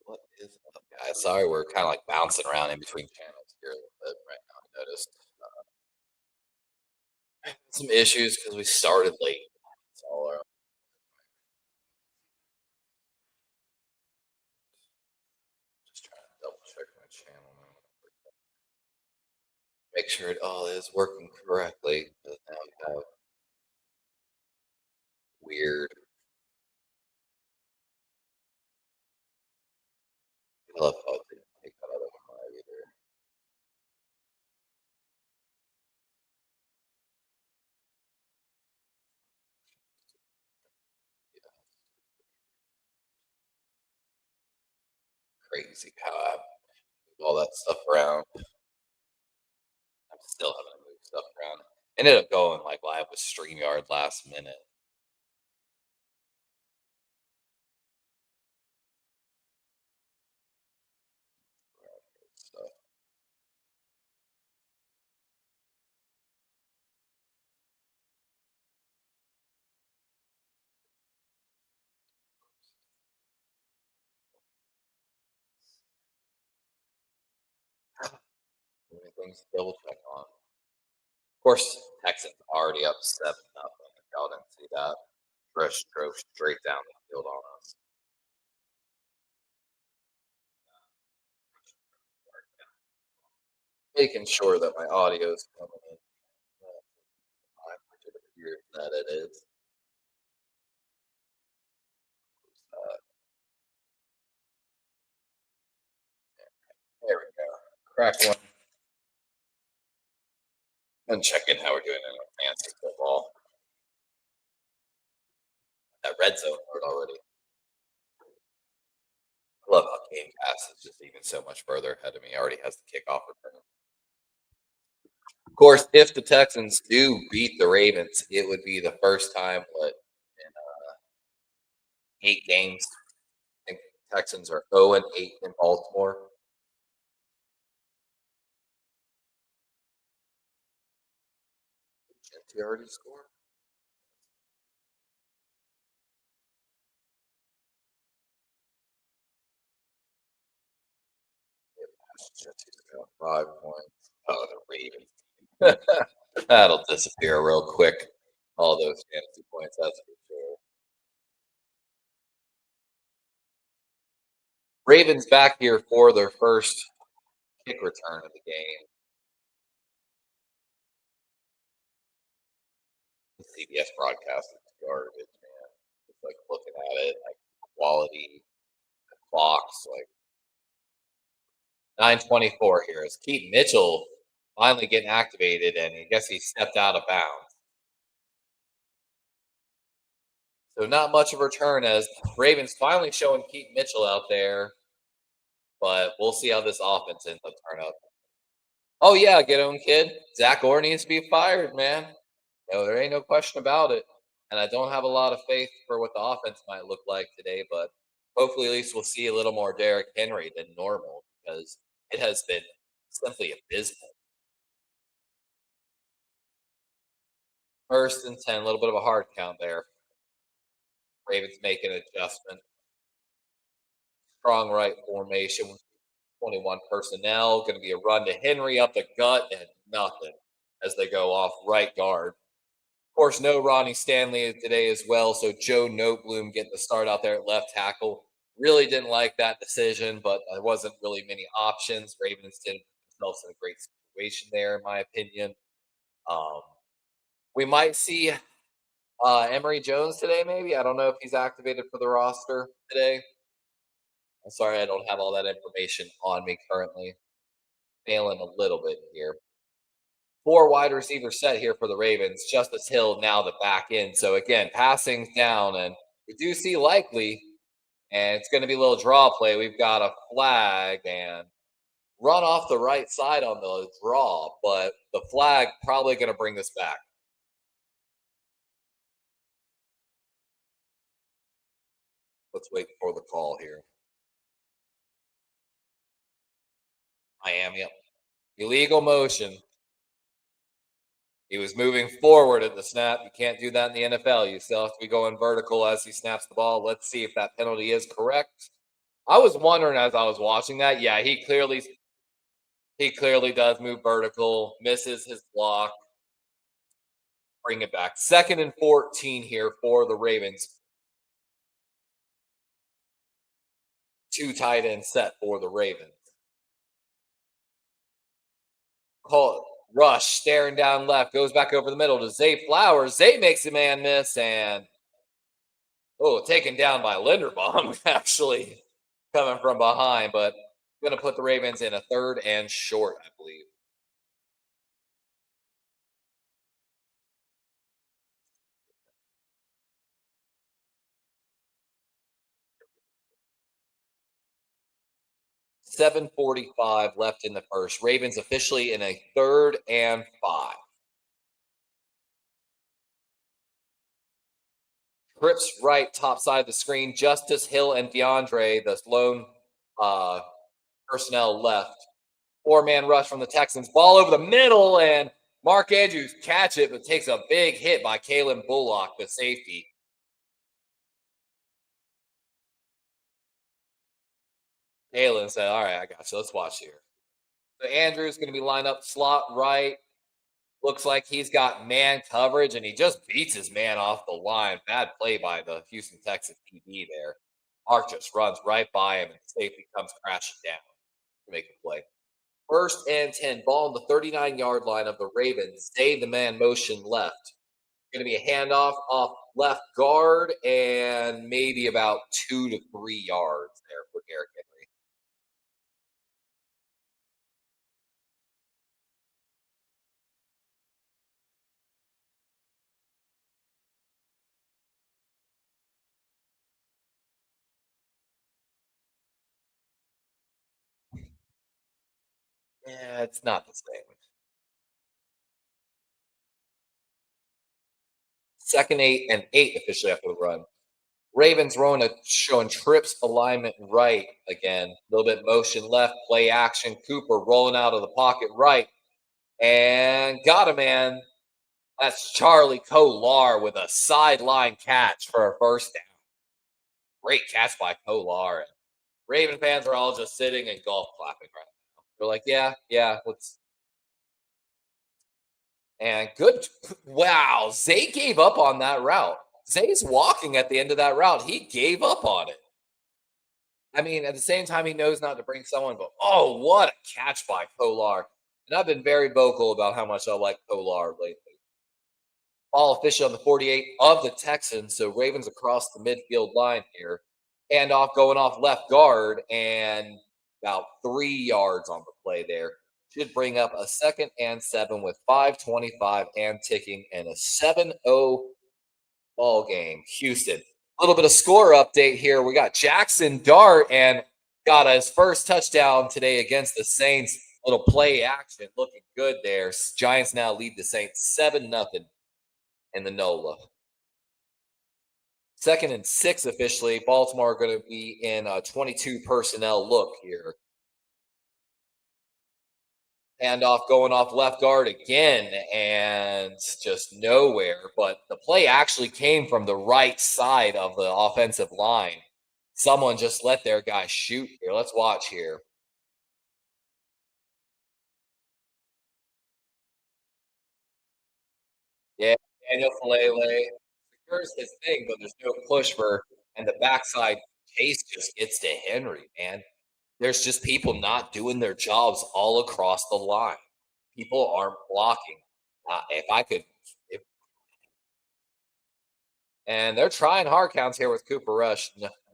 What is up, guys? Sorry, we're kind of like bouncing around in between channels here a little bit right now. I noticed some issues because we started late. It's all our just trying to double check my channel now. Make sure it all is working correctly. But now we have weird. I love how it didn't take that other one live either. Yeah, crazy how I move all that stuff around. I'm still having to move stuff around. Ended up going like live with StreamYard last minute. So many things to double check on. Of course, Texans already up 7-0. If y'all didn't see that. Rush drove straight down the field on us. Making sure that my audio is coming in. I appears that it is. Uh, there we go. Crack one. And check in how we're doing in our fantasy football. That red zone alert already. I love how Game Pass is just even so much further ahead of me. Already has the kickoff return. Of course, if the Texans do beat the Ravens, it would be the first time in 8 games. I think Texans are 0-8 in Baltimore. Did he already score? Jetsy's got 5 points. Oh, the Ravens. That'll disappear real quick. All those fantasy points, that's for sure. Ravens back here for their first kick return of the game. The CBS broadcast is garbage, man. It's like looking at it, like quality, clocks, like 9:24 here. Is Keaton Mitchell finally getting activated, and I guess he stepped out of bounds. So not much of a return as Ravens finally showing Keaton Mitchell out there, but we'll see how this offense ends up turning out. Oh yeah, get on kid. Zach Orr needs to be fired, man. No, there ain't no question about it. And I don't have a lot of faith for what the offense might look like today, but hopefully at least we'll see a little more Derrick Henry than normal because it has been simply abysmal. First and 10, a little bit of a hard count there. Ravens make an adjustment. Strong right formation, 21 personnel. Going to be a run to Henry up the gut and nothing as they go off right guard. Of course, no Ronnie Stanley today as well. So Joe Notebloom getting the start out there at left tackle. Really didn't like that decision, but there wasn't really many options. Ravens didn't put themselves in a great situation there, in my opinion. Um, we might see Emory Jones today, maybe. I don't know if he's activated for the roster today. I'm sorry, I don't have all that information on me currently. Failing a little bit here. 4 wide receiver set here for the Ravens. Justice Hill now the back end. So again, passing down, and we do see likely, and it's going to be a little draw play. We've got a flag and run off the right side on the draw, but the flag probably going to bring this back. Let's wait for the call here. Miami, illegal motion. He was moving forward at the snap. You can't do that in the NFL. You still have to be going vertical as he snaps the ball. Let's see if that penalty is correct. I was wondering as I was watching that. Yeah, he clearly does move vertical, misses his block, bring it back. 2nd and 14 here for the Ravens. Two tight end set for the Ravens. Call it. Rush staring down left, goes back over the middle to Zay Flowers. Zay makes a man miss and taken down by Linderbaum, actually coming from behind, but going to put the Ravens in a 3rd and short, I believe. 7:45 left in the first. Ravens officially in a 3rd and 5. Trips right, top side of the screen. Justice Hill and DeAndre, the lone uh, personnel left. 4-man rush from the Texans. Ball over the middle, and Mark Andrews catch it, but takes a big hit by Kalen Bullock, the safety. Kalen said, "All right, I got you. Let's watch here." So Andrews going to be lined up slot right. Looks like he's got man coverage, and he just beats his man off the line. Bad play by the Houston Texans DB there. Mark just runs right by him, and safety comes crashing down to make the play. 1st and 10, ball on the 39-yard line of the Ravens. Zay the man motion left. Going to be a handoff off left guard and maybe about 2 to 3 yards there for Derrick Henry. Yeah, it's not the same. 2nd and 8 officially after the run. Ravens showing trips alignment right again. A little bit motion left, play action. Cooper rolling out of the pocket right. And got a man. That's Charlie Kolar with a sideline catch for a first down. Great catch by Kolar. Raven fans are all just sitting and golf clapping right now. They're like, yeah, yeah, let's. And good. Wow. Zay gave up on that route. Zay's walking at the end of that route. He gave up on it. I mean, at the same time, he knows not to bring someone, but what a catch by Kolar. And I've been very vocal about how much I like Kolar lately. Ball official on the 48 of the Texans. So Ravens across the midfield line here. Handoff going off left guard and about 3 yards on the play there. Should bring up a 2nd and 7 with 5:25 and ticking and a 7-0 ball game. Houston. A little bit of score update here. We got Jackson Dart and got his first touchdown today against the Saints. A little play action looking good there. Giants now lead the Saints 7-0 in the NOLA. 2nd and 6 officially. Baltimore going to be in a 22 personnel look here. Handoff going off left guard again and just nowhere. But the play actually came from the right side of the offensive line. Someone just let their guy shoot here. Let's watch here. Yeah, Daniel Falele secures his thing, but there's no push and the backside chase just gets to Henry, man. There's just people not doing their jobs all across the line. People aren't blocking. If I could, if, and they're trying hard counts here with Cooper Rush.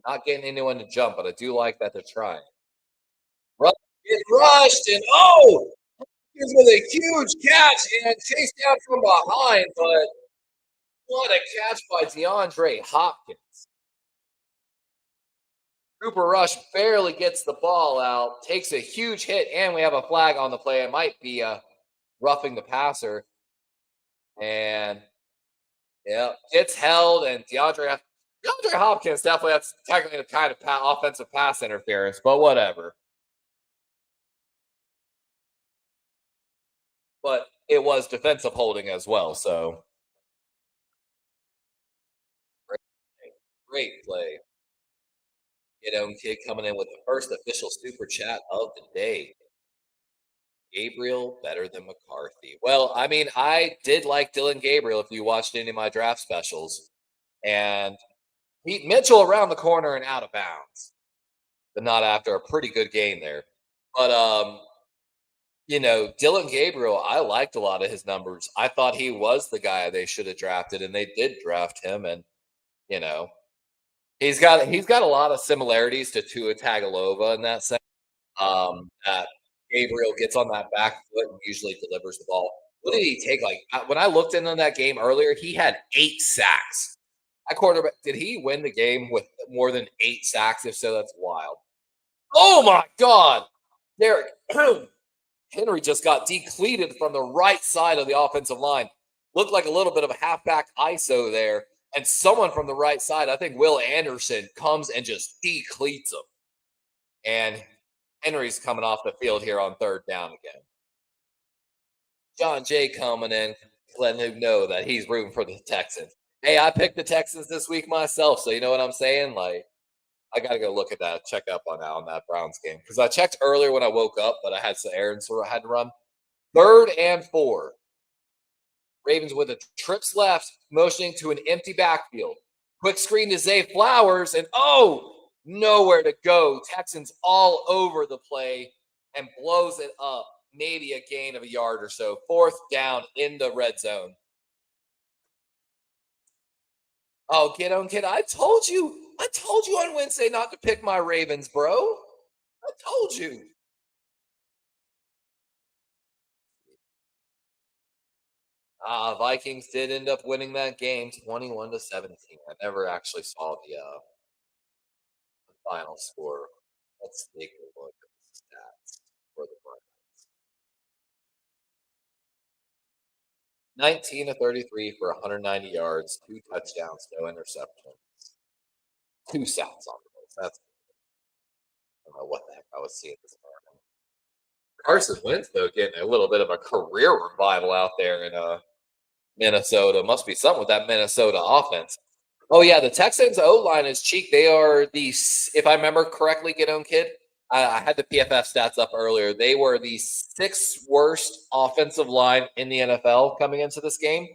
Not getting anyone to jump, but I do like that they're trying. Rush gets rushed, and he's with a huge catch and chased down from behind. But what a catch by DeAndre Hopkins. Cooper Rush barely gets the ball out, takes a huge hit, and we have a flag on the play. It might be roughing the passer. And yeah, gets held, and DeAndre Hopkins definitely that's technically a kind of offensive pass interference, but whatever. But it was defensive holding as well, so great, great play. Kid coming in with the first official super chat of the day. Gabriel better than McCarthy. Well, I mean, I did like Dylan Gabriel if you watched any of my draft specials. And Pete Mitchell around the corner and out of bounds, but not after a pretty good game there. But Dylan Gabriel, I liked a lot of his numbers. I thought he was the guy they should have drafted, and they did draft him. And you know, he's got a lot of similarities to Tua Tagovailoa in that sense. That Gabriel gets on that back foot and usually delivers the ball. What did he take? Like when I looked into that game earlier, he had 8 sacks. That quarterback, did he win the game with more than 8 sacks? If so, that's wild. Oh my God, Derek Henry just got decleated from the right side of the offensive line. Looked like a little bit of a halfback ISO there, and someone from the right side, I think Will Anderson, comes and just decleats him. And Henry's coming off the field here on third down again. John Jay coming in, letting him know that he's rooting for the Texans. Hey, I picked the Texans this week myself, so you know what I'm saying? Like, I got to go look at that, check up on that Browns game because I checked earlier when I woke up, but I had some errands so I had to run. 3rd and 4. Ravens with a trips left, motioning to an empty backfield. Quick screen to Zay Flowers, and nowhere to go. Texans all over the play and blows it up. Maybe a gain of a yard or so. 4th down in the red zone. Oh, kid on kid, I told you. I told you on Wednesday not to pick my Ravens, bro. I told you. Vikings did end up winning that game 21-17. I never actually saw the final score. Let's take a look at the stats for the Browns. 19 to 33 for 190 yards, 2 touchdowns, no interceptions, 2 sacks on the base. I don't know what the heck I was seeing this morning. Carson Wentz, though, getting a little bit of a career revival out there in Minnesota. Must be something with that Minnesota offense. Oh yeah, the Texans O line is cheap. They are if I remember correctly, get on kid. I had the PFF stats up earlier. They were the 6th worst offensive line in the NFL coming into this game.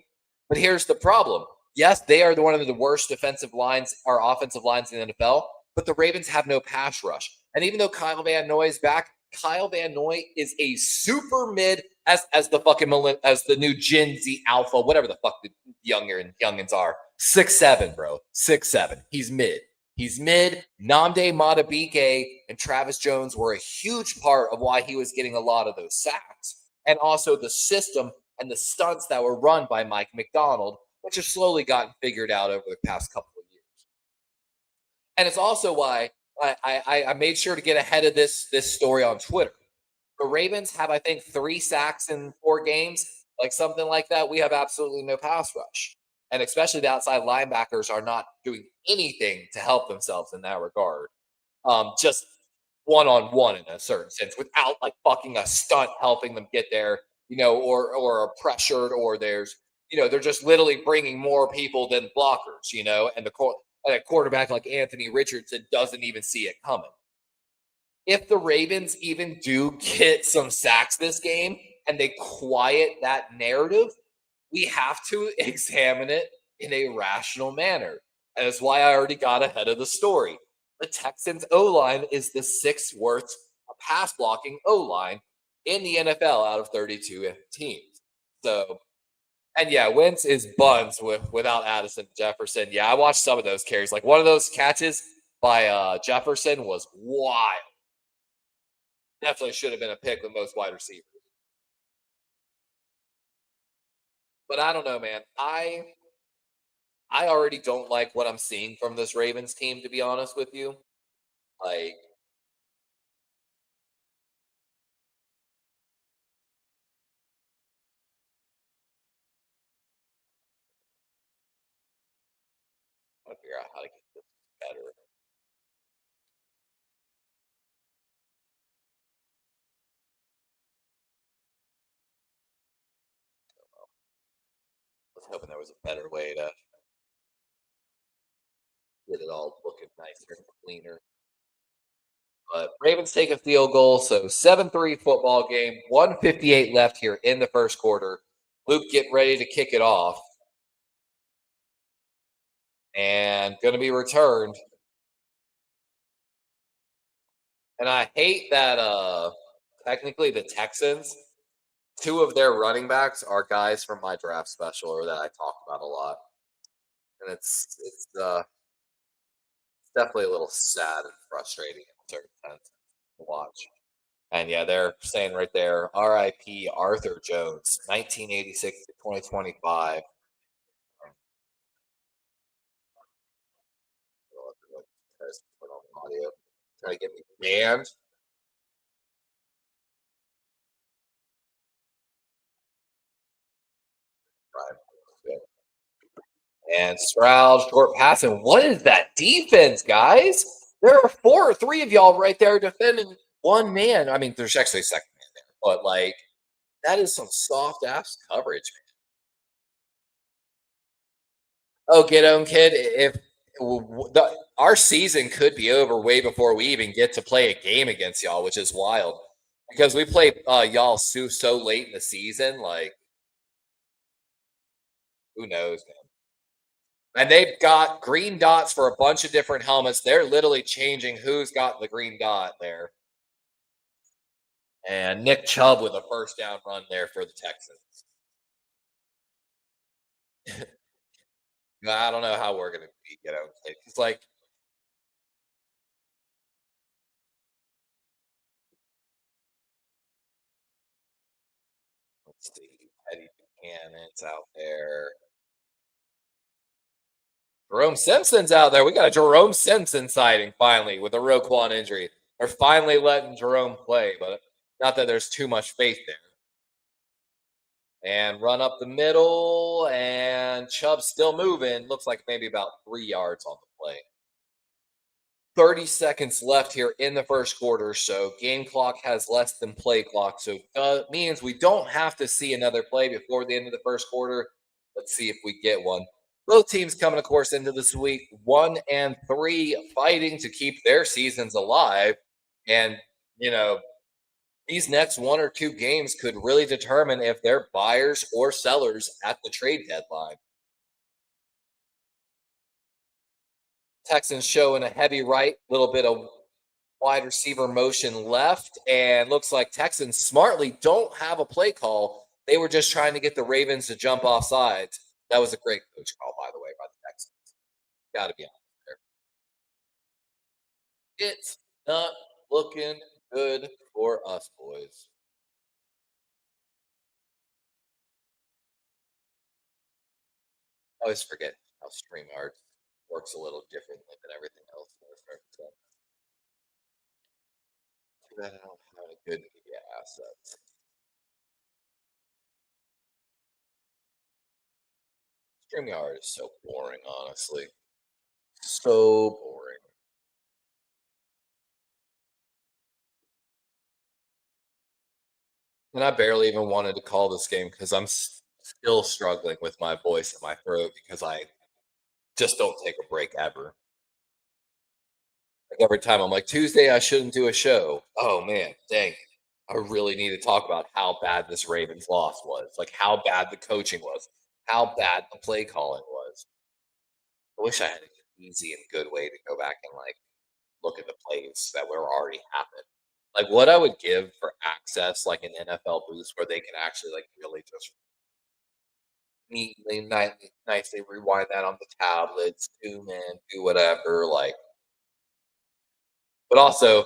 But here's the problem. Yes, they are one of the worst defensive lines or offensive lines in the NFL, but the Ravens have no pass rush. And even though Kyle Van Noy is back, Kyle Van Noy is a super mid as the new Gen Z alpha, whatever the fuck the youngins are. 6'7", bro. 6'7". He's mid. He's mid. Namde Matabike and Travis Jones were a huge part of why he was getting a lot of those sacks. And also the system and the stunts that were run by Mike McDonald, which have slowly gotten figured out over the past couple of years. And it's also why I made sure to get ahead of this story on Twitter. The Ravens have, I think, 3 sacks in 4 games, like something like that. We have absolutely no pass rush. And especially the outside linebackers are not doing anything to help themselves in that regard. Just one-on-one in a certain sense without like fucking a stunt helping them get there, or are pressured or they're just literally bringing more people than blockers, and a quarterback like Anthony Richardson doesn't even see it coming. If the Ravens even do get some sacks this game and they quiet that narrative, we have to examine it in a rational manner. And that's why I already got ahead of the story. The Texans O line is the 6th worst pass blocking O line in the NFL out of 32 teams. So, and yeah, Wentz is buns without Addison Jefferson. Yeah, I watched some of those carries. Like one of those catches by Jefferson was wild. Definitely should have been a pick with most wide receivers. But I don't know, man. I already don't like what I'm seeing from this Ravens team, to be honest with you. Like, I gotta figure out how to get this better. I was hoping there was a better way to get it all looking nicer and cleaner. But Ravens take a field goal, so 7-3 football game, 158 left here in the first quarter. Luke getting ready to kick it off and going to be returned. And I hate that technically the Texans, two of their running backs are guys from my draft special or that I talk about a lot. And it's definitely a little sad and frustrating in certain sense to watch. And yeah, they're saying right there, RIP Arthur Jones, 1986 to 2025. Put on audio. Try to get me banned. Right. Good. And Stroud, short passing. What is that defense, guys? There are four or three of y'all right there defending one man. I mean, there's actually a second man there, but like that is some soft ass coverage. Oh, get on, kid. If our season could be over way before we even get to play a game against y'all, which is wild because we played y'all so late in the season. Like, who knows, man? And they've got green dots for a bunch of different helmets. They're literally changing who's got the green dot there. And Nick Chubb with a first down run there for the Texans. I don't know how we're going to beat, it's like, let's see, Eddie Buchanan's out there. Jerome Simpson's out there. We got a Jerome Simpson sighting finally with a Roquan injury. They're finally letting Jerome play, but not that there's too much faith there. And run up the middle, and Chubb's still moving. Looks like maybe about 3 yards on the play. 30 seconds left here in the first quarter, so game clock has less than play clock. So that means we don't have to see another play before the end of the first quarter. Let's see if we get one. Both teams coming, of course, into this week 1-3, fighting to keep their seasons alive. And, you know, these next one or two games could really determine if they're buyers or sellers at the trade deadline. Texans showing a heavy right, little bit of wide receiver motion left, and looks like Texans smartly don't have a play call. They were just trying to get the Ravens to jump off sides. That was a great coach call, by the way, by the Texans. Got to be honest there. It's not looking good for us, boys. I always forget how StreamYard works a little differently than everything else in a certain sense. Too bad I don't have any good media assets. StreamYard is so boring, honestly. So boring. And I barely even wanted to call this game because I'm still struggling with my voice in my throat because I just don't take a break ever. Like every time I'm like, Tuesday, I shouldn't do a show. Oh man, dang. I really need to talk about how bad this Ravens loss was, like how bad the coaching was, how bad the play calling was. I wish I had an easy and good way to go back and like look at the plays that were already happened. Like what I would give for access, like an NFL boost where they can actually like really just neatly, nicely rewind that on the tablets, zoom in, do whatever. Like, but also,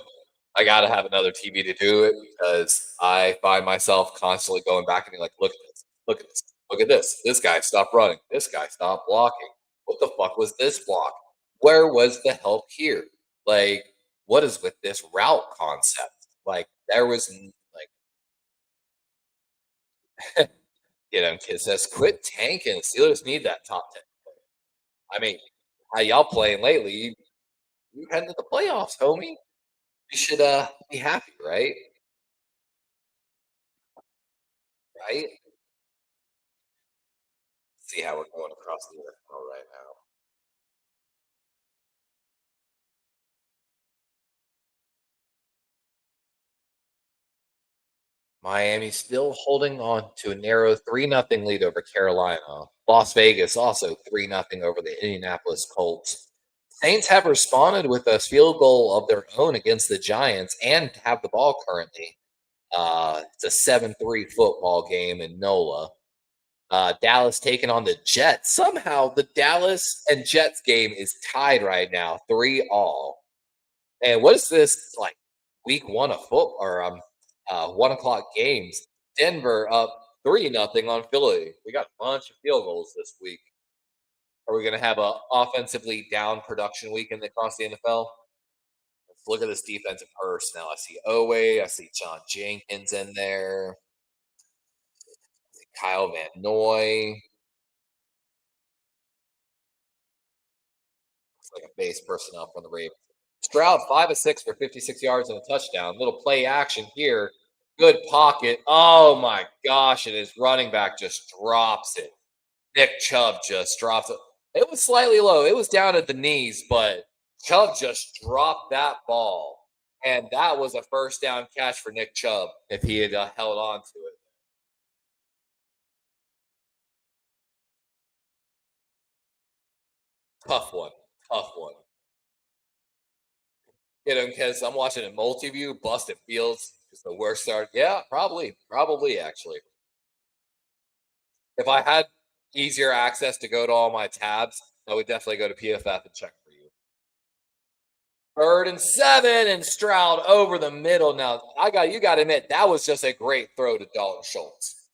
I got to have another TV to do it because I find myself constantly going back and being like, look at this, look at this, look at this. This guy stopped running. This guy stopped blocking. What the fuck was this block? Where was the help here? Like, what is with this route concept? Like, there was like, kid says, quit tanking. Steelers need that top 10. I mean, how y'all playing lately? You heading to the playoffs, homie. You should be happy, right? Right? See how we're going across the NFL right now. Miami still holding on to a narrow 3-0 lead over Carolina. Las Vegas also 3-0 over the Indianapolis Colts. Saints have responded with a field goal of their own against the Giants and have the ball currently. It's a 7-3 football game in NOLA. Dallas taking on the Jets. Somehow the Dallas and Jets game is tied right now, 3-all. And what is this like week one of football or 1 o'clock games? Denver up 3-0 on Philly. We got a bunch of field goals this week. Are we going to have a offensively down production week across the NFL? Let's look at this defensive personnel. I see Owe, I see John Jenkins in there, Kyle Van Noy, like a base personnel from the Ravens. Stroud 5 of 6 for 56 yards and a touchdown. Little play action here. Good pocket. Oh my gosh! And his running back just drops it. Nick Chubb just drops it. It was slightly low. It was down at the knees, but Chubb just dropped that ball. And that was a first down catch for Nick Chubb if he had held on to it. Tough one. Tough one. You know, because I'm watching it multi-view. Busted Fields is the worst start. Yeah, probably. Probably, actually. If I had easier access to go to all my tabs, I would definitely go to PFF and check for you. 3rd and 7, and Stroud over the middle. Now, you got to admit that was just a great throw to Dalton Schultz.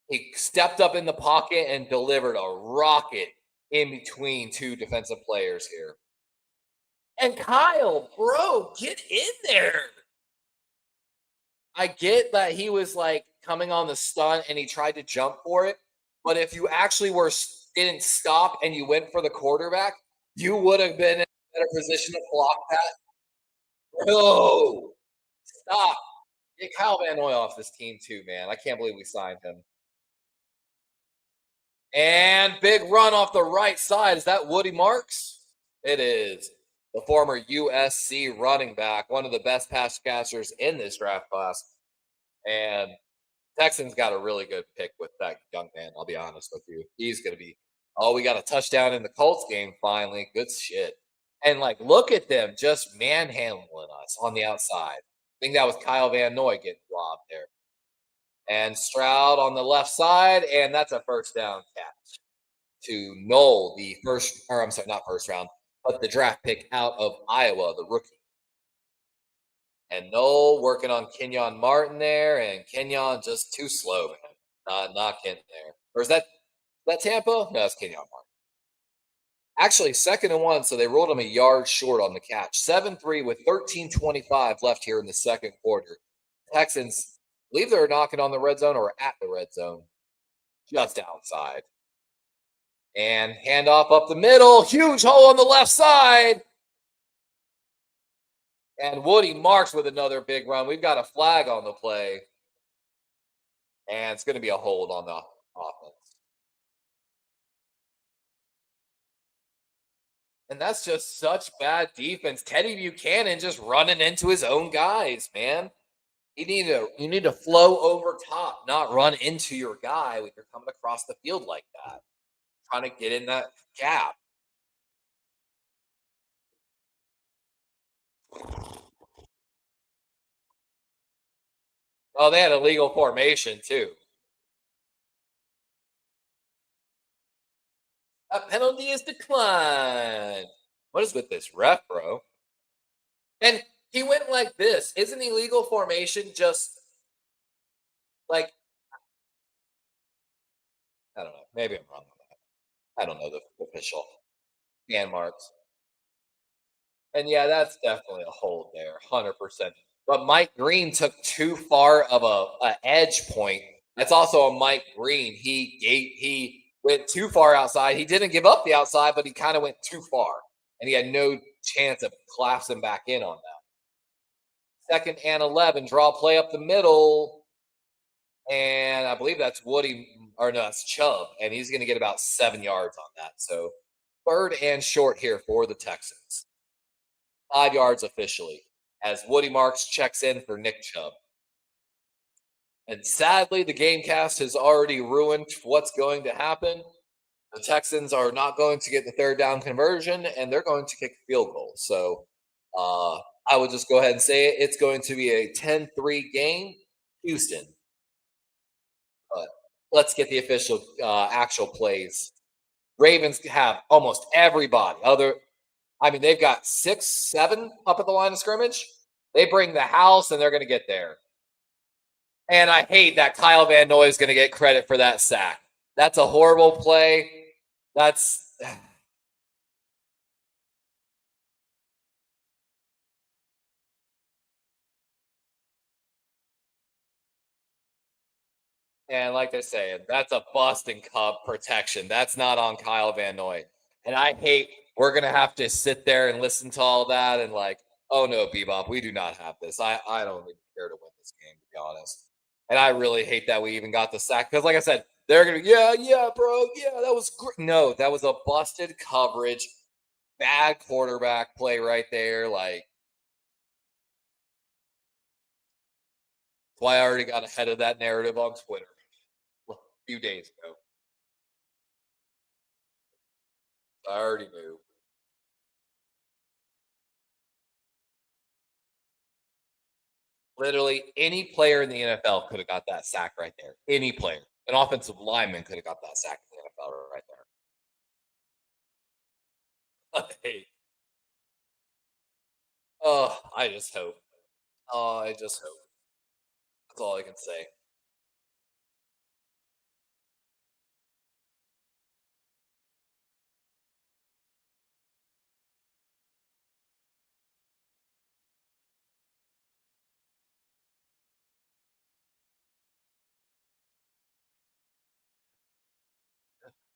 He stepped up in the pocket and delivered a rocket in between two defensive players here. And Kyle, bro, get in there. I get that he was like coming on the stunt and he tried to jump for it, but if you actually didn't stop and you went for the quarterback, you would have been in a better position to block that. No, stop. Get Kyle Van Noy off this team too, man. I can't believe we signed him. And big run off the right side. Is that Woody Marks? It is. The former USC running back, one of the best pass catchers in this draft class. And Texans got a really good pick with that young man. I'll be honest with you. He's going to be, oh, we got a touchdown in the Colts game finally. Good shit. And like, look at them just manhandling us on the outside. I think that was Kyle Van Noy getting robbed there. And Stroud on the left side, and that's a first down catch to Knoll, the first, or I'm sorry, not first round, but the draft pick out of Iowa, the rookie. And Knoll working on Kenyon Martin there, and Kenyon just too slow, man. Not getting there. Or is that Tampa? No, it's Kenyon Martin. Actually, 2nd and 1, so they rolled him a yard short on the catch. 7-3 with 13:25 left here in the second quarter. Texans believe they're knocking on the red zone or at the red zone, just outside. And handoff up the middle, huge hole on the left side. And Woody Marks with another big run. We've got a flag on the play. And it's going to be a hold on the offense. And that's just such bad defense. Teddy Buchanan just running into his own guys, man. You need to flow over top, not run into your guy when you're coming across the field like that. Trying to get in that gap. Oh, they had a legal formation too. A penalty is declined. What is with this ref, bro? And he went like this. Isn't illegal formation just like I don't know. Maybe I'm wrong on that. I don't know the official hand marks. And yeah, that's definitely a hold there, 100%. But Mike Green took too far of a edge point. That's also a Mike Green. He went too far outside. He didn't give up the outside, but he kind of went too far, and he had no chance of collapsing back in on that. 2nd and 11, draw play up the middle, and I believe that's Woody or no, that's Chubb, and he's going to get about 7 yards on that. So 3rd and short here for the Texans. 5 yards officially as Woody Marks checks in for Nick Chubb. And sadly, the Gamecast has already ruined what's going to happen. The Texans are not going to get the third down conversion, and they're going to kick a field goal. So uh, I would just go ahead and say it. It's going to be a 10-3 game, Houston. But let's get the official actual plays. Ravens have almost everybody. They've got 6, 7 up at the line of scrimmage. They bring the house, and they're going to get there. And I hate that Kyle Van Noy is going to get credit for that sack. That's a horrible play. That's and like they're saying, that's a Boston Cup protection. That's not on Kyle Van Noy. And I hate we're gonna have to sit there and listen to all that and like, oh no, Bebop, we do not have this. I don't even care to win this game, to be honest. And I really hate that we even got the sack because, like I said, they're gonna be, yeah, bro, yeah, that was great. No, that was a busted coverage, bad quarterback play right there. Like, that's why I already got ahead of that narrative on Twitter a few days ago. I already knew. Literally any player in the NFL could have got that sack right there. Any player. An offensive lineman could have got that sack in the NFL right there. Hey, oh, I just hope. Oh, I just hope. That's all I can say.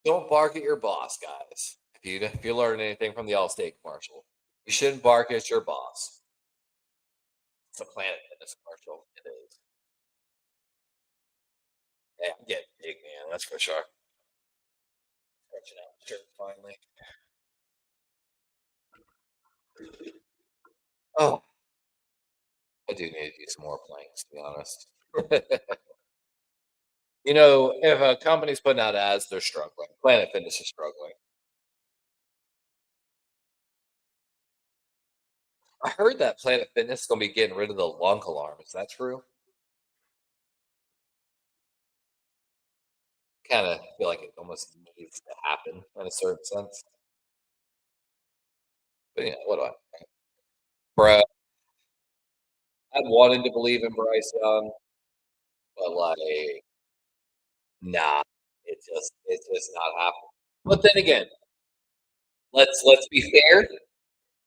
Don't bark at your boss, guys. If you learn anything from the Allstate commercial, you shouldn't bark at your boss. It's a Planet Fitness commercial. It is. Yeah, I'm getting big, man. That's for sure. Stretching out the shirt finally. Oh, I do need to do some more planks, to be honest. If a company's putting out ads, they're struggling. Planet Fitness is struggling. I heard that Planet Fitness is going to be getting rid of the lunk alarm. Is that true? Kind of feel like it almost needs to happen in a certain sense. But what do I? Bro, I wanted to believe in Bryce Young, but like, nah, it's just not happening. But then again, let's be fair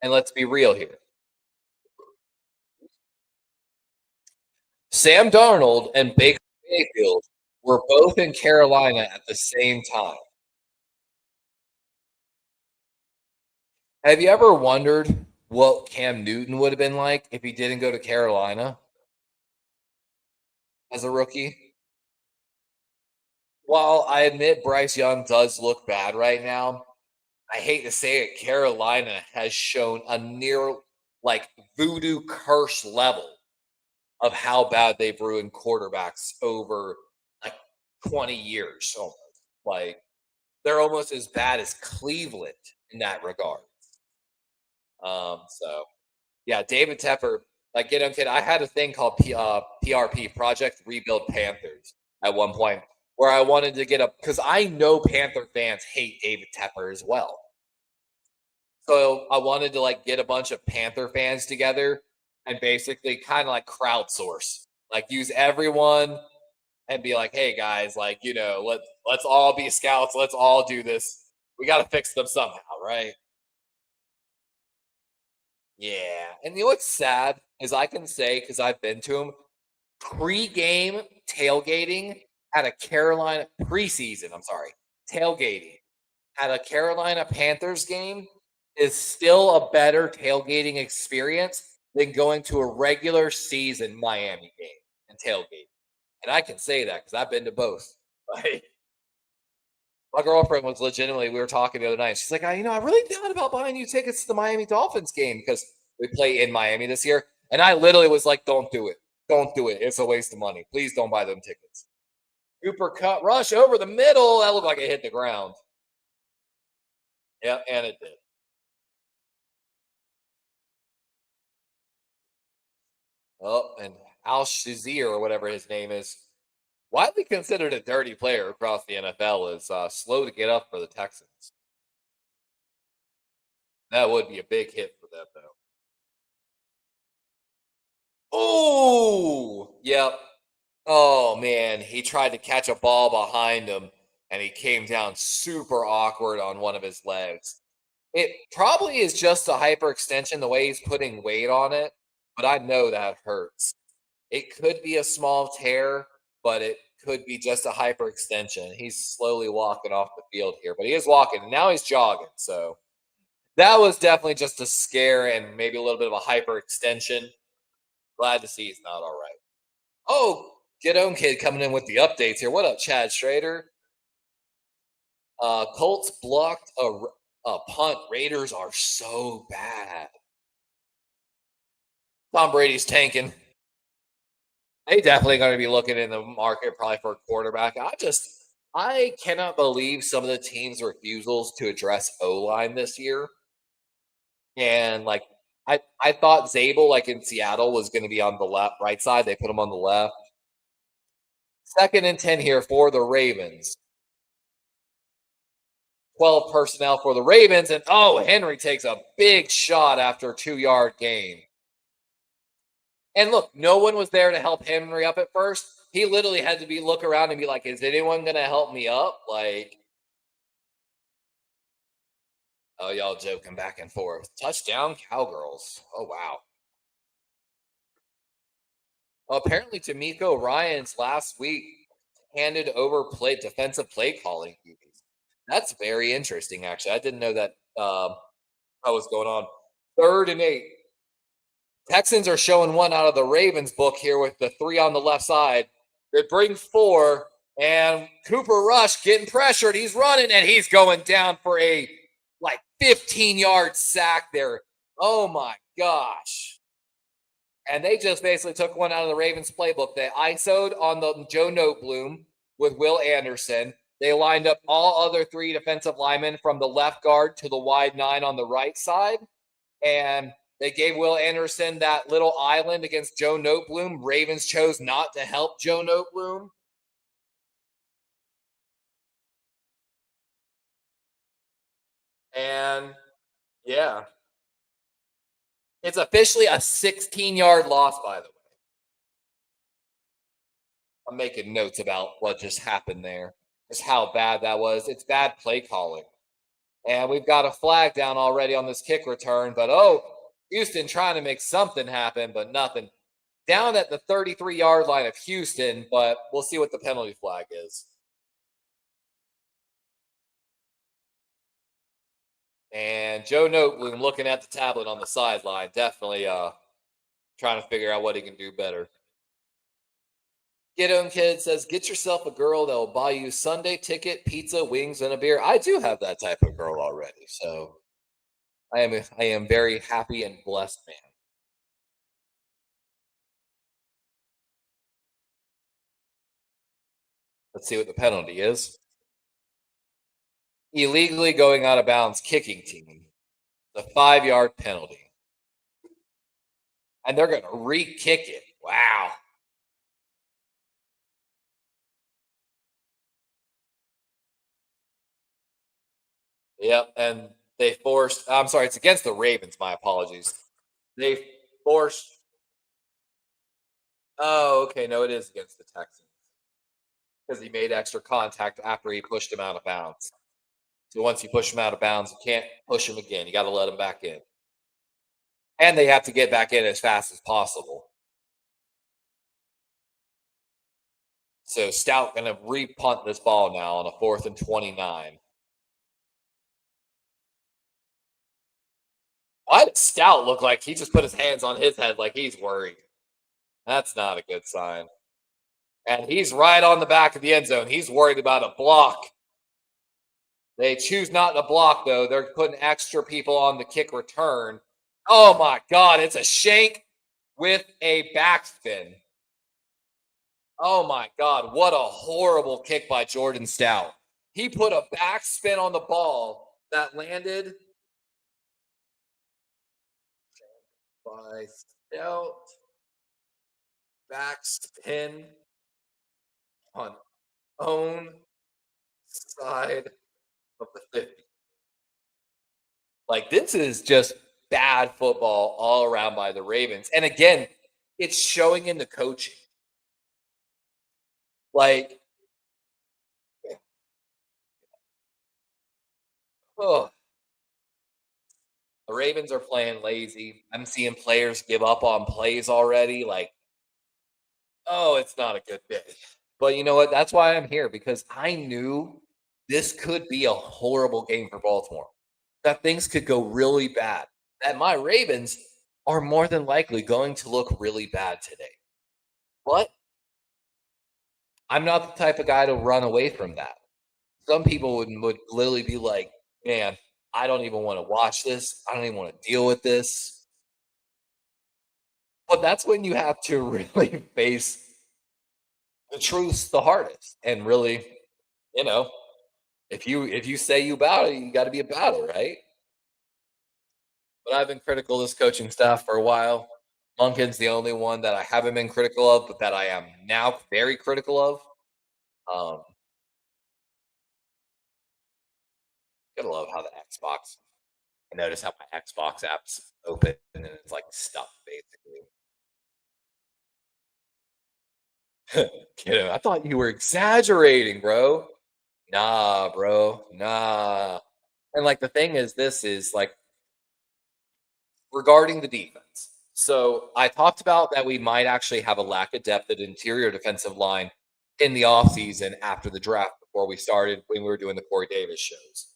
and let's be real here. Sam Darnold and Baker Mayfield were both in Carolina at the same time. Have you ever wondered what Cam Newton would have been like if he didn't go to Carolina as a rookie? While I admit Bryce Young does look bad right now, I hate to say it, Carolina has shown a near like voodoo curse level of how bad they've ruined quarterbacks over like 20 years almost. Like they're almost as bad as Cleveland in that regard. So yeah, David Tepper, like kid, I had a thing called PRP Project Rebuild Panthers at one point where I wanted to get a because I know Panther fans hate David Tepper as well. So I wanted to like get a bunch of Panther fans together and basically kind of like crowdsource, like use everyone and be like, hey guys, like let's all be scouts, let's all do this. We got to fix them somehow, right? Yeah, and what's sad is I can say because I've been to them pre-game tailgating at a Carolina preseason. I'm sorry, tailgating at a Carolina Panthers game is still a better tailgating experience than going to a regular season Miami game and tailgating. And I can say that because I've been to both. Like, my girlfriend was legitimately, we were talking the other night. She's like, I really thought about buying you tickets to the Miami Dolphins game because we play in Miami this year. And I literally was like, don't do it. Don't do it. It's a waste of money. Please don't buy them tickets. Cooper cut rush over the middle. That looked like it hit the ground. Yep, and it did. Oh, and Al Shazier or whatever his name is, widely considered a dirty player across the NFL, is slow to get up for the Texans. That would be a big hit for them, though. Oh, yep. Oh man, he tried to catch a ball behind him, and he came down super awkward on one of his legs. It probably is just a hyperextension the way he's putting weight on it, but I know that hurts. It could be a small tear, but it could be just a hyperextension. He's slowly walking off the field here, but he is walking. And now he's jogging. So that was definitely just a scare and maybe a little bit of a hyperextension. Glad to see he's not all right. Oh, get on kid coming in with the updates here. What up, Chad Schrader? Colts blocked a punt. Raiders are so bad. Tom Brady's tanking. They definitely going to be looking in the market probably for a quarterback. I cannot believe some of the teams' refusals to address O line this year. And like I thought Zabel like in Seattle was going to be on the left right side. They put him on the left. 2nd and 10 here for the Ravens. 12 personnel for the Ravens, and oh, Henry takes a big shot after a 2-yard gain. And look, no one was there to help Henry up at first. He literally had to look around and be like, "Is anyone gonna help me up?" Like, oh, y'all joking back and forth. Touchdown, Cowgirls. Oh wow. Well, apparently, D'Amico Ryan's last week handed over defensive play calling duties. That's very interesting, actually. I didn't know that that was going on. 3rd and 8. Texans are showing one out of the Ravens book here with the 3 on the left side. They bring 4, and Cooper Rush getting pressured. He's running, and he's going down for a like 15-yard sack there. Oh my gosh. And they just basically took one out of the Ravens playbook. They ISO'd on the Joe Notebloom with Will Anderson. They lined up all other 3 defensive linemen from the left guard to the wide 9 on the right side. And they gave Will Anderson that little island against Joe Notebloom. Ravens chose not to help Joe Notebloom. And yeah, it's officially a 16-yard loss, by the way. I'm making notes about what just happened there, just how bad that was. It's bad play calling. And we've got a flag down already on this kick return, but oh, Houston trying to make something happen, but nothing. Down at the 33-yard line of Houston, but we'll see what the penalty flag is. And Joe Notebloom looking at the tablet on the sideline, definitely trying to figure out what he can do better. Get on kid says, get yourself a girl that will buy you Sunday ticket, pizza, wings, and a beer. I do have that type of girl already, so I am very happy and blessed, man. Let's see what the penalty is. Illegally going out of bounds kicking team. The 5-yard penalty. And they're going to re-kick it. Wow. Yep, and they forced. I'm sorry, it's against the Ravens. My apologies. They forced. Oh, okay. No, it is against the Texans because he made extra contact after he pushed him out of bounds. So once you push him out of bounds, you can't push him again. You got to let him back in, and they have to get back in as fast as possible. So Stout going to re-punt this ball now on a 4th and 29. Why did Stout look like he just put his hands on his head like he's worried? That's not a good sign. And he's right on the back of the end zone. He's worried about a block. They choose not to block, though. They're putting extra people on the kick return. Oh, my God. It's a shank with a backspin. Oh my God, what a horrible kick by Jordan Stout. He put a backspin on the ball that landed by Stout, backspin on own side of the 50. Like, this is just bad football all around by the Ravens. And again, it's showing in the coaching. Like, oh, the Ravens are playing lazy. I'm seeing players give up on plays already. Like, oh, it's not a good day. But you know what? That's why I'm here because I knew this could be a horrible game for Baltimore. That things could go really bad. That my Ravens are more than likely going to look really bad today. But I'm not the type of guy to run away from that. Some people would literally be like, man, I don't even want to watch this. I don't even want to deal with this. But that's when you have to really face the truths the hardest and really, you know, if you say you about it, you got to be about it, right? But I've been critical of this coaching staff for a while. Monken's the only one that I haven't been critical of, but that I am now very critical of. Um, gotta love how the Xbox. I notice how my Xbox apps open and it's like stuck basically. I thought you were exaggerating, bro. Nah, bro. Nah. And like the thing is, this is like regarding the defense. So I talked about that we might actually have a lack of depth at interior defensive line in the offseason after the draft before we started when we were doing the Corey Davis shows.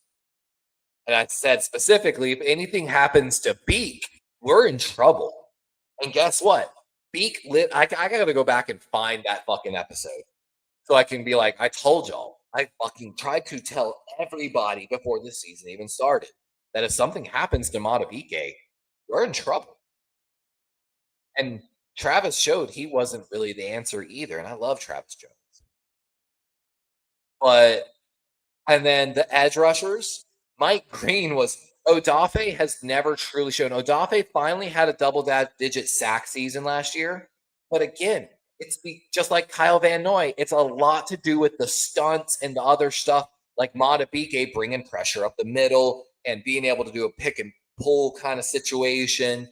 And I said specifically, if anything happens to Beak, we're in trouble. And guess what? Beak lit. I got to go back and find that fucking episode so I can be like, I told y'all. I fucking tried to tell everybody before this season even started that if something happens to Matabike, we're in trouble. And Travis showed he wasn't really the answer either. And I love Travis Jones. But and then the edge rushers, Mike Green was Odafe has never truly shown. Odafe finally had a digit sack season last year. But again, just like Kyle Van Noy, it's a lot to do with the stunts and the other stuff, like Matabike bringing pressure up the middle and being able to do a pick and pull kind of situation,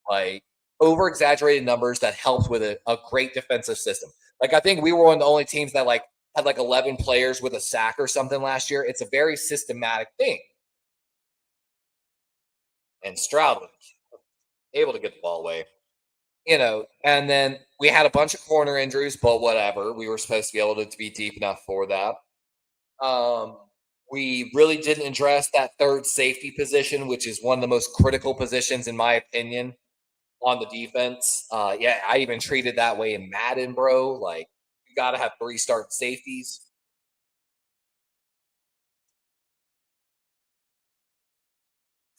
like over exaggerated numbers that helps with a great defensive system. Like I think we were one of the only teams that like had like 11 players with a sack or something last year. It's a very systematic thing. And Stroud was able to get the ball away, and then we had a bunch of corner injuries, but whatever. We were supposed to be able to be deep enough for that. Um, we really didn't address that third safety position, which is one of the most critical positions, in my opinion, on the defense. Yeah, I even treated that way in Madden, bro. Like, you got to have three start safeties.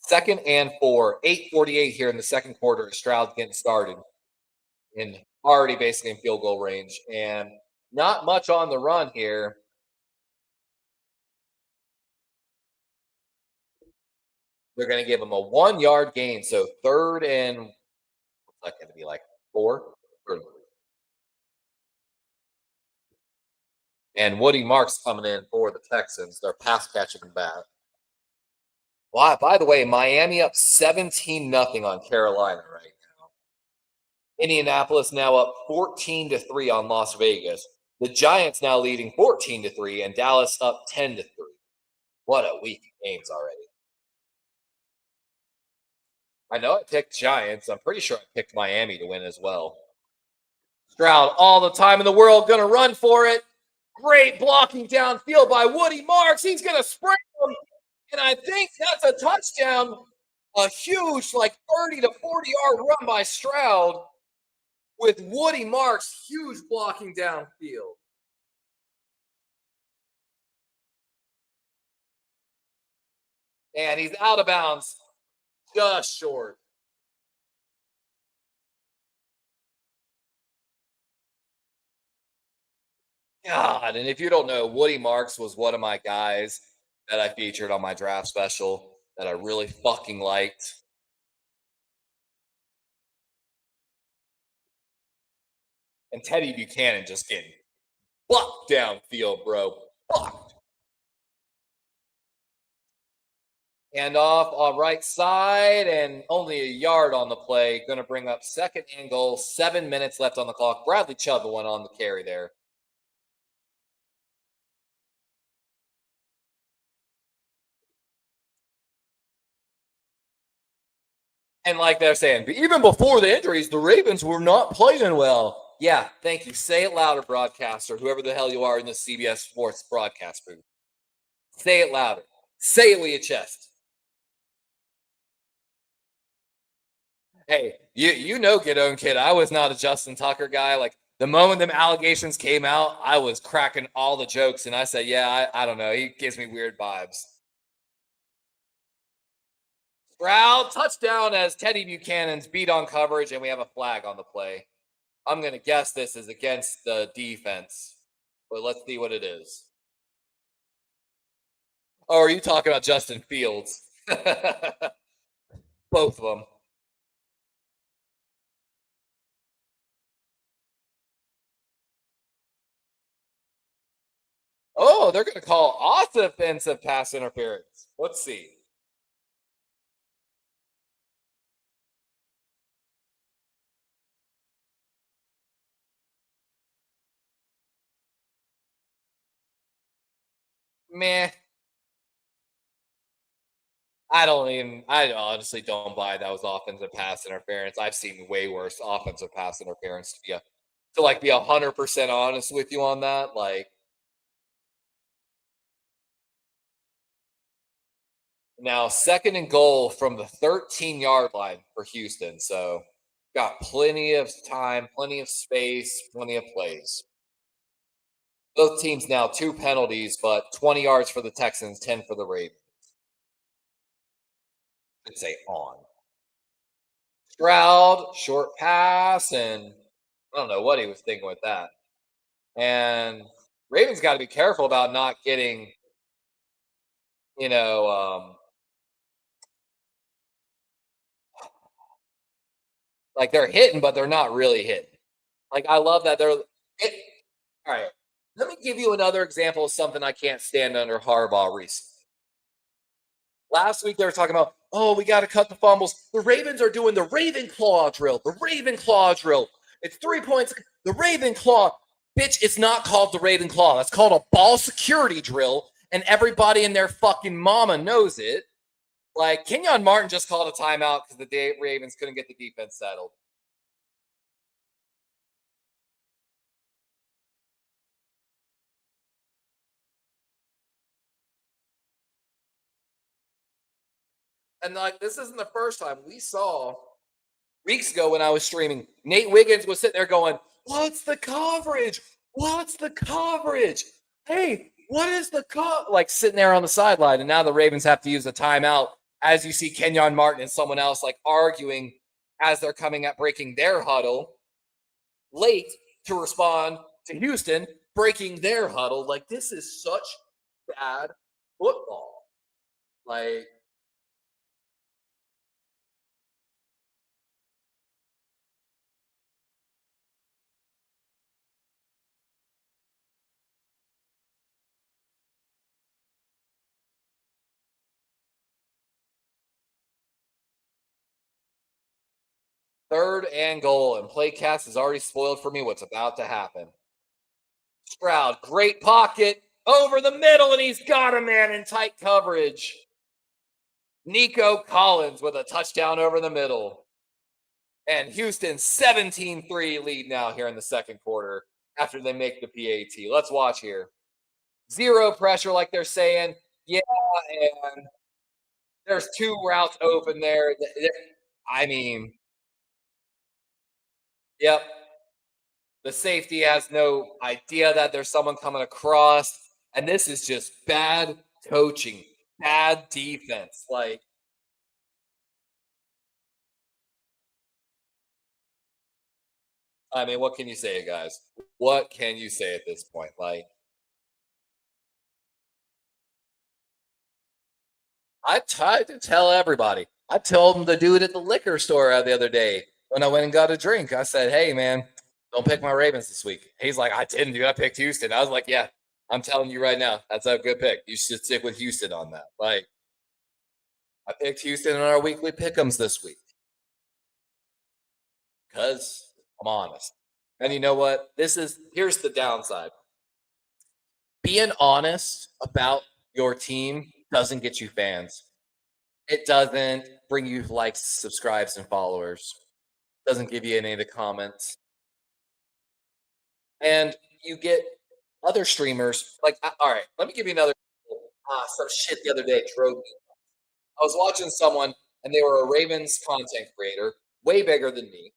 Second and 4, 8:48 here in the second quarter. Stroud's getting started and already basically in field goal range. And not much on the run here. They're going to give him a 1 yard gain. So third and what's that going to be like 4? Third and 3. And Woody Marks coming in for the Texans. They're pass catching back. Wow, by the way, Miami up 17 nothing on Carolina right now. Indianapolis now up 14-3 on Las Vegas. The Giants now leading 14-3, and Dallas up 10-3. What a week of games already. I know I picked Giants. I'm pretty sure I picked Miami to win as well. Stroud, all the time in the world, going to run for it. Great blocking downfield by Woody Marks. He's going to spring him. And I think that's a touchdown. A huge, like 30 to 40-yard run by Stroud with Woody Marks, huge blocking downfield. And he's out of bounds, just short. God, and if you don't know, Woody Marks was one of my guys that I featured on my draft special that I really fucking liked. And Teddy Buchanan just getting fucked downfield, bro. Fucked. Hand off on right side and only a yard on the play. Going to bring up second and goal. 7 minutes left on the clock. Bradley Chubb went on the carry there. And like they're saying, even before the injuries, the Ravens were not playing well. Yeah, thank you. Say it louder, broadcaster, whoever the hell you are in the CBS Sports broadcast booth. Say it louder. Say it with your chest. Hey, you know, get own kid. I was not a Justin Tucker guy. Like the moment them allegations came out, I was cracking all the jokes, and I said, "Yeah, I don't know. He gives me weird vibes." Stroud touchdown as Teddy Buchanan's beat on coverage, and we have a flag on the play. I'm gonna guess this is against the defense, but let's see what it is. Oh, are you talking about Justin Fields? Both of them. Oh, they're going to call offensive pass interference. Let's see. Meh. I honestly don't buy that was offensive pass interference. I've seen way worse offensive pass interference to be 100% honest with you on that. Like now, second and goal from the 13-yard line for Houston. So got plenty of time, plenty of space, plenty of plays. Both teams now two penalties, but 20 yards for the Texans, 10 for the Ravens. I'd say on. Stroud, short pass, and I don't know what he was thinking with that. And Ravens got to be careful about not getting, you know, like they're hitting, but they're not really hitting. Like I love that It, all right, let me give you another example of something I can't stand under Harbaugh recently. Last week they were talking about, oh, we got to cut the fumbles. The Ravens are doing the Raven Claw drill. The Raven Claw drill. It's 3 points. The Raven Claw. Bitch, it's not called the Raven Claw. That's called a ball security drill, and everybody and their fucking mama knows it. Like, Kenyon Martin just called a timeout because the Ravens couldn't get the defense settled. And, like, this isn't the first time. We saw weeks ago when I was streaming, Nate Wiggins was sitting there going, "What's the coverage? What's the coverage? Hey, what is the like sitting there on the sideline?" And now the Ravens have to use a timeout as you see Kenyon Martin and someone else like arguing as they're coming at breaking their huddle late to respond to Houston breaking their huddle. Like this is such bad football. Like 3rd and goal, and play cast is already spoiled for me what's about to happen. Stroud, great pocket over the middle, and he's got a man in tight coverage. Nico Collins with a touchdown over the middle. And Houston 17-3 lead now here in the second quarter after they make the PAT. Let's watch here. Zero pressure, like they're saying. Yeah, and there's two routes open there. I mean, yep. The safety has no idea that there's someone coming across. And this is just bad coaching, bad defense. Like, I mean, what can you say, guys? What can you say at this point? Like, I tried to tell everybody. I told him to do it at the liquor store the other day when I went and got a drink. I said, "Hey, man, don't pick my Ravens this week." He's like, "I didn't do. I picked Houston." I was like, "Yeah, I'm telling you right now, that's a good pick. You should stick with Houston on that." Like, I picked Houston in our weekly pick'ems this week because I'm honest. And you know what? Here's the downside. Being honest about your team doesn't get you fans. It doesn't bring you likes, subscribes, and followers. Doesn't give you any of the comments. And you get other streamers like, all right, let me give you another. Some shit the other day drove me. I was watching someone and they were a Ravens content creator, way bigger than me.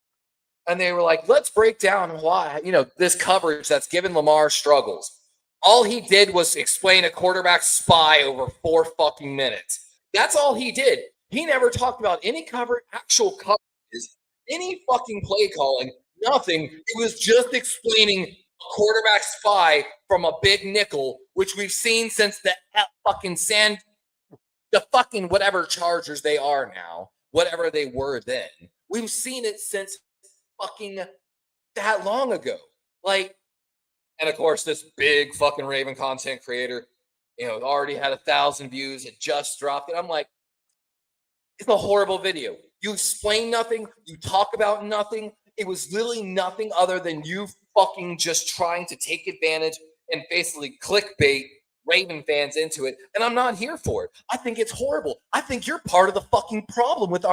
And they were like, let's break down why, this coverage that's given Lamar struggles. All he did was explain a quarterback spy over 4 fucking minutes. That's all he did. He never talked about any actual coverages, any fucking play calling, nothing. He was just explaining a quarterback spy from a big nickel, which we've seen since the fucking whatever Chargers they are now, whatever they were then. We've seen it since fucking that long ago. Like, and of course, this big fucking Raven content creator, already had 1,000 views. It just dropped it. I'm like, it's a horrible video. You explain nothing. You talk about nothing. It was literally nothing other than you fucking just trying to take advantage and basically clickbait Raven fans into it. And I'm not here for it. I think it's horrible. I think you're part of the fucking problem with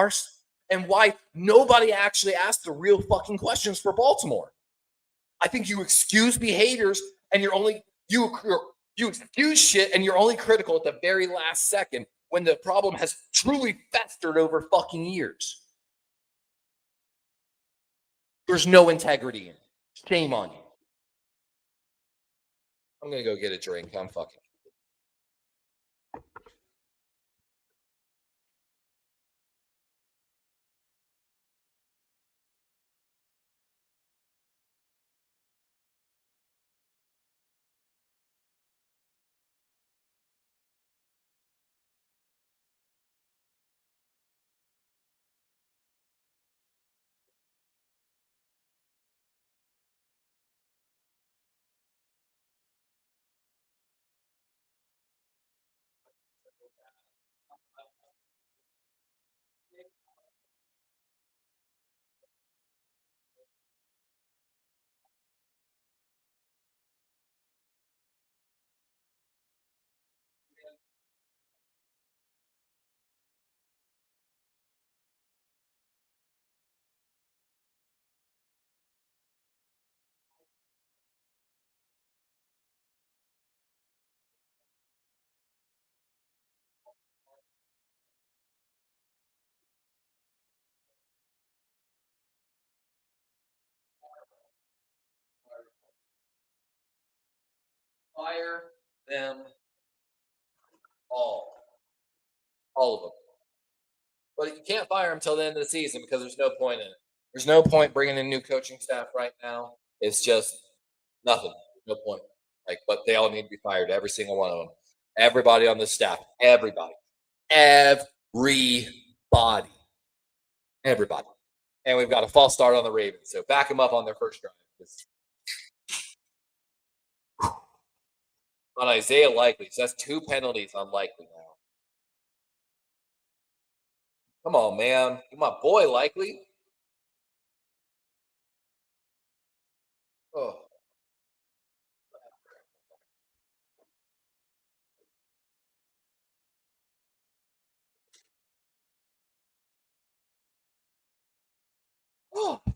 and why nobody actually asked the real fucking questions for Baltimore. I think you excuse behaviors and you excuse shit and you're only critical at the very last second when the problem has truly festered over fucking years. There's no integrity in it. Shame on you. I'm gonna go get a drink. I'm fucking. Fire them all, all of them. But you can't fire them until the end of the season because there's no point in it. There's no point bringing in new coaching staff right now. It's just nothing. No point. Like, but they all need to be fired. Every single one of them. Everybody on the staff. Everybody. Everybody. And we've got a false start on the Ravens. So back them up on their first drive. On Isaiah Likely. So that's 2 penalties on Likely now. Come on, man. My boy Likely. Oh.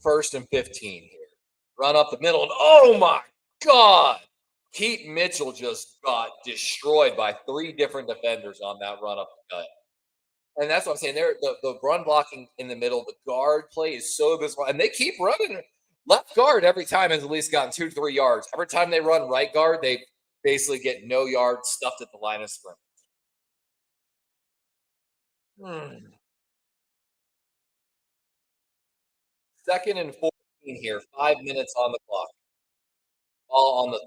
First and 15 here. Run up the middle, and oh my God. Keaton Mitchell just got destroyed by 3 different defenders on that run up the gut. And that's what I'm saying. The run blocking in the middle, the guard play is so abysmal. And they keep running. Left guard every time has at least gotten 2 to 3 yards. Every time they run right guard, they basically get no yards stuffed at the line of scrimmage. Hmm. Second and 4. here, 5 minutes on the clock. Ball on the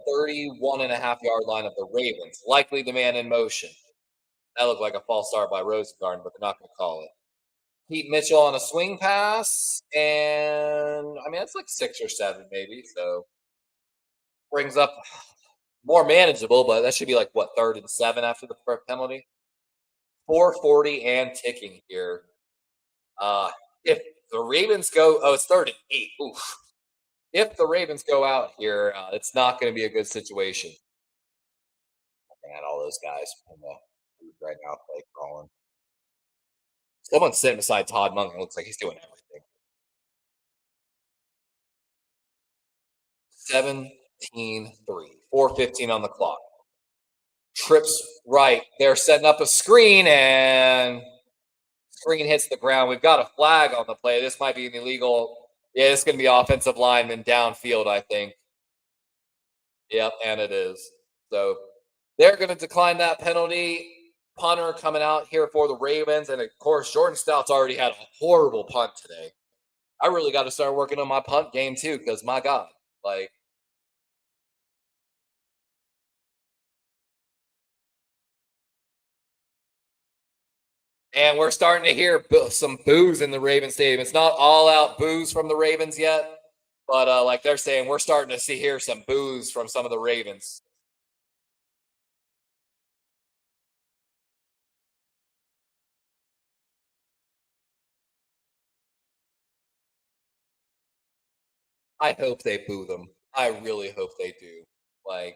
31.5 yard line of the Ravens. Likely the man in motion. That looked like a false start by Rosengarten, but they're not going to call it. Pete Mitchell on a swing pass, and I mean, it's like 6 or 7 maybe. So brings up more manageable, but that should be like what, 3rd and 7 after the penalty? 4:40 and ticking here. If the Ravens go, oh, it's 3rd and 8. Oof. If the Ravens go out here, it's not going to be a good situation. And all those guys in the booth right now, play calling. Someone's sitting beside Todd Monk. It looks like he's doing everything. 17-3, 4:15 on the clock. Trips right. They're setting up a screen, and screen hits the ground. We've got a flag on the play. This might be an illegal. Yeah, it's going to be offensive lineman downfield, I think. Yep, and it is. So they're going to decline that penalty. Punter coming out here for the Ravens. And of course, Jordan Stout's already had a horrible punt today. I really got to start working on my punt game too, because my God, like, and we're starting to hear some boos in the Ravens stadium. It's not all out boos from the Ravens yet, but like they're saying, we're starting to see here some boos from some of the Ravens. I hope they boo them. I really hope they do. Like,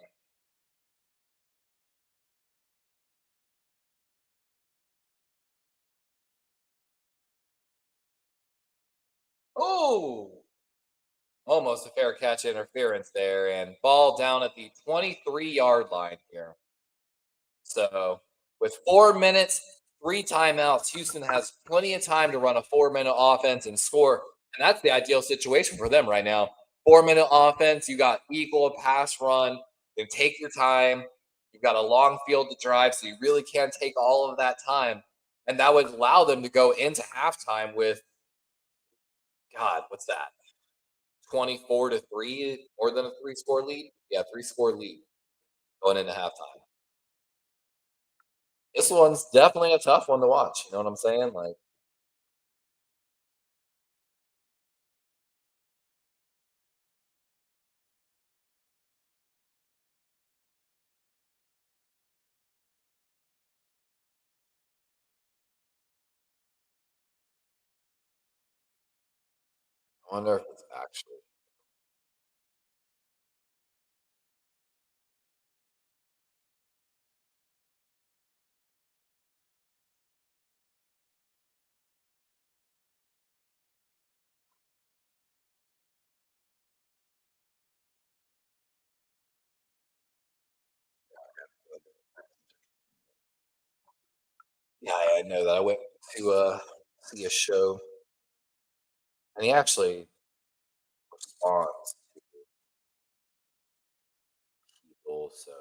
oh, almost a fair catch interference there, and ball down at the 23-yard line here. So, with 4 minutes, 3 timeouts, Houston has plenty of time to run a 4 minute offense and score. And that's the ideal situation for them right now. 4 minute offense, you got equal pass run, then take your time. You've got a long field to drive, so you really can't take all of that time. And that would allow them to go into halftime with, God, what's that? 24-3, more than a 3 score lead? Yeah, 3 score lead going into halftime. This one's definitely a tough one to watch. You know what I'm saying? Like, I wonder if it's actually. Yeah, I know that. I went to see a show, and he actually responds to people. So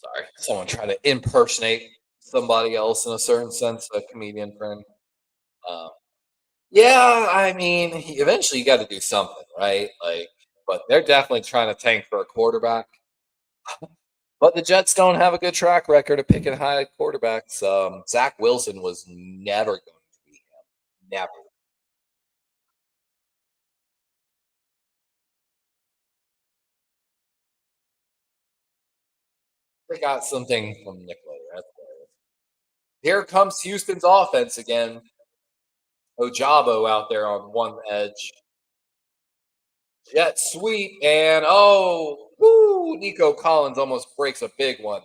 sorry, someone trying to impersonate somebody else in a certain sense, a comedian friend. Um, yeah, I mean, eventually you got to do something, right? Like, but they're definitely trying to tank for a quarterback. But the Jets don't have a good track record of picking high quarterbacks. Zach Wilson was never going to be him. Never. They got something from Nicholas. Here comes Houston's offense again. Ojabo out there on one edge. Jet sweep, and oh, woo, Nico Collins almost breaks a big one.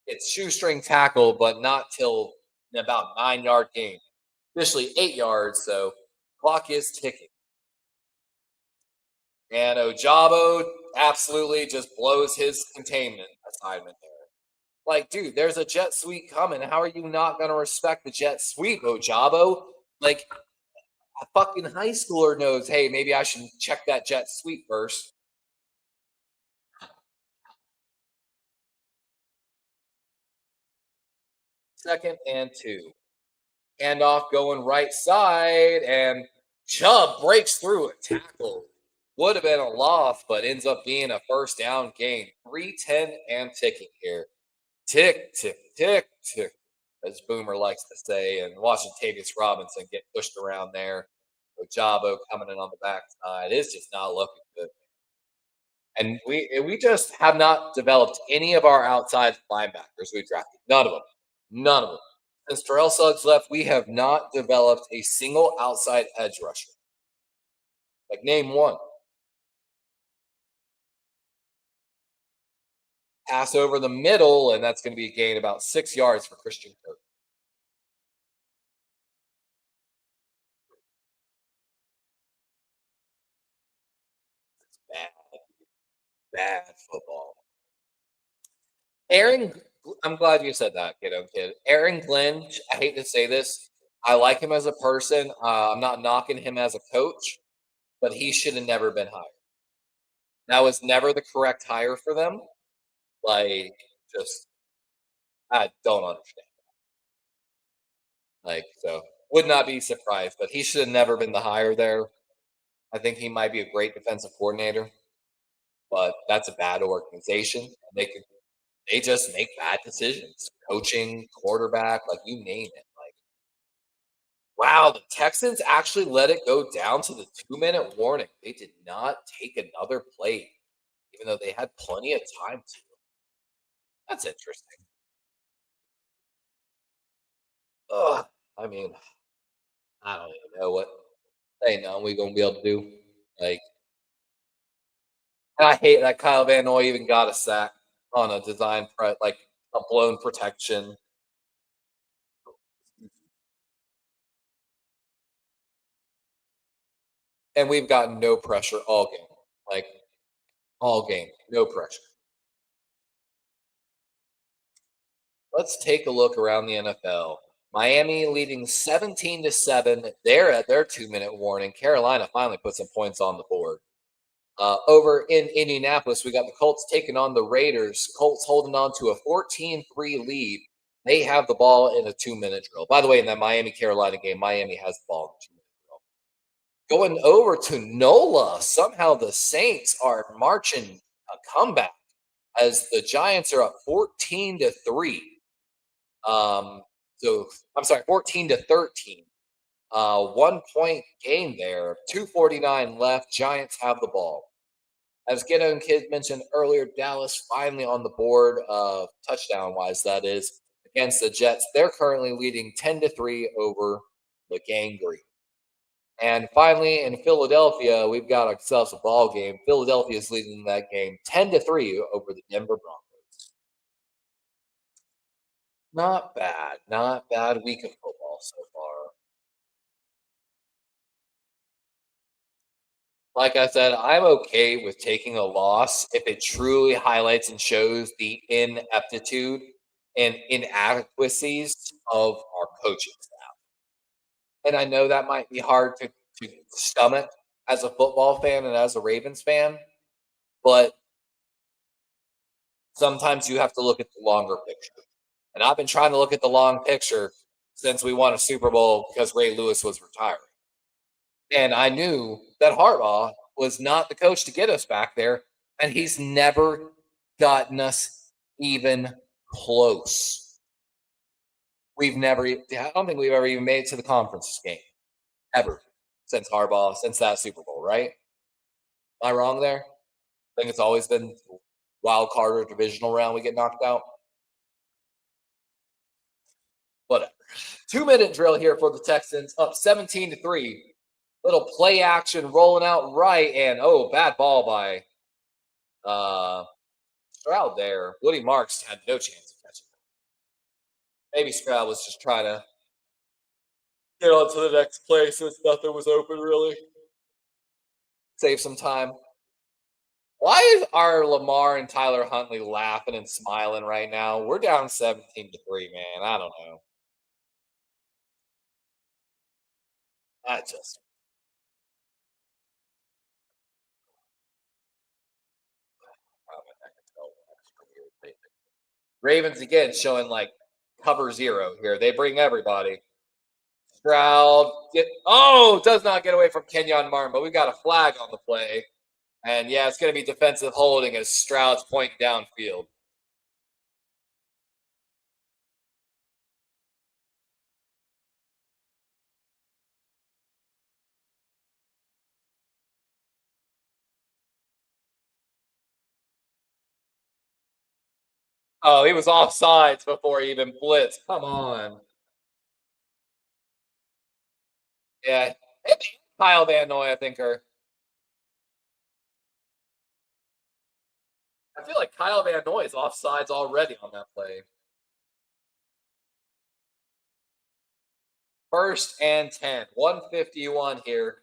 It's shoestring tackle, but not till about 9 yard gain. Officially 8 yards, so clock is ticking. And Ojabo absolutely just blows his containment assignment there. Like, dude, there's a jet sweep coming. How are you not going to respect the jet sweep, Ojabo? Like, a fucking high schooler knows, hey, maybe I should check that jet sweep first. Second and 2. Handoff going right side, and Chubb breaks through a tackle. Would have been a loss, but ends up being a first down gain. 3:10 and ticking here. Tick, tick, tick, tick, as Boomer likes to say, and watching Tavius Robinson get pushed around there. Ojabo coming in on the backside is just not looking good. And we just have not developed any of our outside linebackers we drafted. None of them. None of them. Since Terrell Suggs left, we have not developed a single outside edge rusher. Like, name one. Pass over the middle, and that's going to be a gain about 6 yards for Christian Kirk. Bad, bad football. Aaron, I'm glad you said that, kid. Aaron Glenn, I hate to say this. I like him as a person. I'm not knocking him as a coach, but he should have never been hired. That was never the correct hire for them. Like, just, I don't understand. Like, so would not be surprised, but he should have never been the hire there. I think he might be a great defensive coordinator, but that's a bad organization. They just make bad decisions. Coaching, quarterback, like you name it. Like, wow, the Texans actually let it go down to the 2 minute warning. They did not take another play, even though they had plenty of time to. That's interesting. Ugh, I mean, I don't even know what they know we're gonna be able to do. Like, I hate that Kyle Van Noy even got a sack on a like a blown protection. And we've gotten no pressure all game. Like, all game, no pressure. Let's take a look around the NFL. Miami leading 17-7. They're at their 2 minute warning. Carolina finally put some points on the board. Over in Indianapolis, we got the Colts taking on the Raiders. Colts holding on to a 14-3 lead. They have the ball in a 2 minute drill. By the way, in that Miami Carolina game, Miami has the ball in a 2 minute drill. Going over to NOLA. Somehow the Saints are marching a comeback as the Giants are up 14-3. So I'm sorry, 14-13. 1 point game there. 2:49 left. Giants have the ball. As Ghetto and Kid mentioned earlier, Dallas finally on the board, touchdown wise, that is, against the Jets. They're currently leading 10-3 over the Gang Green. And finally, in Philadelphia, we've got ourselves a ball game. Philadelphia is leading that game 10-3 over the Denver Broncos. Not bad. Not bad week of football so far. Like I said, I'm okay with taking a loss if it truly highlights and shows the ineptitude and inadequacies of our coaching staff. And I know that might be hard to stomach as a football fan and as a Ravens fan, but sometimes you have to look at the longer picture. And I've been trying to look at the long picture since we won a Super Bowl because Ray Lewis was retiring. And I knew that Harbaugh was not the coach to get us back there, and he's never gotten us even close. I don't think we've ever even made it to the conference game ever since Harbaugh, since that Super Bowl, right? Am I wrong there? I think it's always been wild card or divisional round we get knocked out. Whatever. 2-minute drill here for the Texans, up 17-3. Little play action rolling out right, and oh, bad ball by uh, Stroud there. Woody Marks had no chance of catching it. Maybe Stroud was just trying to get on to the next play since nothing was open really. Save some time. Why are Lamar and Tyler Huntley laughing and smiling right now? We're down 17-3, man. I don't know. I just Ravens again showing like cover zero here. They bring everybody. Stroud does not get away from Kenyon Martin, but we've got a flag on the play. And yeah, it's going to be defensive holding as Stroud's point downfield. Oh, he was offsides before he even blitzed. Come on. Yeah. Kyle Van Noy, I think, I feel like Kyle Van Noy is offsides already on that play. 1st and 10, 151 here.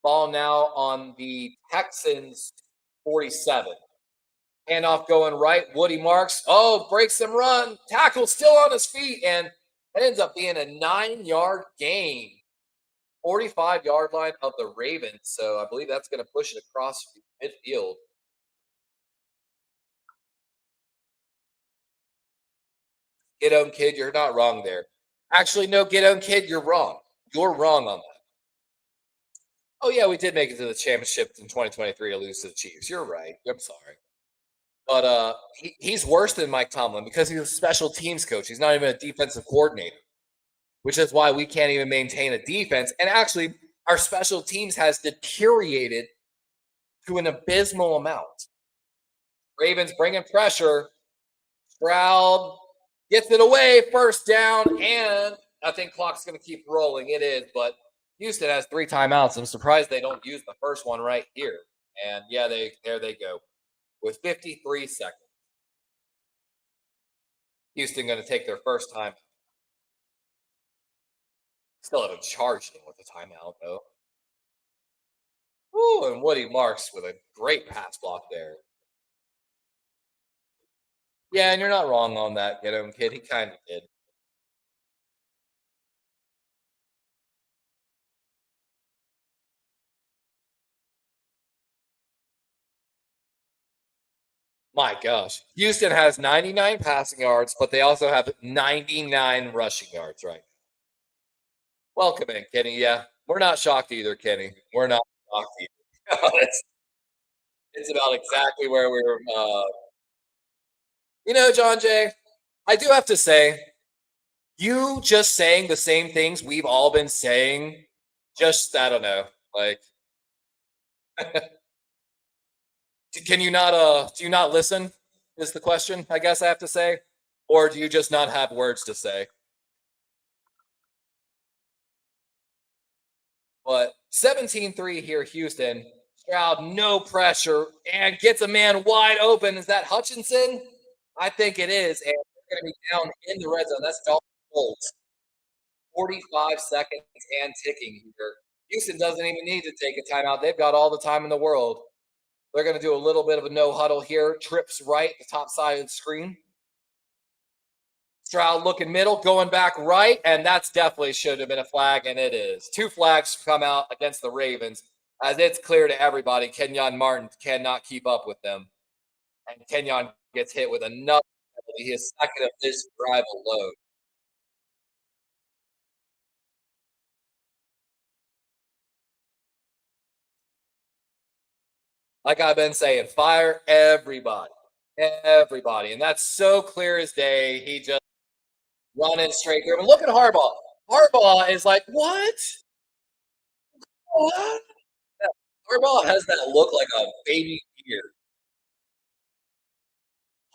Ball now on the Texans 47. Handoff going right. Woody Marks. Oh, breaks and run. Tackle still on his feet. And it ends up being a 9-yard gain. 45-yard line of the Ravens. So I believe that's going to push it across midfield. Get on, kid. You're not wrong there. Actually, no, get on, kid. You're wrong. You're wrong on that. Oh, yeah, we did make it to the championship in 2023 to lose to the Chiefs. You're right. I'm sorry. But he's worse than Mike Tomlin because he's a special teams coach. He's not even a defensive coordinator, which is why we can't even maintain a defense. And actually, our special teams has deteriorated to an abysmal amount. Ravens bringing pressure. Stroud gets it away, 1st down, and I think clock's going to keep rolling. It is, but Houston has 3 timeouts. I'm surprised they don't use the first one right here. And yeah, there they go with 53 seconds. Houston going to take their first time. Still haven't charged him with a timeout though. Ooh, and Woody Marks with a great pass block there. Yeah, and you're not wrong on that, get him, kid. He kind of did. My gosh. Houston has 99 passing yards, but they also have 99 rushing yards, right? Welcome in, Kenny. Yeah, we're not shocked either, Kenny. We're not shocked either. it's about exactly where we were. John Jay, I do have to say, you just saying the same things we've all been saying, just, I don't know, like, can you not, do you not listen? Is the question, I guess I have to say. Or do you just not have words to say? But 17-3 here, Houston. Stroud, no pressure, and gets a man wide open. Is that Hutchinson? I think it is. And they're going to be down in the red zone. That's Dalton Schultz. 45 seconds and ticking here. Houston doesn't even need to take a timeout. They've got all the time in the world. They're going to do a little bit of a no huddle here. Trips right, the top side of the screen. Stroud looking middle, going back right, and that's definitely should have been a flag, and it is. 2 flags come out against the Ravens, as it's clear to everybody Kenyon Martin cannot keep up with them. And Kenyon gets hit with another penalty, his second of this drive alone. Like I've been saying, fire everybody. Everybody. And that's so clear as day. He just running straight through. And look at Harbaugh. Harbaugh is like, what? What? Harbaugh has that look like a baby deer.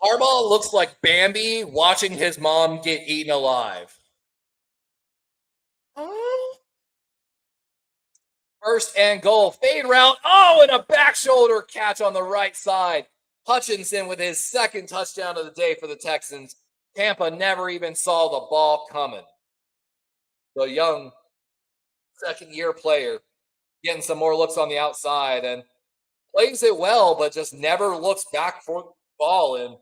Harbaugh looks like Bambi watching his mom get eaten alive. First and goal, fade route. Oh, and a back shoulder catch on the right side. Hutchinson with his second touchdown of the day for the Texans. Tampa never even saw the ball coming. The young second year player getting some more looks on the outside and plays it well, but just never looks back for the ball. And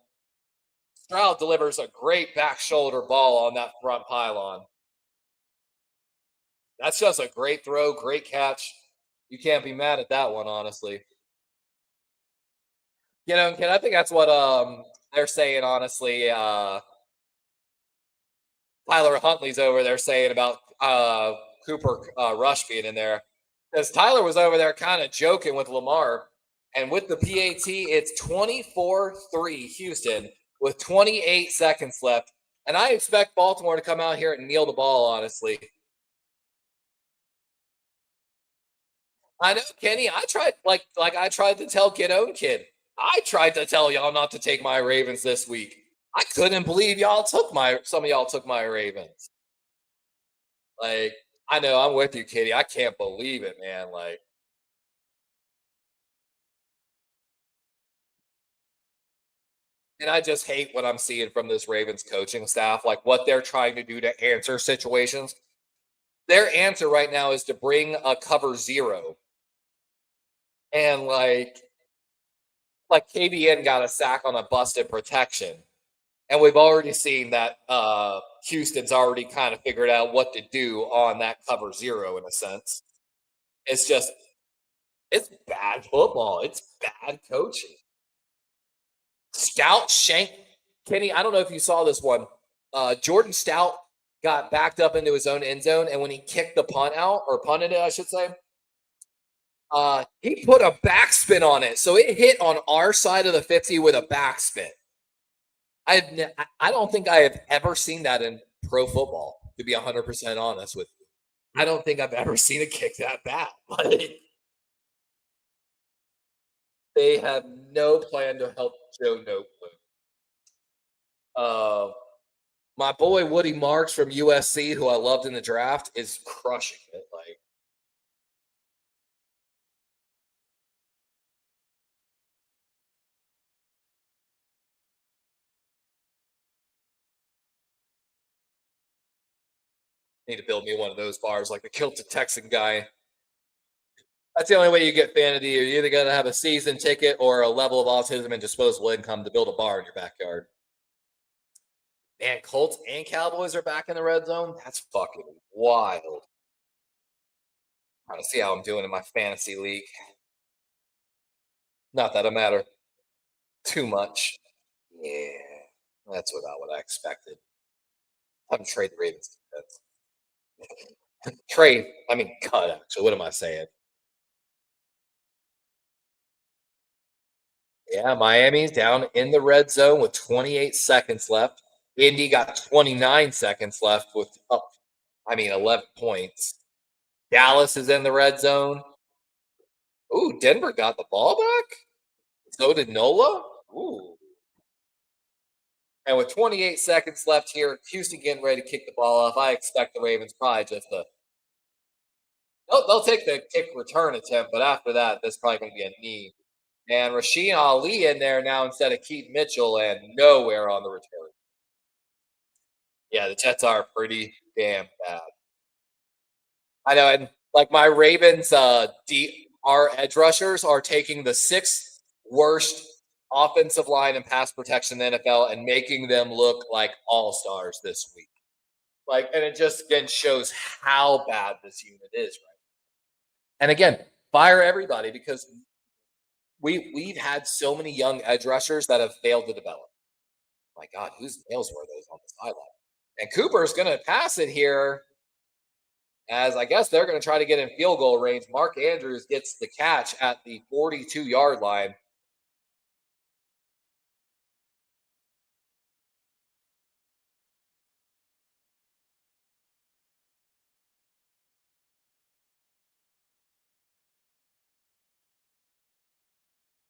Stroud delivers a great back shoulder ball on that front pylon. That's just a great throw, great catch. You can't be mad at that one, honestly. Ken, I think that's what they're saying, honestly. Tyler Huntley's over there saying about Cooper Rush being in there. Because Tyler was over there kind of joking with Lamar. And with the PAT, it's 24-3 Houston with 28 seconds left. And I expect Baltimore to come out here and kneel the ball, honestly. I know, Kenny. I tried like I tried to tell Kid Own Kid. I tried to tell y'all not to take my Ravens this week. I couldn't believe some of y'all took my Ravens. Like, I know I'm with you, Kitty. I can't believe it, man. Like, and I just hate what I'm seeing from this Ravens coaching staff, like what they're trying to do to answer situations. Their answer right now is to bring a cover zero. And like KBN got a sack on a busted protection. And we've already seen that Houston's already kind of figured out what to do on that cover zero in a sense. It's just, it's bad football. It's bad coaching. Stout Shank, Kenny, I don't know if you saw this one. Jordan Stout got backed up into his own end zone, and when he kicked the punt out, or punted it, I should say, he put a backspin on it. So it hit on our side of the 50 with a backspin. I don't think I have ever seen that in pro football, to be 100% honest with you. I don't think I've ever seen a kick that bad. Like, they have no plan to help Joe Noteboom. My boy Woody Marks from USC, who I loved in the draft, is crushing it. Like, need to build me one of those bars, like the Kilted Texan guy. That's the only way you get fan of the year. You're either going to have a season ticket or a level of autism and disposable income to build a bar in your backyard. Man, Colts and Cowboys are back in the red zone. That's fucking wild. Trying to see how I'm doing in my fantasy league. Not that it matter too much. Yeah, that's about what I expected. I'm trade the Ravens defense. Trade, I mean cut. Actually, what am I saying? Yeah, Miami's down in the red zone with 28 seconds left. Indy got 29 seconds left with 11 points. Dallas is in the red zone. Ooh, Denver got the ball back. So did Nola. Ooh. And with 28 seconds left here, Houston getting ready to kick the ball off. I expect the Ravens probably just they'll take the kick return attempt, but after that, there's probably going to be a knee. And Rasheen Ali in there now instead of Keith Mitchell, and nowhere on the return. Yeah, the Jets are pretty damn bad. I know, and like my Ravens, our edge rushers are taking the sixth worst offensive line and pass protection in the NFL and making them look like all stars this week. Like, and it just again shows how bad this unit is, right? And again, fire everybody because we've had so many young edge rushers that have failed to develop. My God, whose nails were those on the sideline? And Cooper's going to pass it here, as I guess they're going to try to get in field goal range. Mark Andrews gets the catch at the 42-yard line.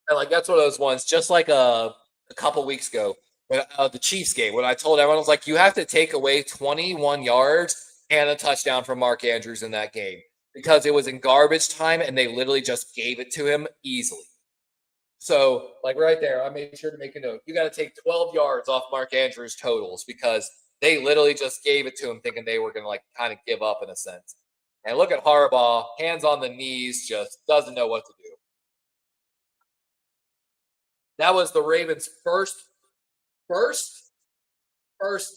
And like that's one of those ones, just like a couple weeks ago, when the Chiefs game, when I told everyone, I was like, you have to take away 21 yards and a touchdown from Mark Andrews in that game. because it was in garbage time and they literally just gave it to him easily. So, like right there, I made sure to make a note. You got to take 12 yards off Mark Andrews' totals because they literally just gave it to him thinking they were going to like kind of give up in a sense. And look at Harbaugh, hands on the knees, just doesn't know what to do. That was the Ravens' first first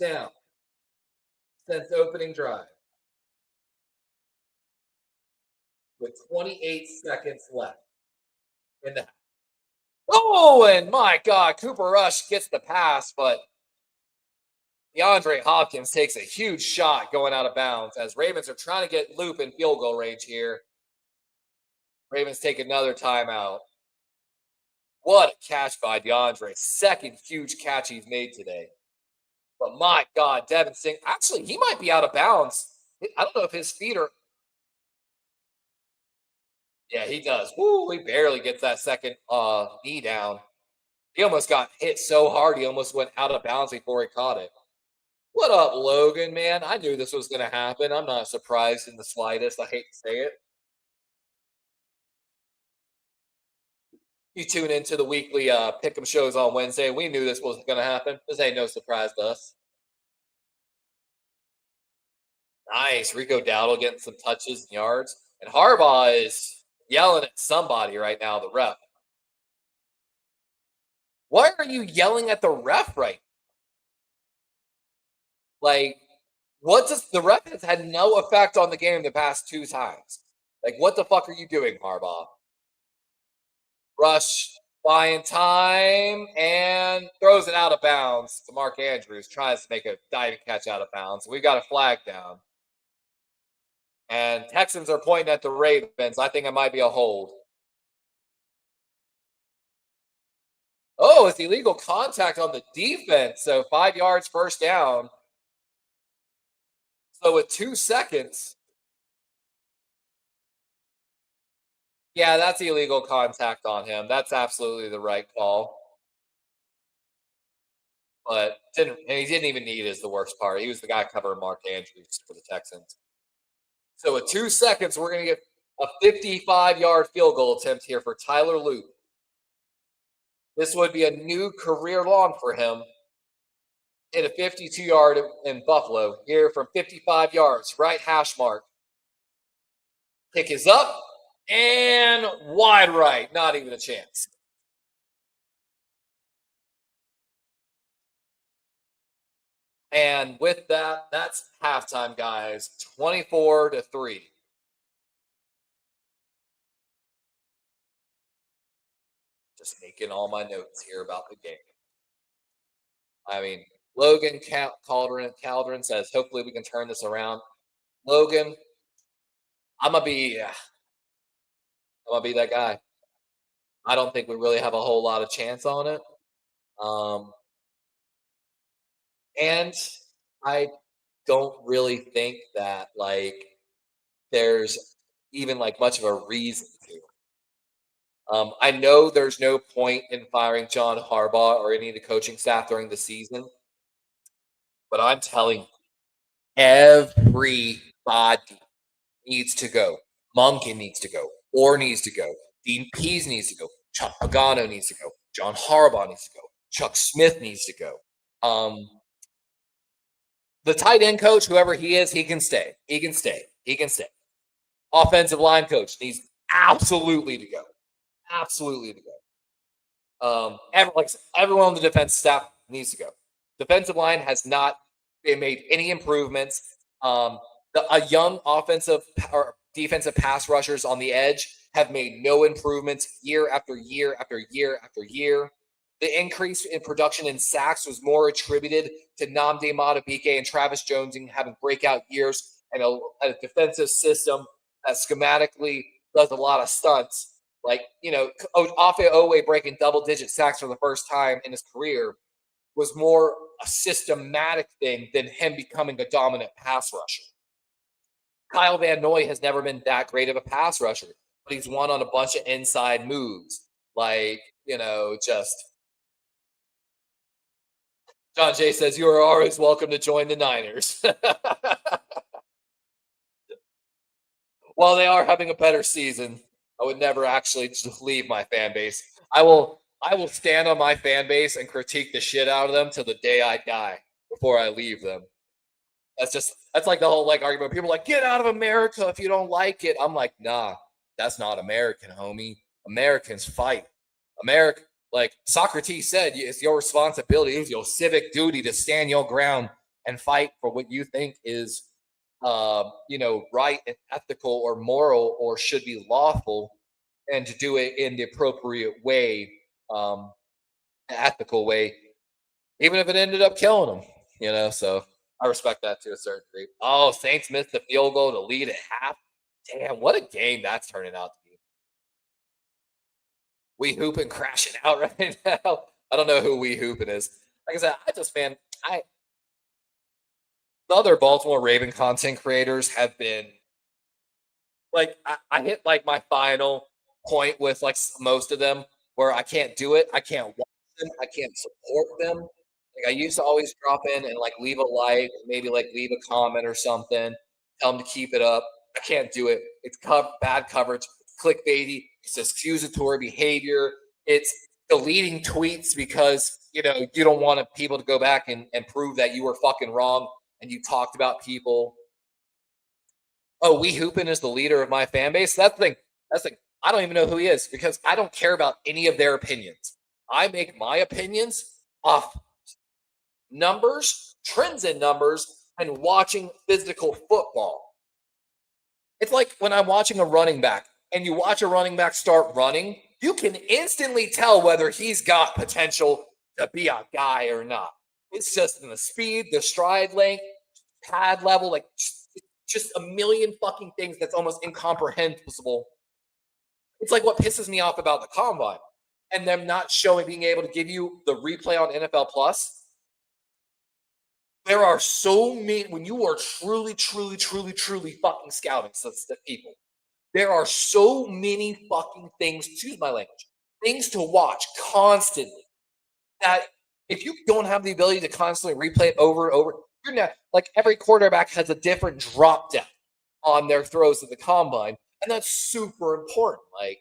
down since opening drive with 28 seconds left in the. Oh, and my God, Cooper Rush gets the pass, but DeAndre Hopkins takes a huge shot going out of bounds as Ravens are trying to get Loop in field goal range here. Ravens take another timeout. What a catch by DeAndre. Second huge catch he's made today. But my God, Devin Singh, actually, he might be out of bounds. I don't know if his feet are. Yeah, he does. Woo, he barely gets that second knee down. He almost got hit so hard, he almost went out of bounds before he caught it. What up, Logan, man? I knew this was going to happen. I'm not surprised in the slightest. I hate to say it. You tune into the weekly pick'em shows on Wednesday. We knew this was going to happen. This ain't no surprise to us. Nice. Rico Dowdle getting some touches and yards. And Harbaugh is yelling at somebody right now, the ref. Why are you yelling at the ref right now? Like, what does the ref has had no effect on the game the past two times? Like, what the fuck are you doing, Harbaugh? Rush buying time and throws it out of bounds to Mark Andrews. Tries to make a diving catch out of bounds. We've got a flag down. And Texans are pointing at the Ravens. I think it might be a hold. Oh, it's illegal contact on the defense. So 5 yards, first down. So with 2 seconds. Yeah, that's illegal contact on him. That's absolutely the right call. But didn't and he didn't even need it is the worst part. He was the guy covering Mark Andrews for the Texans. So with 2 seconds, we're going to get a 55-yard field goal attempt here for Tyler Loop. This would be a new career long for him. Hit a 52-yard in Buffalo here from 55 yards, right hash mark. Kick is up and wide right. Not even a chance. And with that, that's halftime, guys. 24-3. Just making all my notes here about the game. I mean, Logan Caldron says, hopefully we can turn this around. Logan, I'm gonna be that guy. I don't think we really have a whole lot of chance on it. Um, and I don't really think that like there's even like much of a reason to. I know there's no point in firing John Harbaugh or any of the coaching staff during the season, but I'm telling you, everybody needs to go. Monken needs to go. Orr needs to go. Dean Pease needs to go. Chuck Pagano needs to go. John Harbaugh needs to go. Chuck Smith needs to go. The tight end coach, whoever he is, he can stay. He can stay. He can stay. Offensive line coach needs absolutely to go. Absolutely to go. Everyone on the defense staff needs to go. Defensive line has not been made any improvements. A young offensive or defensive pass rushers on the edge have made no improvements year after year after year after year. The increase in production in sacks was more attributed to Nnamdi Madubuike and Travis Jones having breakout years and a defensive system that schematically does a lot of stunts. Like, Ofe Owe breaking double-digit sacks for the first time in his career was more a systematic thing than him becoming a dominant pass rusher. Kyle Van Noy has never been that great of a pass rusher, but he's won on a bunch of inside moves. Like, just John Jay says, you are always welcome to join the Niners. While they are having a better season, I would never actually just leave my fan base. I will stand on my fan base and critique the shit out of them till the day I die before I leave them. That's like the whole like argument. People are like, get out of America if you don't like it. I'm like, nah, that's not American, homie. Americans fight. America, like Socrates said, it's your responsibility, it's your civic duty to stand your ground and fight for what you think is right and ethical or moral or should be lawful, and to do it in the appropriate way, um, ethical way, even if it ended up killing them. So I respect that to a certain degree. Oh, Saints missed the field goal to lead at half. Damn, what a game that's turning out to be. We hooping crashing out right now. I don't know who we hooping is. Like I said, I the other Baltimore Raven content creators have been like I hit like my final point with like most of them where I can't do it. I can't watch them. I can't support them. Like I used to always drop in and like leave a like, maybe like leave a comment or something, tell them to keep it up. I can't do it. It's bad coverage. It's clickbaity. It's accusatory behavior. It's deleting tweets because you don't want people to go back and prove that you were fucking wrong and you talked about people. Oh, Wee Hoopin is the leader of my fan base. That's the thing. That's the thing. I don't even know who he is because I don't care about any of their opinions. I make my opinions off numbers, trends in numbers, and watching physical football. It's like when I'm watching a running back and you watch a running back start running, you can instantly tell whether he's got potential to be a guy or not. It's just in the speed, the stride length, pad level, like just a million fucking things that's almost incomprehensible. It's like what pisses me off about the combine and them not being able to give you the replay on NFL Plus. There are so many, when you are truly, truly, truly, truly fucking scouting people, there are so many fucking things, excuse my language, things to watch constantly that if you don't have the ability to constantly replay it over and over, you're not like every quarterback has a different drop depth on their throws at the combine, and that's super important. Like,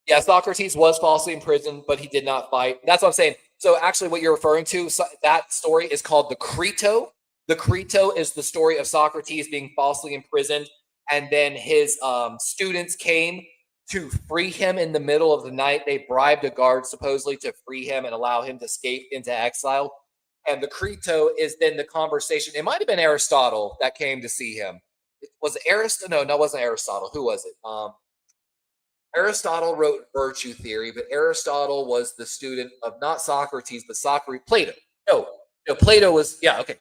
yeah, Socrates was falsely imprisoned, but he did not fight. That's what I'm saying. So actually, what you're referring to, that story is called the Creto. The Creto is the story of Socrates being falsely imprisoned, and then his students came to free him in the middle of the night. They bribed a guard supposedly to free him and allow him to escape into exile. And the Creto is then the conversation. It might have been Aristotle that came to see him. Was it Aristotle? No, it wasn't Aristotle. Who was it? Aristotle wrote virtue theory, but Aristotle was the student of not Socrates, but Plato. No, Plato was, yeah, okay.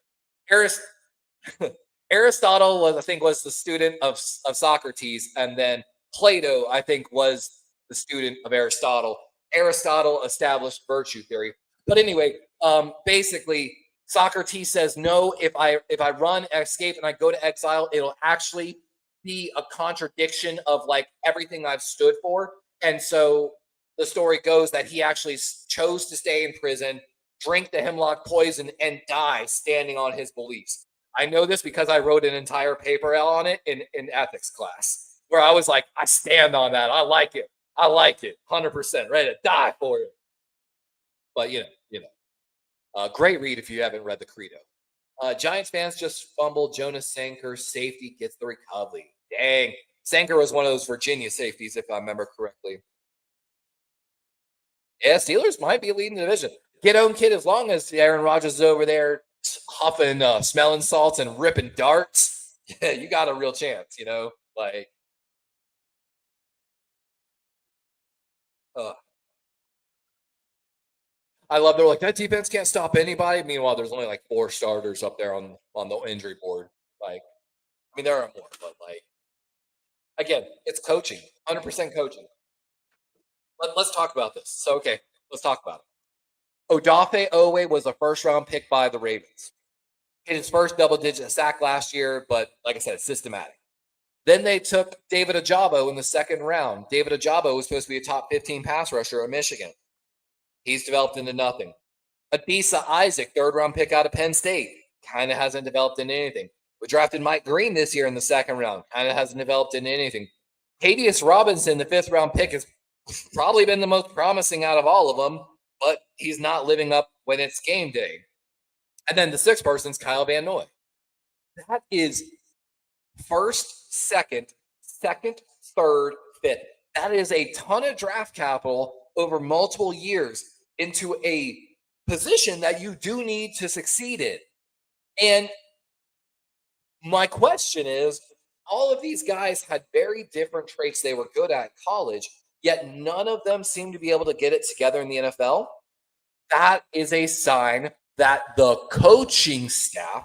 Aristotle was, I think, was the student of Socrates, and then Plato, I think, was the student of Aristotle. Aristotle established virtue theory. But anyway, basically, Socrates says, no, if I run, escape, and I go to exile, it'll actually be a contradiction of like everything I've stood for. And so the story goes that he actually chose to stay in prison, drink the hemlock poison, and die standing on his beliefs. I know this because I wrote an entire paper on it in ethics class where I was like, I stand on that. I like it. 100%, ready to die for it. But great read if you haven't read the Credo. Giants fans just fumbled. Jonas Sanker safety gets the recovery. Dang. Sanker was one of those Virginia safeties, if I remember correctly. Yeah, Steelers might be leading the division. Get own kid as long as Aaron Rodgers is over there huffing, smelling salts and ripping darts. Yeah, you got a real chance, like. I love they're like that defense can't stop anybody. Meanwhile, there's only like 4 starters up there on the injury board. Like, I mean, there are more, but like, again, it's coaching, 100% coaching. Let's talk about this. So, okay, let's talk about it. Odafe Owe was a first-round pick by the Ravens. Hit his first double-digit sack last year, but like I said, it's systematic. Then they took David Ojabo in the second round. David Ojabo was supposed to be a top 15 pass rusher at Michigan. He's developed into nothing. Adisa Isaac, third-round pick out of Penn State, kind of hasn't developed into anything. We drafted Mike Green this year in the second round. Kind of hasn't developed into anything. Cadius Robinson, the fifth round pick, has probably been the most promising out of all of them, but he's not living up when it's game day. And then the sixth person's Kyle Van Noy. That is first, second, third, fifth. That is a ton of draft capital over multiple years into a position that you do need to succeed in. And my question is, all of these guys had very different traits they were good at in college, yet none of them seem to be able to get it together in the NFL. That is a sign that the coaching staff,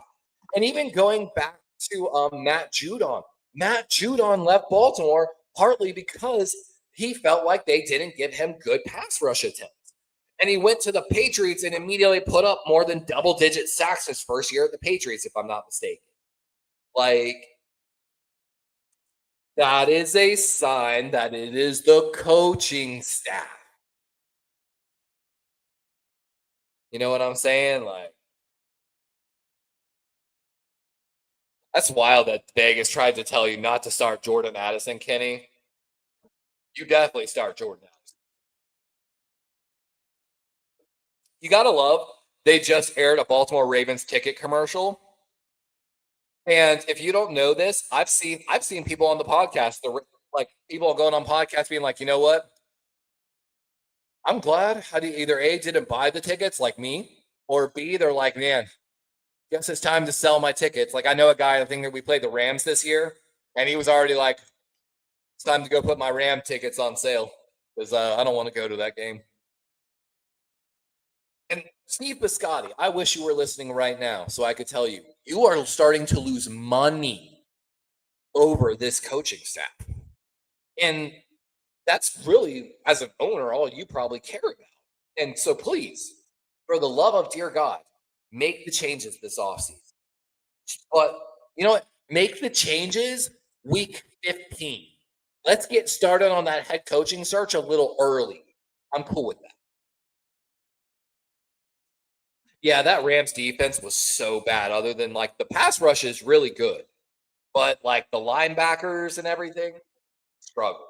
and even going back to Matt Judon left Baltimore partly because he felt like they didn't give him good pass rush attempts. And he went to the Patriots and immediately put up more than double-digit sacks his first year at the Patriots, if I'm not mistaken. Like, that is a sign that it is the coaching staff. You know what I'm saying? Like, that's wild that Vegas tried to tell you not to start Jordan Addison, Kenny. You definitely start Jordan Addison. You gotta love they just aired a Baltimore Ravens ticket commercial. And if you don't know this, I've seen people on the podcast, like people going on podcasts being like, you know what? I'm glad I either A, didn't buy the tickets like me, or B, they're like, man, guess it's time to sell my tickets. Like I know a guy, I think that we played the Rams this year, and he was already like, it's time to go put my Ram tickets on sale because I don't want to go to that game. And Steve Biscotti, I wish you were listening right now so I could tell you, you are starting to lose money over this coaching staff. And that's really, as an owner, all you probably care about. And so please, for the love of dear God, make the changes this offseason. But you know what? Make the changes week 15. Let's get started on that head coaching search a little early. I'm cool with that. Yeah, that Rams defense was so bad, other than like the pass rush is really good. But like the linebackers and everything, struggle.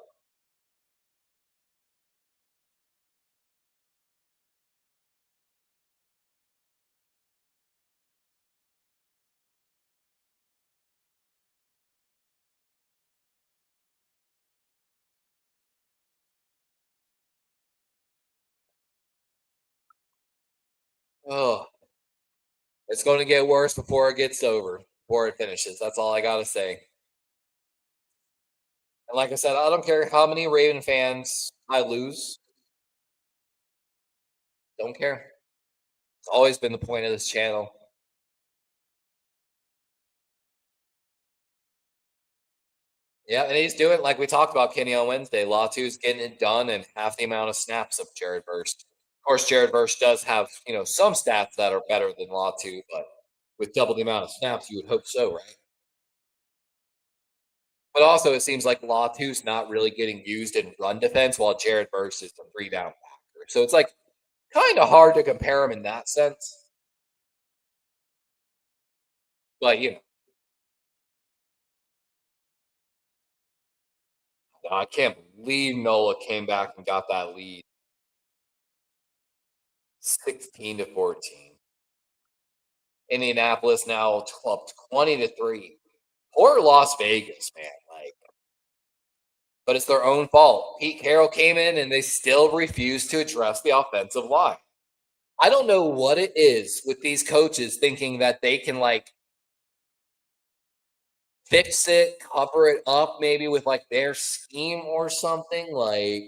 Oh, it's going to get worse before it gets over, before it finishes. That's all I got to say. And like I said, I don't care how many Raven fans I lose. Don't care. It's always been the point of this channel. Yeah, and he's doing like we talked about Kenny on Wednesday. Latu's getting it done in half the amount of snaps of Jared Verse. Of course, Jared Verse does have some stats that are better than Latu, but with double the amount of snaps, you would hope so, right? But also, it seems like Latu's not really getting used in run defense, while Jared Verse is the three down backer. So it's like kind of hard to compare him in that sense. But I can't believe Nola came back and got that lead, 16-14. Indianapolis now up 20-3. Poor Las Vegas, man. Like, but it's their own fault. Pete Carroll came in and they still refused to address the offensive line. I don't know what it is with these coaches thinking that they can like fix it, cover it up maybe with like their scheme or something. Like,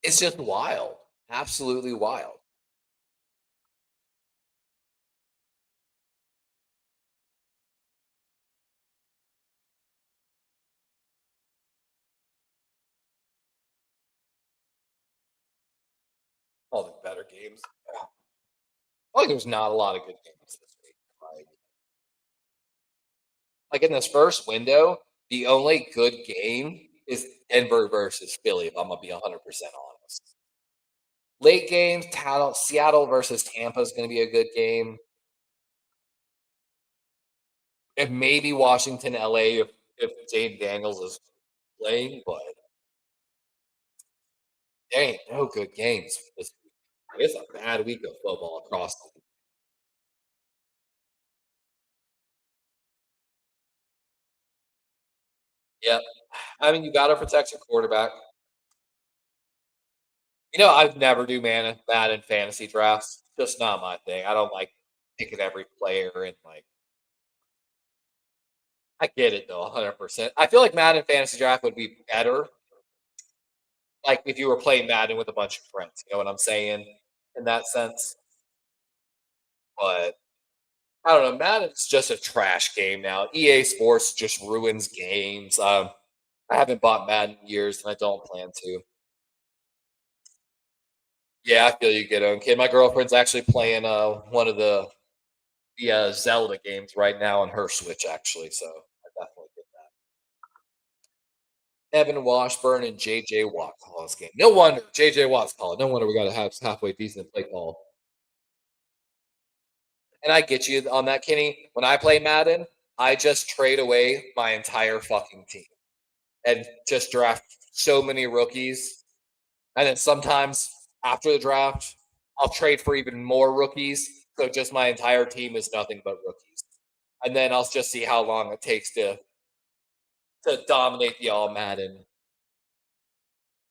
it's just wild. Absolutely wild. All the better games. Like there's not a lot of good games this week. Like in this first window, the only good game is Denver versus Philly, if I'm gonna be 100% honest. Late games, Seattle versus Tampa is gonna be a good game. and maybe Washington, LA if Jaden Daniels is playing, but there ain't no good games this week. It's a bad week of football across the league. Yep. I mean, you got to protect your quarterback. I'd never do Madden fantasy drafts. Just not my thing. I don't like picking every player and like. I get it though, 100%. I feel like Madden fantasy draft would be better, like if you were playing Madden with a bunch of friends. You know what I'm saying? In that sense, but I don't know. Madden's just a trash game now. EA Sports just ruins games. I haven't bought Madden in years, and I don't plan to. Yeah, I feel you, good own kid. My girlfriend's actually playing one of the Zelda games right now on her Switch, actually. So I definitely get that. Evan Washburn and JJ Watt call this game. No wonder JJ Watt's calling. No wonder we got a halfway decent play call. And I get you on that, Kenny. When I play Madden, I just trade away my entire fucking team and just draft so many rookies. And then sometimes after the draft, I'll trade for even more rookies. So just my entire team is nothing but rookies. And then I'll just see how long it takes to dominate the all Madden.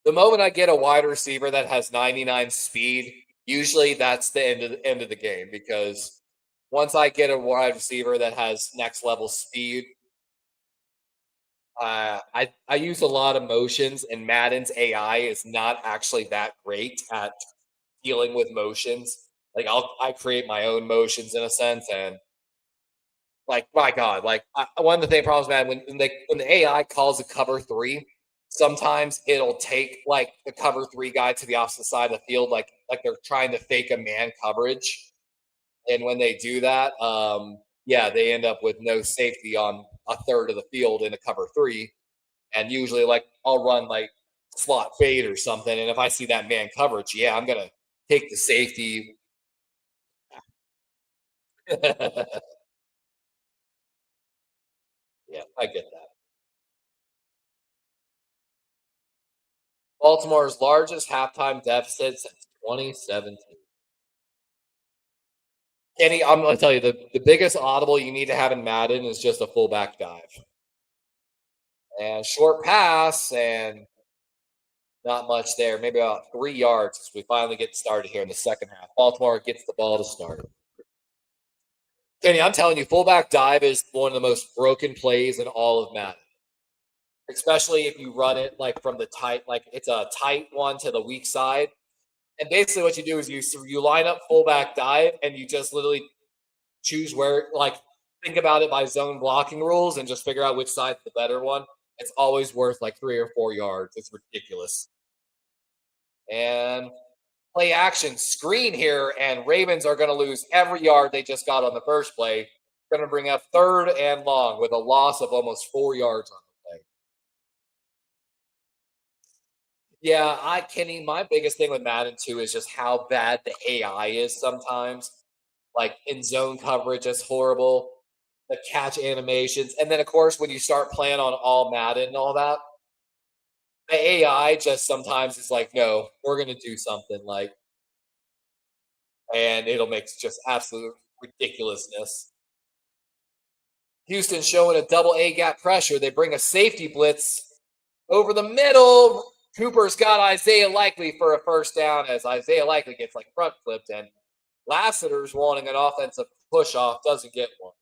The moment I get a wide receiver that has 99 speed, usually that's the end of the game because once I get a wide receiver that has next level speed, I use a lot of motions, and Madden's AI is not actually that great at dealing with motions. Like I create my own motions in a sense, and like my God, like one of the thing problems, man, when the AI calls a cover three, sometimes it'll take like the cover three guy to the opposite side of the field, like they're trying to fake a man coverage, and when they do that, yeah, they end up with no safety on a third of the field in a cover three. And usually, like, I'll run like slot fade or something. And if I see that man coverage, yeah, I'm going to take the safety. Yeah, I get that. Baltimore's largest halftime deficit since 2017. Kenny, I'm going to tell you the biggest audible you need to have in Madden is just a fullback dive and short pass and not much there. Maybe about 3 yards as we finally get started here in the second half. Baltimore gets the ball to start. Kenny, I'm telling you, fullback dive is one of the most broken plays in all of Madden. Especially if you run it like from the tight, like it's a tight one to the weak side. And basically, what you do is you line up fullback dive, and you just literally choose where, like, think about it by zone blocking rules, and just figure out which side's the better one. It's always worth like 3 or 4 yards. It's ridiculous. And play action screen here, and Ravens are going to lose every yard they just got on the first play. Going to bring up third and long with a loss of almost 4 yards on the play. Yeah, Kenny, my biggest thing with Madden too is just how bad the AI is sometimes. Like in zone coverage, it's horrible. The catch animations, and then of course when you start playing on all Madden and all that, the AI just sometimes is like, no, we're gonna do something like, and it'll make just absolute ridiculousness. Houston showing a double A gap pressure. They bring a safety blitz over the middle. Cooper's got Isaiah Likely for a first down as Isaiah Likely gets like front flipped, and Lassiter's wanting an offensive push off, doesn't get one.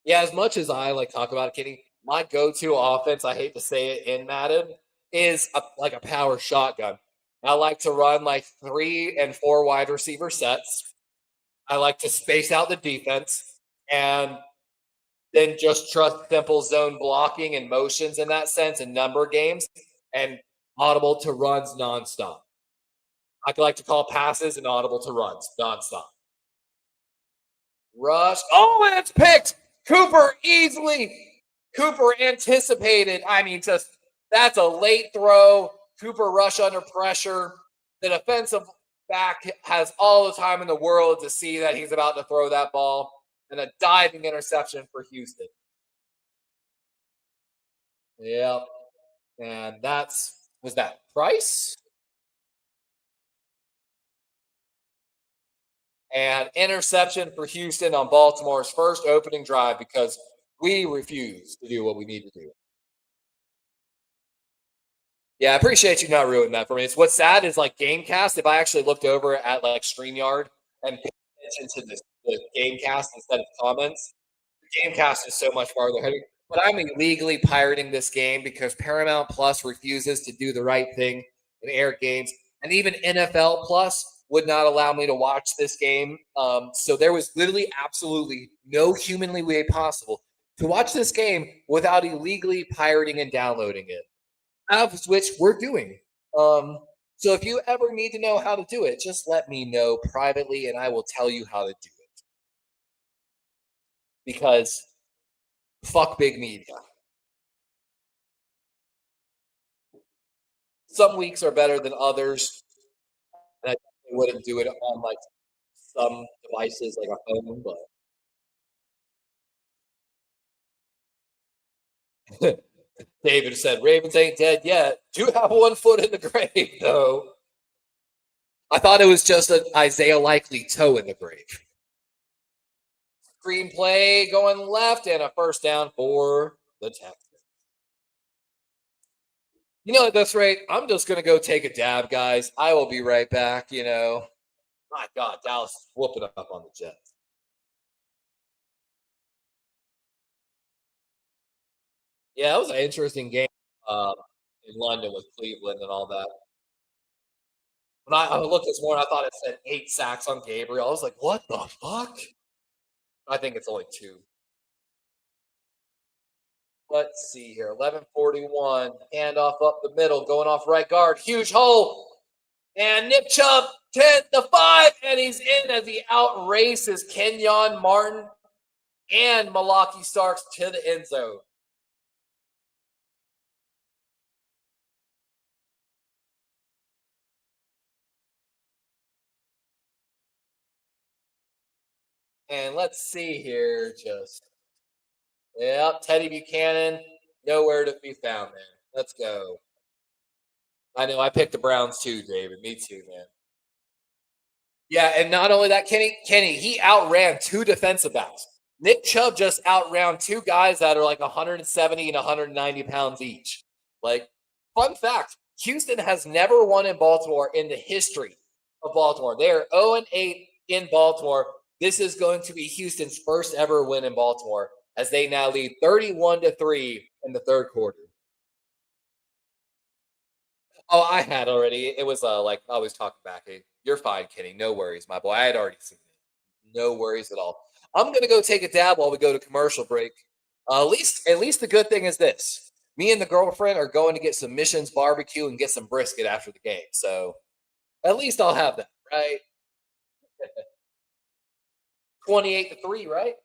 Yeah, as much as I like talk about it, Kenny, my go-to offense, I hate to say it in Madden, is like a power shotgun. I like to run like 3 and 4 wide receiver sets. I like to space out the defense and then just trust simple zone blocking and motions in that sense and number games and audible to runs nonstop. I like to call passes and audible to runs nonstop. Rush. Oh, and it's picked. Cooper easily. Cooper anticipated. I mean, that's a late throw. Cooper rush under pressure. The defensive back has all the time in the world to see that he's about to throw that ball, and a diving interception for Houston. Yep. And that's was that Price? And interception for Houston on Baltimore's first opening drive because we refuse to do what we need to do. Yeah, I appreciate you not ruining that for me. It's what's sad is like Gamecast. If I actually looked over at like StreamYard and paid attention to the Gamecast instead of comments, the Gamecast is so much farther ahead. But I'm illegally pirating this game because Paramount Plus refuses to do the right thing and air games, and even NFL Plus would not allow me to watch this game. So there was literally absolutely no humanly way possible to watch this game without illegally pirating and downloading it, of which we're doing. Um, so if you ever need to know how to do it, just let me know privately and I will tell you how to do it. Because fuck big media. Some weeks are better than others. And I wouldn't do it on like some devices like a phone, but David said Ravens ain't dead yet. Do have one foot in the grave though. I thought it was just an Isaiah Likely toe in the grave. Screenplay going left and a first down for the Texans. At this rate, I'm just going to go take a dab, guys. I will be right back. My God, Dallas is whooping up on the Jets. Yeah, that was an interesting game um, in London with Cleveland and all that. When I looked this morning, I thought it said 8 sacks on Gabriel. I was like, what the fuck? I think it's only two. Let's see here. 11:41. Handoff up the middle, going off right guard. Huge hole. And Nick Chubb, 10-5, and he's in as he outraces Kenyon Martin and Malaki Starks to the end zone. And let's see here. Yep, Teddy Buchanan, nowhere to be found, man. Let's go. I know I picked the Browns too, David. Me too, man. Yeah, and not only that, Kenny, he outran two defensive backs. Nick Chubb just outran two guys that are like 170 and 190 pounds each. Like, fun fact: Houston has never won in Baltimore in the history of Baltimore. They are 0-8 in Baltimore. This is going to be Houston's first ever win in Baltimore, as they now lead 31-3 in the third quarter. Oh, I had already. It was like I was talking back. Hey, you're fine, Kenny. No worries, my boy. I had already seen it. No worries at all. I'm gonna go take a dab while we go to commercial break. At least the good thing is this: me and the girlfriend are going to get some Missions barbecue and get some brisket after the game. So at least I'll have that, right? 28-3, right?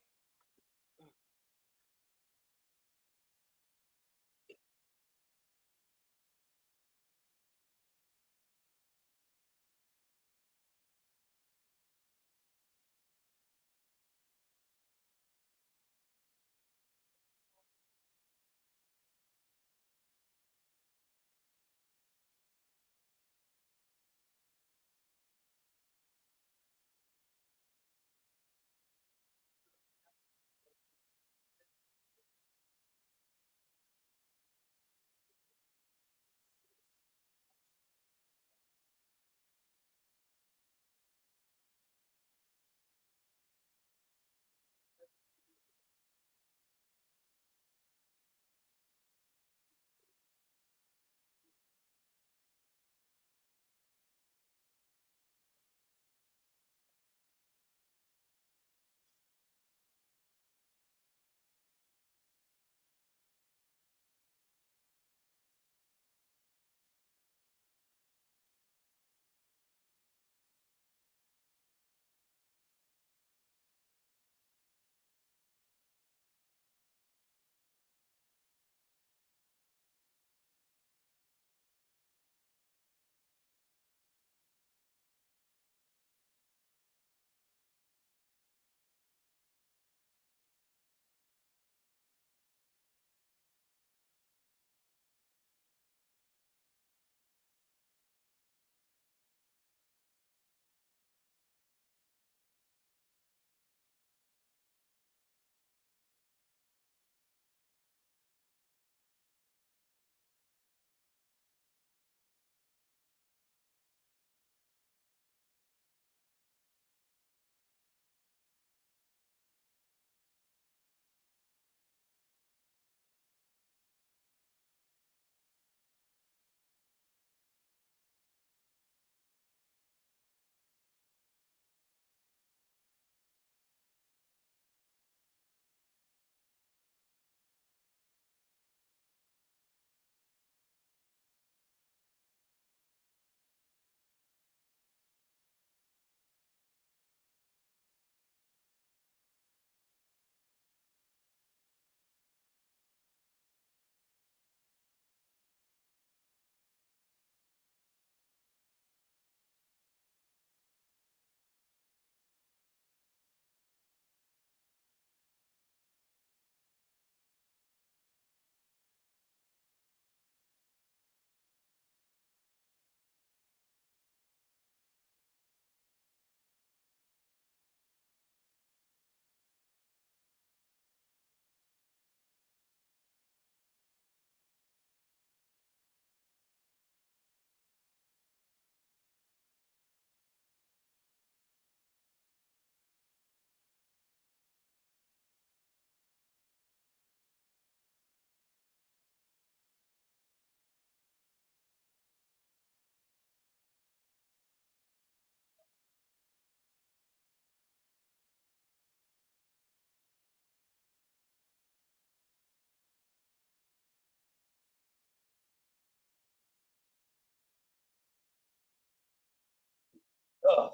Ugh.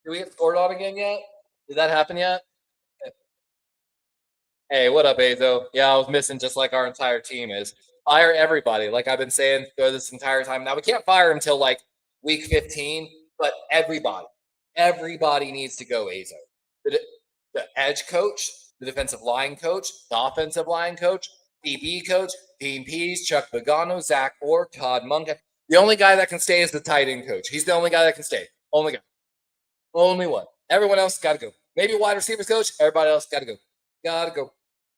Did we get scored on again yet? Did that happen yet? Hey, what up, Azo? Yeah, I was missing just like our entire team is. Fire everybody. Like I've been saying for this entire time. Now we can't fire until like week 15, but everybody needs to go, Azo. The, the edge coach, the defensive line coach, the offensive line coach, DB coach, Dean Pease, Chuck Pagano, Zach Orr, Todd Munka. The only guy that can stay is the tight end coach. He's the only guy that can stay. Only guy. Only one. Everyone else got to go. Maybe wide receivers coach. Everybody else got to go. Got to go.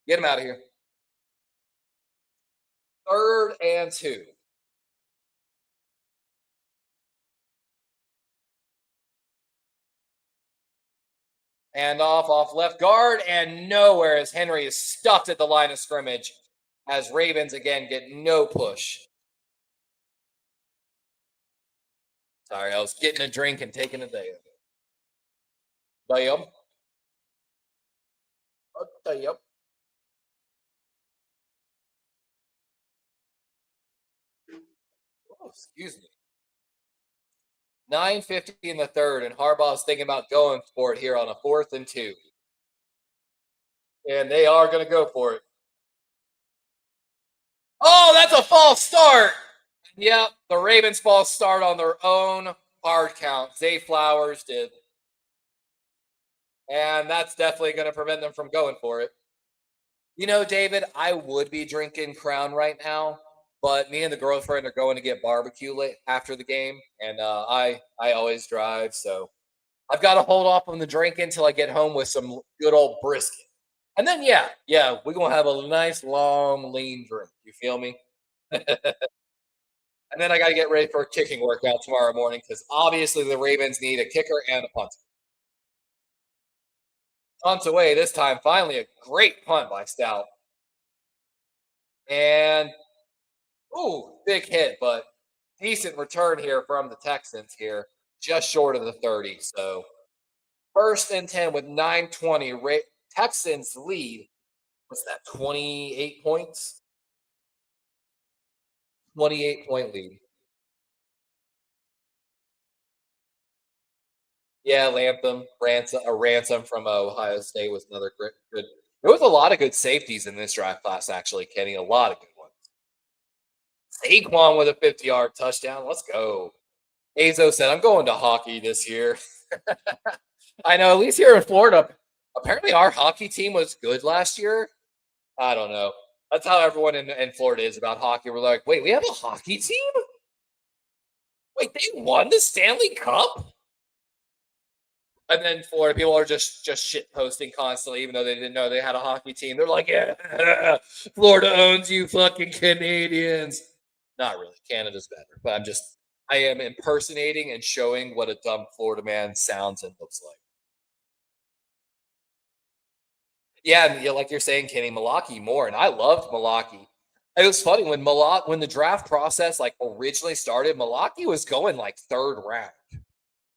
Get him out of here. 3rd and 2. And off left guard, and nowhere as Henry is stuffed at the line of scrimmage as Ravens again get no push. Sorry, I was getting a drink and taking a day. Damn. Damn. Oh, excuse me. 9:50 in the third, and Harbaugh's thinking about going for it here on a 4th and 2. And they are going to go for it. Oh, that's a false start. Yep, the Ravens false start on their own hard count. Zay Flowers did. And that's definitely going to prevent them from going for it. You know, David, I would be drinking Crown right now, but me and the girlfriend are going to get barbecue late after the game, and I always drive, so I've got to hold off on the drinking until I get home with some good old brisket, and then yeah, we're gonna have a nice long lean drink. You feel me? And then I got to get ready for a kicking workout tomorrow morning because obviously the Ravens need a kicker and a punter. Punts away this time. Finally, a great punt by Stout. And, ooh, big hit, but decent return here from the Texans here, just short of the 30. So 1st and 10 with 9:20. Texans lead. What's that, 28 points? 28-point lead. Yeah, a ransom from Ohio State was another good. There was a lot of good safeties in this draft class, actually, Kenny. A lot of good ones. Saquon with a 50-yard touchdown. Let's go. Azo said, I'm going to hockey this year. I know, at least here in Florida. Apparently, our hockey team was good last year. I don't know. That's how everyone in Florida is about hockey. We're like, wait, we have a hockey team? Wait, they won the Stanley Cup? And then Florida people are just shit posting constantly, even though they didn't know they had a hockey team. They're like, yeah, Florida owns you, fucking Canadians. Not really. Canada's better, but I am impersonating and showing what a dumb Florida man sounds and looks like. Yeah, and yeah, like you're saying, Kenny Malaki more, and I loved Malaki. It was funny when the draft process like originally started. Malaki was going like 3rd round.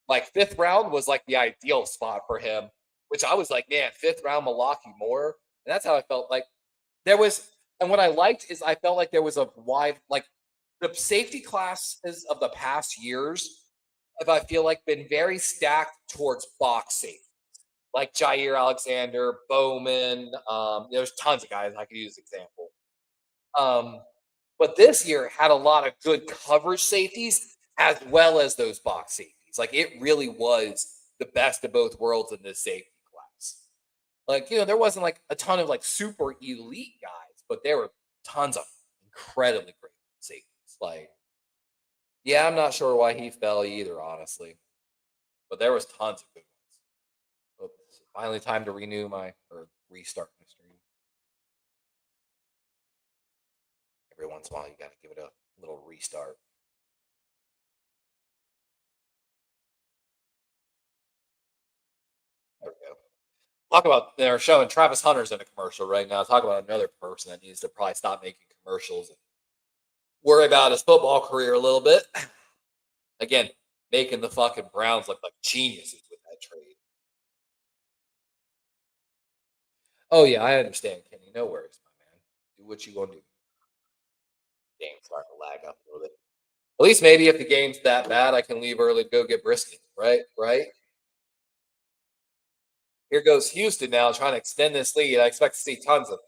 Like 5th round was like the ideal spot for him, which I was like, man, 5th round Milwaukee Moore. And that's how I felt like there was. And what I liked is I felt like there was a wide, like the safety classes of the past years have, I feel like, been very stacked towards box safety, like Jair Alexander, Bowman. There's tons of guys I could use as example. Um, but this year had a lot of good coverage safeties as well as those box safeties. Like it really was the best of both worlds in this safety class. Like, there wasn't like a ton of like super elite guys, but there were tons of incredibly great safeties. Like, yeah, I'm not sure why he fell either, honestly. But there was tons of good ones. But it's finally time to renew my or restart my stream. Every once in a while you gotta give it a little restart. There we go. Talk about they're showing Travis Hunter's in a commercial right now. Talk about another person that needs to probably stop making commercials and worry about his football career a little bit. Again, making the fucking Browns look like geniuses with that trade. Oh yeah, I understand, Kenny. No worries, my man. Do what you gonna do. Game's starting to lag up a little bit. At least maybe if the game's that bad, I can leave early to go get brisket. Right, right. Here goes Houston now trying to extend this lead. I expect to see tons of.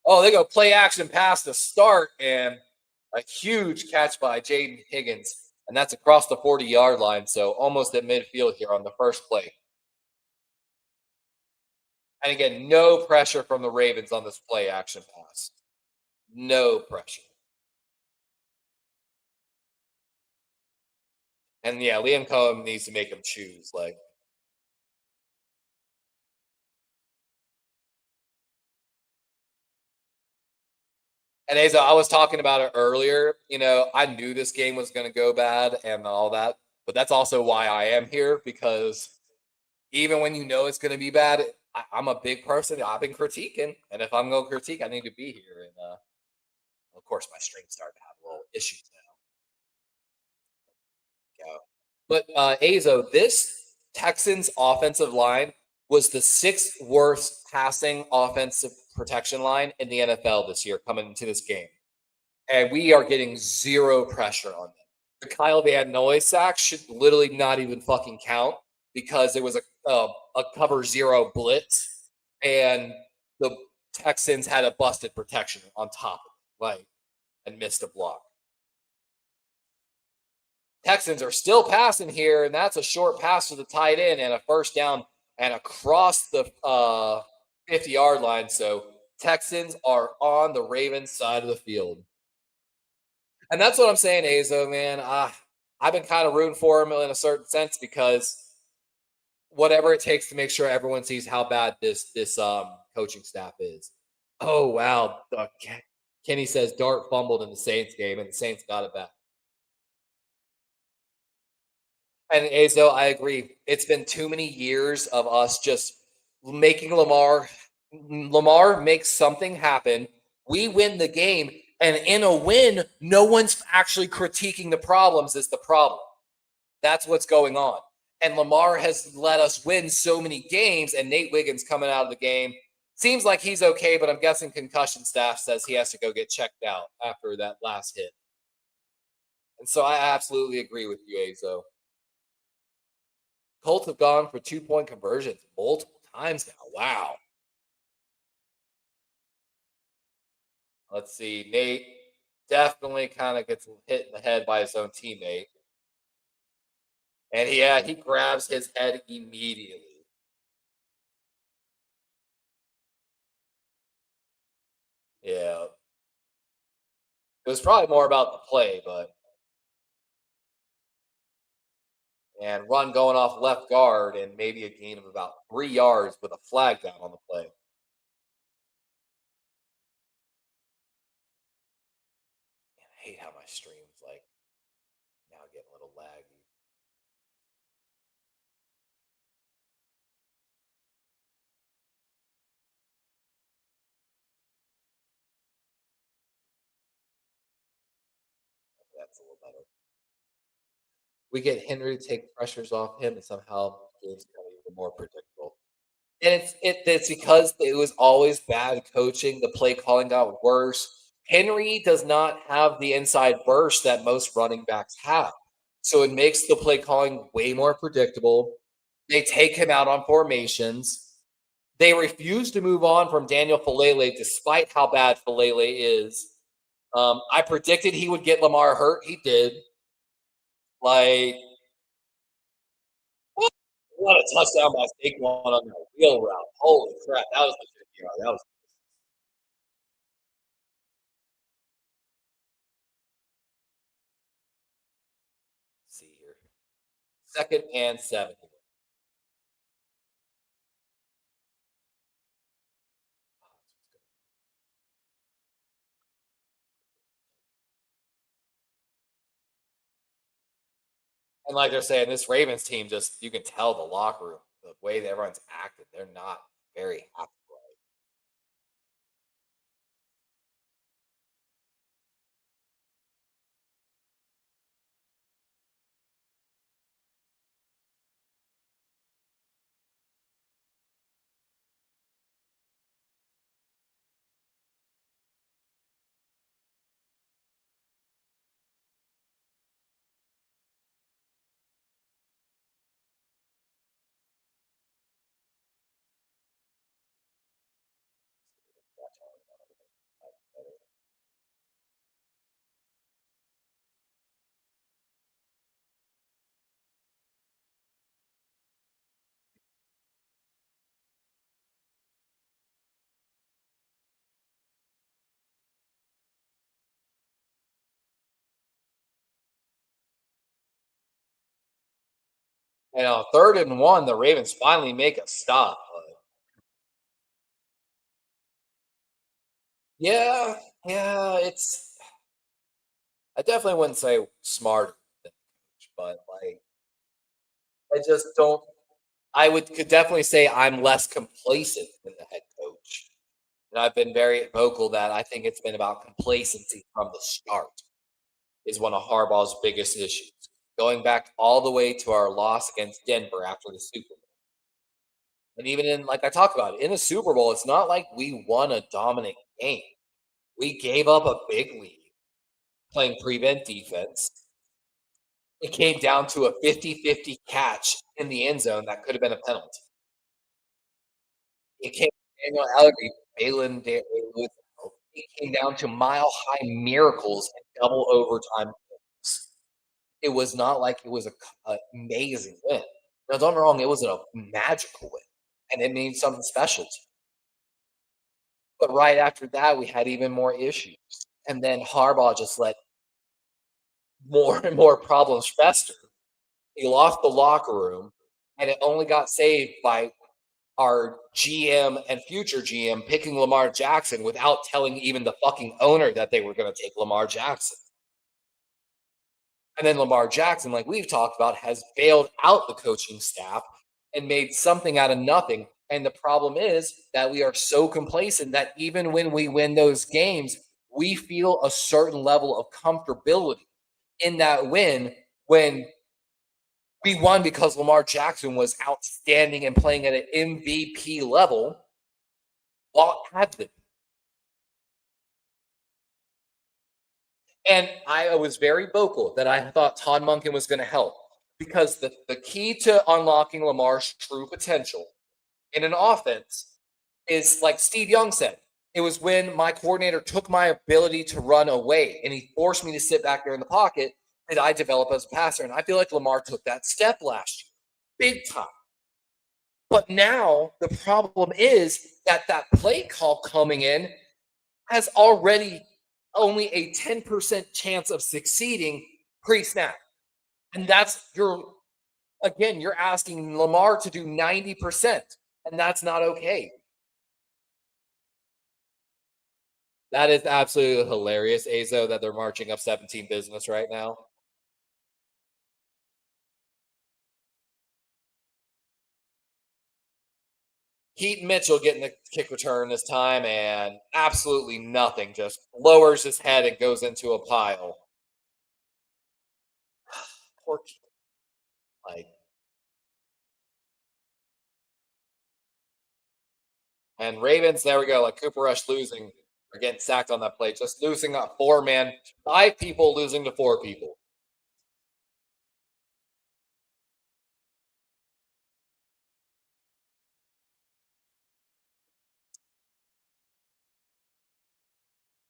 Oh, they go play action pass to start and a huge catch by Jaden Higgins, and that's across the 40-yard line, so almost at midfield here on the first play. And again, no pressure from the Ravens on this play action pass. No pressure. And yeah, Liam Cohen needs to make him choose. Like, and Asa, I was talking about it earlier. I knew this game was going to go bad and all that, but that's also why I am here because even when you know it's going to be bad, I'm a big person. I've been critiquing, and if I'm going to critique, I need to be here. And of course, my stream's starting to have little issues now. Yeah. But Azo, this Texans offensive line was the sixth worst passing offensive protection line in the NFL this year coming into this game. And we are getting zero pressure on them. The Kyle Van Noy sack should literally not even fucking count because it was a cover zero blitz and the Texans had a busted protection on top of it, like, and missed a block. Texans are still passing here, and that's a short pass to the tight end and a first down and across the 50-yard line. So Texans are on the Ravens side of the field. And that's what I'm saying, Azo, man. I've been kind of rooting for him in a certain sense because whatever it takes to make sure everyone sees how bad this coaching staff is. Oh wow, Kenny says Dart fumbled in the Saints game, and the Saints got it back. And Azo, I agree. It's been too many years of us just making Lamar. Lamar makes something happen. We win the game, and in a win, no one's actually critiquing the problems. Is the problem? That's what's going on. And Lamar has let us win so many games, and Nate Wiggins coming out of the game seems like he's okay, but I'm guessing concussion staff says he has to go get checked out after that last hit. And so I absolutely agree with you, Azo. Colts have gone for 2-point conversions multiple times now. Wow. Let's see. Nate definitely kind of gets hit in the head by his own teammate. And yeah, he grabs his head immediately. Yeah. It was probably more about the play, but and run going off left guard and maybe a gain of about 3 yards with a flag down on the play. Man, I hate how my stream's like now getting a little laggy. That's a little better. We get Henry to take pressures off him, and somehow games become even more predictable. And it's because it was always bad coaching. The play calling got worse. Henry does not have the inside burst that most running backs have. So it makes the play calling way more predictable. They take him out on formations. They refuse to move on from Daniel Falele despite how bad Falele is. I predicted he would get Lamar hurt. He did. Like, what a touchdown by Saquon on that wheel route. Holy crap. That was the 50 yard. That was see here. Second and 7. And like they're saying, this Ravens team just you can tell the locker room, the way that everyone's acting, they're not very happy. And on 3rd and 1, the Ravens finally make a stop. But yeah, yeah, I definitely wouldn't say smart, but like I just don't. I could definitely say I'm less complacent than the head coach. And I've been very vocal that I think it's been about complacency from the start is one of Harbaugh's biggest issues. Going back all the way to our loss against Denver after the Super Bowl. And even in, like I talked about, in the Super Bowl, it's not like we won a dominant game. We gave up a big lead playing prevent defense. It came down to a 50-50 catch in the end zone that could have been a penalty. It came Daniel Allegri, Balin Lewis. It came down to mile high miracles and double overtime wins. It was not like it was a amazing win. Now, don't get me wrong, it was a magical win, and it means something special to me. But right after that, we had even more issues. And then Harbaugh just let more and more problems fester. He lost the locker room, and it only got saved by our GM and future GM picking Lamar Jackson without telling even the fucking owner that they were going to take Lamar Jackson. And then Lamar Jackson, like we've talked about, has bailed out the coaching staff and made something out of nothing. And the problem is that we are so complacent that even when we win those games, we feel a certain level of comfortability in that win when we won because Lamar Jackson was outstanding and playing at an MVP level while at the. And I was very vocal that I thought Todd Monken was going to help because the key to unlocking Lamar's true potential in an offense is like Steve Young said. It was when my coordinator took my ability to run away and he forced me to sit back there in the pocket that I develop as a passer. And I feel like Lamar took that step last year, big time. But now the problem is that play call coming in has already only a 10% chance of succeeding pre-snap. And that's you're asking Lamar to do 90%, and that's not okay. That is absolutely hilarious, Azo, that they're marching up 17 business right now. Keaton Mitchell getting the kick return this time, and absolutely nothing. Just lowers his head and goes into a pile. Poor Keaton. Like, and Ravens, there we go. Like Cooper Rush losing or getting sacked on that play, just losing a 4-man, 5 people losing to 4 people.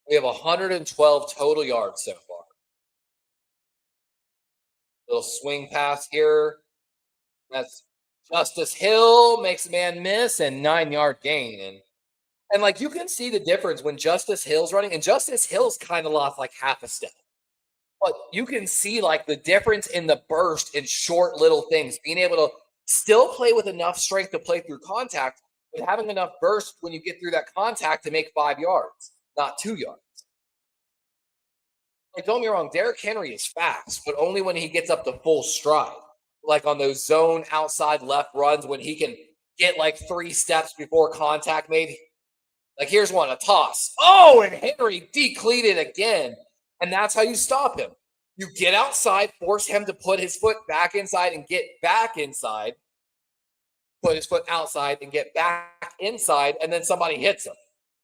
We have 112 total yards so far. Little swing pass here. That's Justice Hill makes a man miss and 9-yard gain. And like you can see the difference when Justice Hill's running, and Justice Hill's kind of lost like half a step. But you can see like the difference in the burst in short little things, being able to still play with enough strength to play through contact, but having enough burst when you get through that contact to make 5 yards, not 2 yards. Like, don't get me wrong, Derrick Henry is fast, but only when he gets up to full stride. Like on those zone outside left runs when he can get like 3 steps before contact made. Like here's one, a toss. Oh, and Henry decleated again. And that's how you stop him. You get outside, force him to put his foot back inside and get back inside, put his foot outside and get back inside, and then somebody hits him.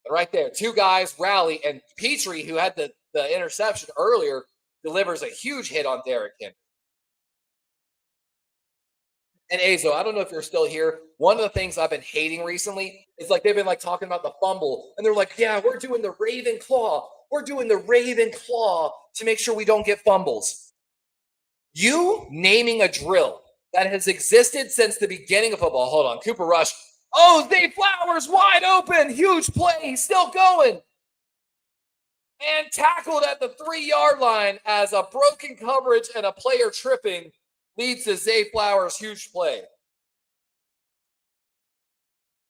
And right there, 2 guys rally, and Petrie, who had the interception earlier, delivers a huge hit on Derrick Henry. And Azo, I don't know if you're still here. One of the things I've been hating recently is like they've been like talking about the fumble, and they're like, "Yeah, we're doing the Raven Claw. We're doing the Raven Claw to make sure we don't get fumbles." You naming a drill that has existed since the beginning of football. Hold on, Cooper Rush. Oh, Zay Flowers wide open, huge play. He's still going. And tackled at the 3-yard line as a broken coverage and a player tripping leads to Zay Flowers' huge play.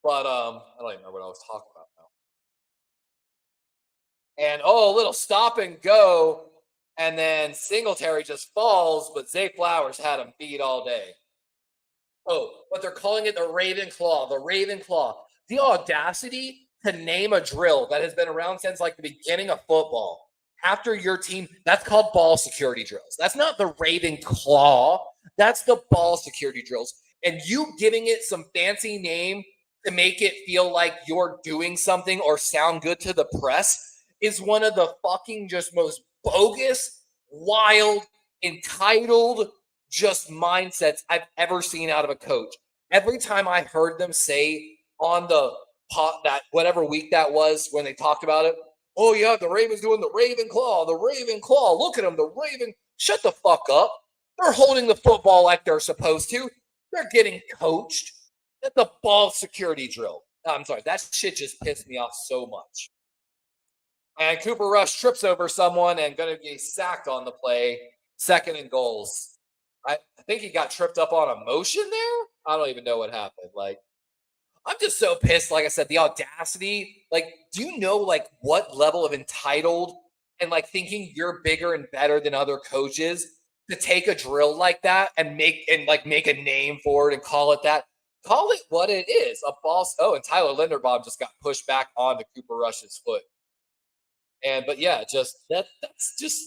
But I don't even remember what I was talking about now. And a little stop and go, and then Singletary just falls, but Zay Flowers had him beat all day. Oh, but they're calling it the Raven Claw. The Raven Claw. The audacity to name a drill that has been around since like the beginning of football after your team. That's called ball security drills. That's not the Raven Claw. That's the ball security drills. And you giving it some fancy name to make it feel like you're doing something or sound good to the press is one of the fucking just most bogus, wild, entitled, just mindsets I've ever seen out of a coach. Every time I heard them say on the pot that whatever week that was when they talked about it, oh yeah, the Ravens doing the Raven Claw, the Raven Claw. Look at them, the Raven. Shut the fuck up. They're holding the football like they're supposed to. They're getting coached. That's a ball security drill. I'm sorry, that shit just pissed me off so much. And Cooper Rush trips over someone and going to get sacked on the play. Second and goals. I think he got tripped up on a motion there. I don't even know what happened. Like, I'm just so pissed. Like I said, the audacity. Like, do you know like what level of entitled and like thinking you're bigger and better than other coaches to take a drill like that and make a name for it and call it that? Call it what it is. A boss. Oh, and Tyler Linderbaum just got pushed back onto Cooper Rush's foot. And but yeah, just that's just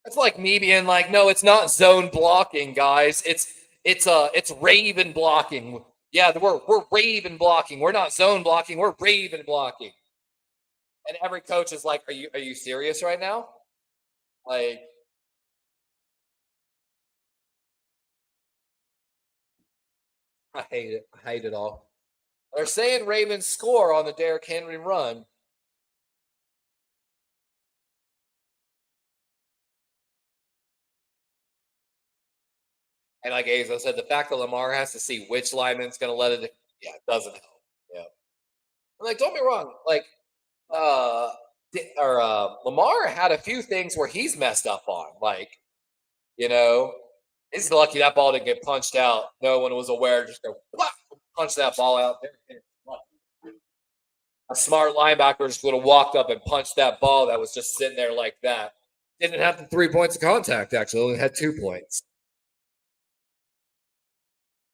it's like me being like, no, it's not zone blocking, guys. It's Raven blocking. Yeah, we're Raven blocking. We're not zone blocking. We're Raven blocking. And every coach is like, are you serious right now? Like, I hate it. I hate it all. They're saying Ravens score on the Derrick Henry run. And like Aza said, the fact that Lamar has to see which lineman's going to let it, yeah, it doesn't help. Yeah. And like, don't be wrong. Like, uh, Lamar had a few things where he's messed up on. Like, you know, he's lucky that ball didn't get punched out. No one was aware. Just go punch that ball out there. A smart linebacker just would have walked up and punched that ball that was just sitting there like that. Didn't have the 3 points of contact. Actually, only had 2 points.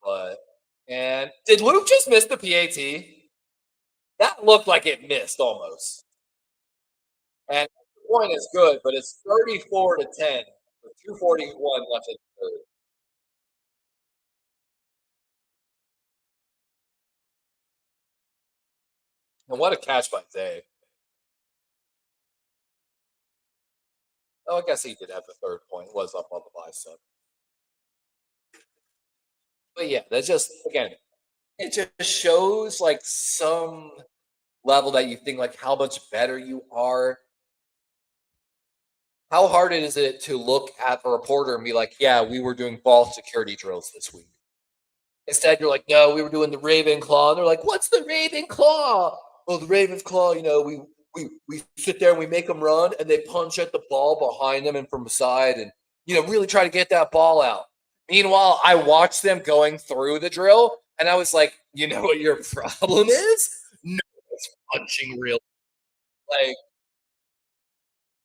But and did Luke just miss the PAT? That looked like it missed almost. And the point is good, but it's 34-10 with 2:41 left in the third. And what a catch by Zay. Oh, I guess he did have the third point. Was up on the bicep. But yeah, that's just again, it just shows like some level that you think like how much better you are. How hard is it to look at a reporter and be like, yeah, we were doing ball security drills this week. Instead, you're like, no, we were doing the Raven Claw. And they're like, what's the Raven Claw? Well, the Raven's Claw, we sit there and we make them run and they punch at the ball behind them and from the side and, really try to get that ball out. Meanwhile, I watched them going through the drill and I was like, you know what your problem is? No one's punching real. Like,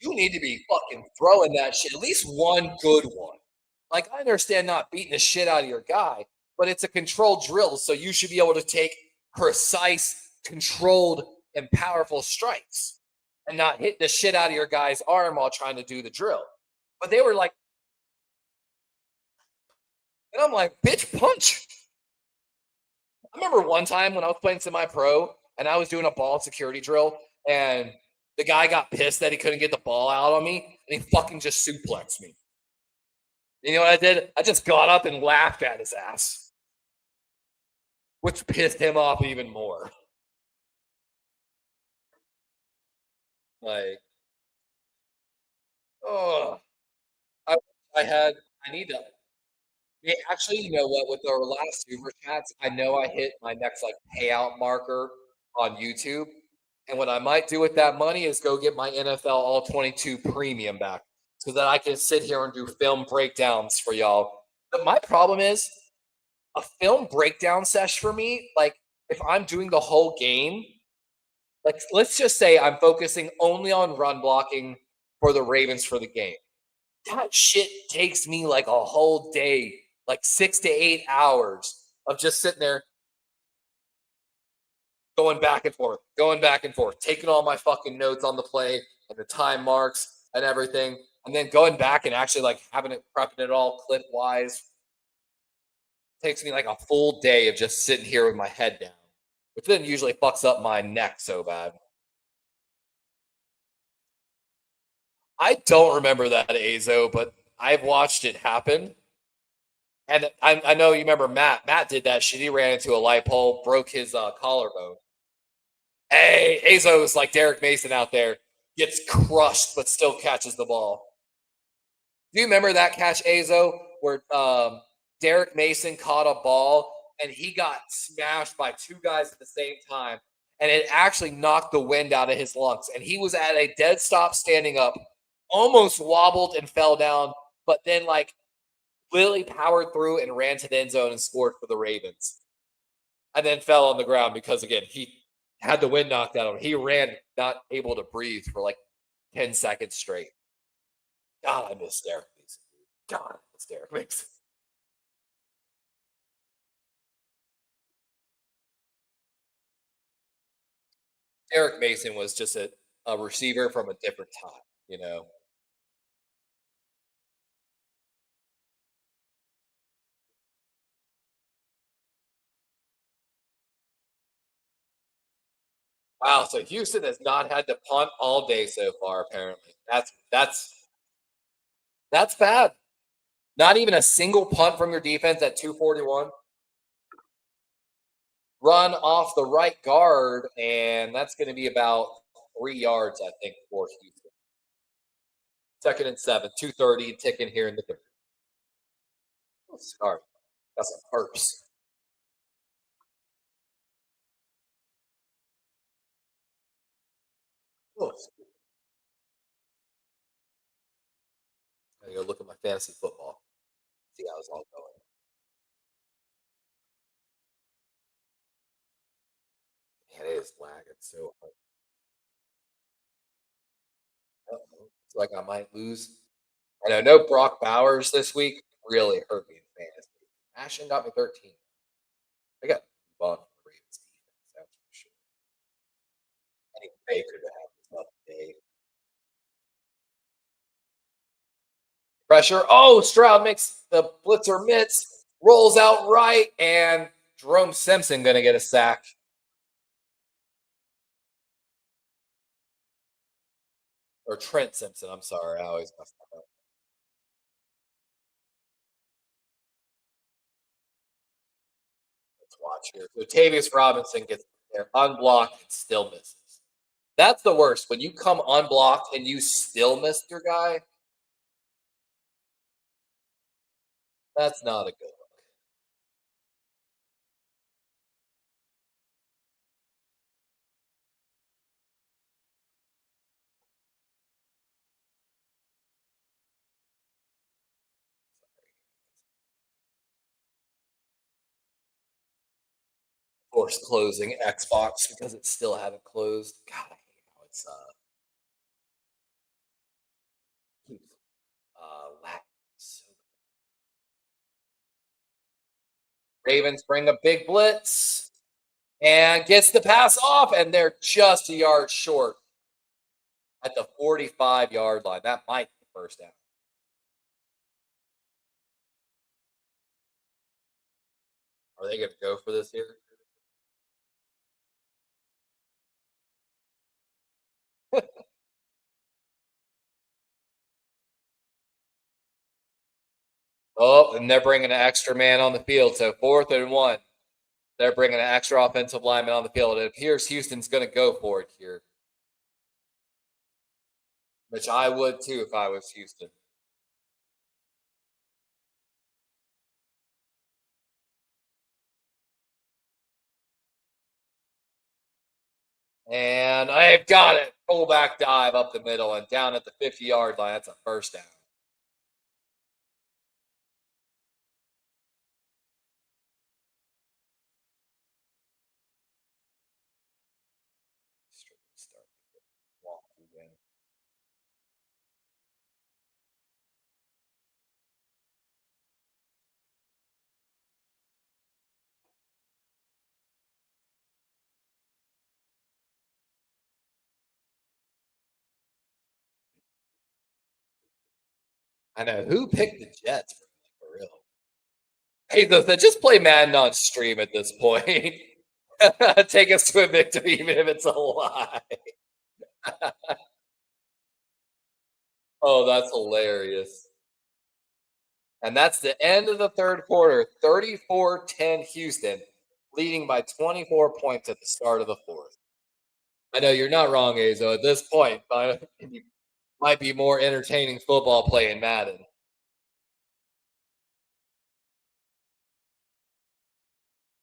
you need to be fucking throwing that shit. At least one good one. Like, I understand not beating the shit out of your guy, but it's a controlled drill. So you should be able to take precise, controlled, and powerful strikes and not hit the shit out of your guy's arm while trying to do the drill. But they were like, and I'm like, bitch, punch. I remember one time when I was playing semi pro and I was doing a ball security drill and the guy got pissed that he couldn't get the ball out on me and he fucking just suplexed me. You know what I did? I just got up and laughed at his ass, which pissed him off even more. Like, oh, I, I had, I need to. Yeah, actually, you know what? With our last super chats, I know I hit my next like payout marker on YouTube, And what I might do with that money is go get my NFL All 22 premium back so that I can sit here and do film breakdowns for y'all. But my problem is a film breakdown sesh for me, like if I'm doing the whole game, like let's just say I'm focusing only on run blocking for the Ravens for the game. That shit takes me like a whole day, like 6 to 8 hours of just sitting there going back and forth, taking all my fucking notes on the play and the time marks and everything, and then going back and actually like having it prepping it all clip wise. Takes me like a full day of just sitting here with my head down, which then usually fucks up my neck so bad. I don't remember that Azo, but I've watched it happen. And I know you remember Matt. Matt did that shit. He ran into a light pole, broke his collarbone. Hey, Azo's like Derek Mason out there, gets crushed but still catches the ball. Do you remember that catch, Azo, where Derek Mason caught a ball and he got smashed by two guys at the same time, and it actually knocked the wind out of his lungs, and he was at a dead stop standing up, almost wobbled and fell down, but then like Lily powered through and ran to the end zone and scored for the Ravens, and then fell on the ground because again he had the wind knocked out of him. He ran not able to breathe for like 10 seconds straight. God, I miss Derek Mason. God, I miss Derek Mason. Derek Mason was just a receiver from a different time, you know. Wow, so Houston has not had to punt all day so far. Apparently, that's bad. Not even a single punt from your defense at 241. Run off the right guard, and that's going to be about 3 yards, I think, for Houston. Second and 7, 2:30 ticking here in the third. Oh, sorry, that's some perps. Oh, I gotta go look at my fantasy football. See how it's all going. Man, it is lagging so hard. It's like I might lose. And I know Brock Bowers this week really hurt me in fantasy. Ashton got me 13. I got bummed from the Ravens defense, that's for sure. I need Baker to have his up day. Pressure. Oh, Stroud makes the blitzer mitts, rolls out right, and Jerome Simpson going to get a sack. Or Trent Simpson. I'm sorry. I always mess that up. Let's watch here. So Tavius Robinson gets there unblocked and still misses. That's the worst. When you come unblocked and you still miss your guy, that's not a good look. Of course, closing Xbox because it still hadn't closed. God, I hate how it's keeps lagging. So Ravens bring a big blitz and gets the pass off, and they're just a yard short at the 45-yard line. That might be first down. Are they going to go for this here? Oh, and they're bringing an extra man on the field. So 4th and 1. They're bringing an extra offensive lineman on the field. It appears Houston's going to go for it here, which I would too if I was Houston. And I've got it. Fullback dive up the middle and down at the 50-yard line. That's a first down. Start walk again. I know who picked the Jets for real. Hey, just play Madden on stream at this point. Take us to a victory, even if it's a lie. Oh, that's hilarious. And that's the end of the third quarter. 34-10 Houston, leading by 24 points at the start of the fourth. I know you're not wrong, Azo. At this point, it might be more entertaining football playing Madden.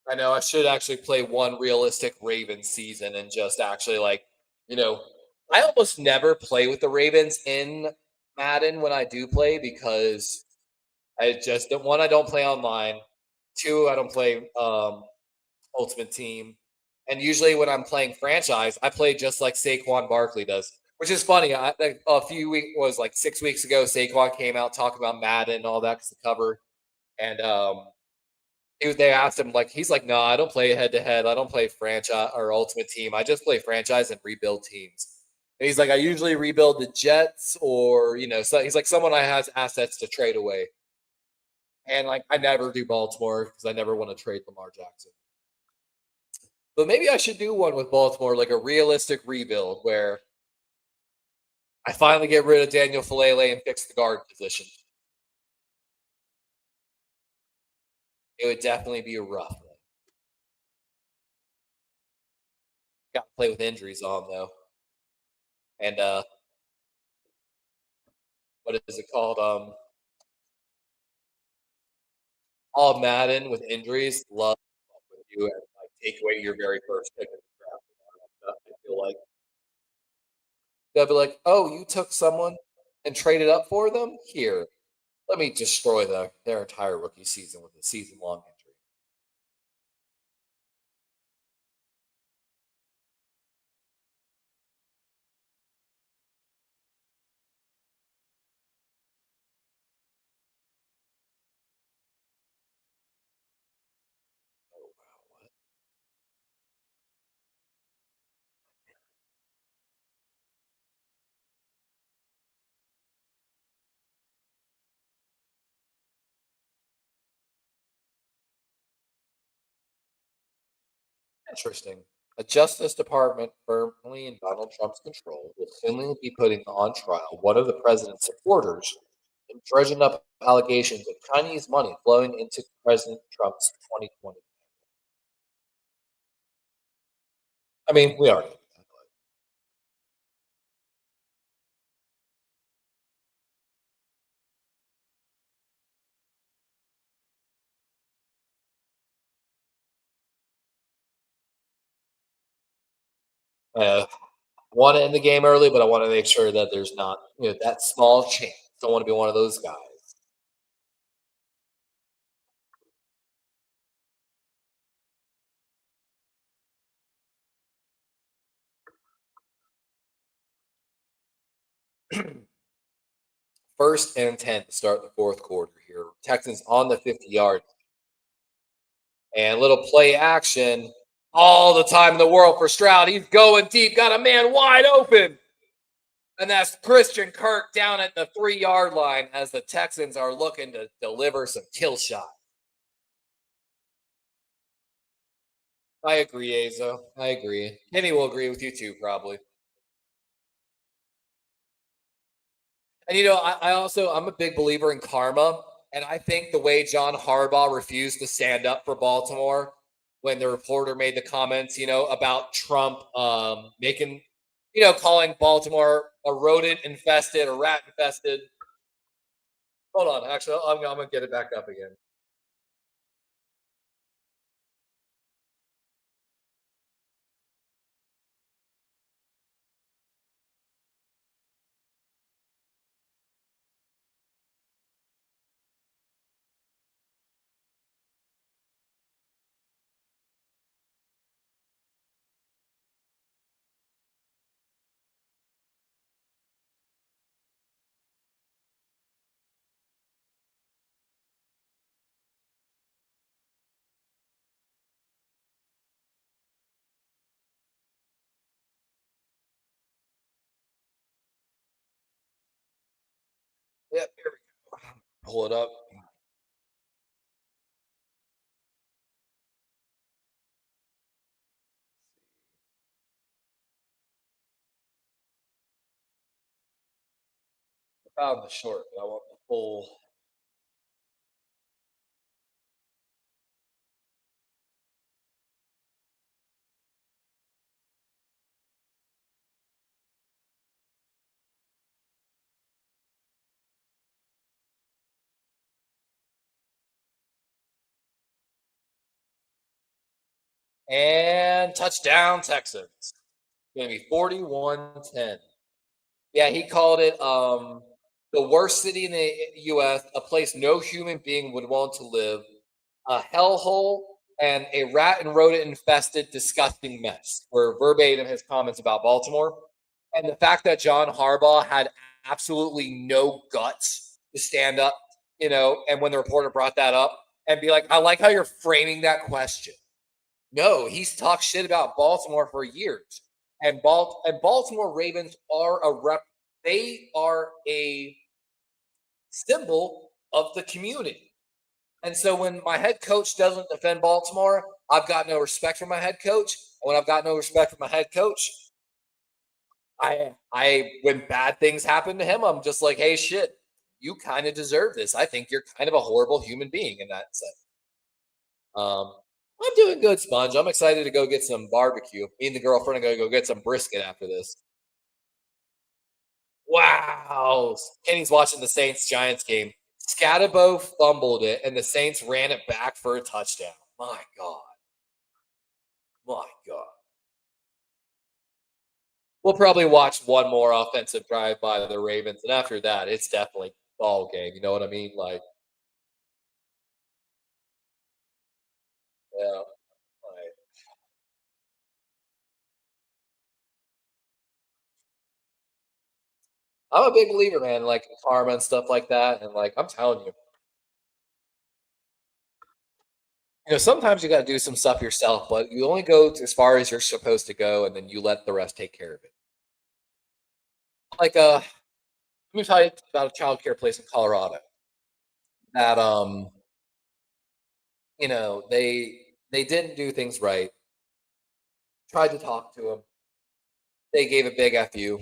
I know I should actually play one realistic Ravens season and just actually you know, I almost never play with the Ravens in Madden when I do play because I just one, I don't play online. Two, I don't play Ultimate Team. And usually when I'm playing franchise, I play just like Saquon Barkley does, which is funny. A few weeks was like 6 weeks ago, Saquon came out talking about Madden and all that because the cover. And they asked him he's like, no, I don't play head to head. I don't play franchise or Ultimate Team. I just play franchise and rebuild teams. And he's like, I usually rebuild the Jets or so he's like someone I has assets to trade away. And I never do Baltimore because I never want to trade Lamar Jackson. But maybe I should do one with Baltimore, like a realistic rebuild where I finally get rid of Daniel Falele and fix the guard position. It would definitely be a rough one. Got to play with injuries on though. And what is it called? All Madden with injuries. Love with you and take away your very first pick of the draft. I feel like they'll be like, "Oh, you took someone and traded up for them? Here, let me destroy their entire rookie season with a season-long injury." Oh wow, what? Interesting. A Justice Department firmly in Donald Trump's control will soon be putting on trial one of the president's supporters and dredging up allegations of Chinese money flowing into President Trump's 2020. I mean, we already know that, but, want to end the game early, but I want to make sure that there's not that small chance. Don't want to be one of those guys. First and 10 to start the fourth quarter here. Texans on the 50-yard and little play action all the time in the world for Stroud. He's going deep, got a man wide open. And that's Christian Kirk down at the 3-yard line as the Texans are looking to deliver some kill shots. I agree, Azo. I agree. Kenny will agree with you too, probably. And I'm a big believer in karma. And I think the way John Harbaugh refused to stand up for Baltimore when the reporter made the comments, about Trump making, calling Baltimore a rodent infested, a rat infested. Hold on, actually, I'm gonna get it back up again. Pull it up. I found the short, but I want the full. And touchdown, Texans. Gonna be 41-10. Yeah, he called it the worst city in the US, a place no human being would want to live, a hellhole, and a rat and rodent infested, disgusting mess. Were verbatim his comments about Baltimore. And the fact that John Harbaugh had absolutely no guts to stand up, and when the reporter brought that up and be like, I like how you're framing that question. No, he's talked shit about Baltimore for years. And Baltimore Ravens are they are a symbol of the community. And so when my head coach doesn't defend Baltimore, I've got no respect for my head coach. And when I've got no respect for my head coach, I when bad things happen to him, I'm just like, hey, shit, you kind of deserve this. I think you're kind of a horrible human being in that sense. Um, I'm doing good, Sponge. I'm excited to go get some barbecue. Me and the girlfriend are gonna go get some brisket after this. Wow. Kenny's watching the Saints Giants game. Scatabo fumbled it, and the Saints ran it back for a touchdown. My God. My God. We'll probably watch one more offensive drive by the Ravens, and after that, it's definitely ball game. You know what I mean? Like, yeah. Like, I'm a big believer, man, like in karma and stuff like that. And like I'm telling you, sometimes you got to do some stuff yourself, but you only go as far as you're supposed to go, and then you let the rest take care of it. Like, let me tell you about a child care place in Colorado that, they didn't do things right. Tried to talk to them. They gave a big fu.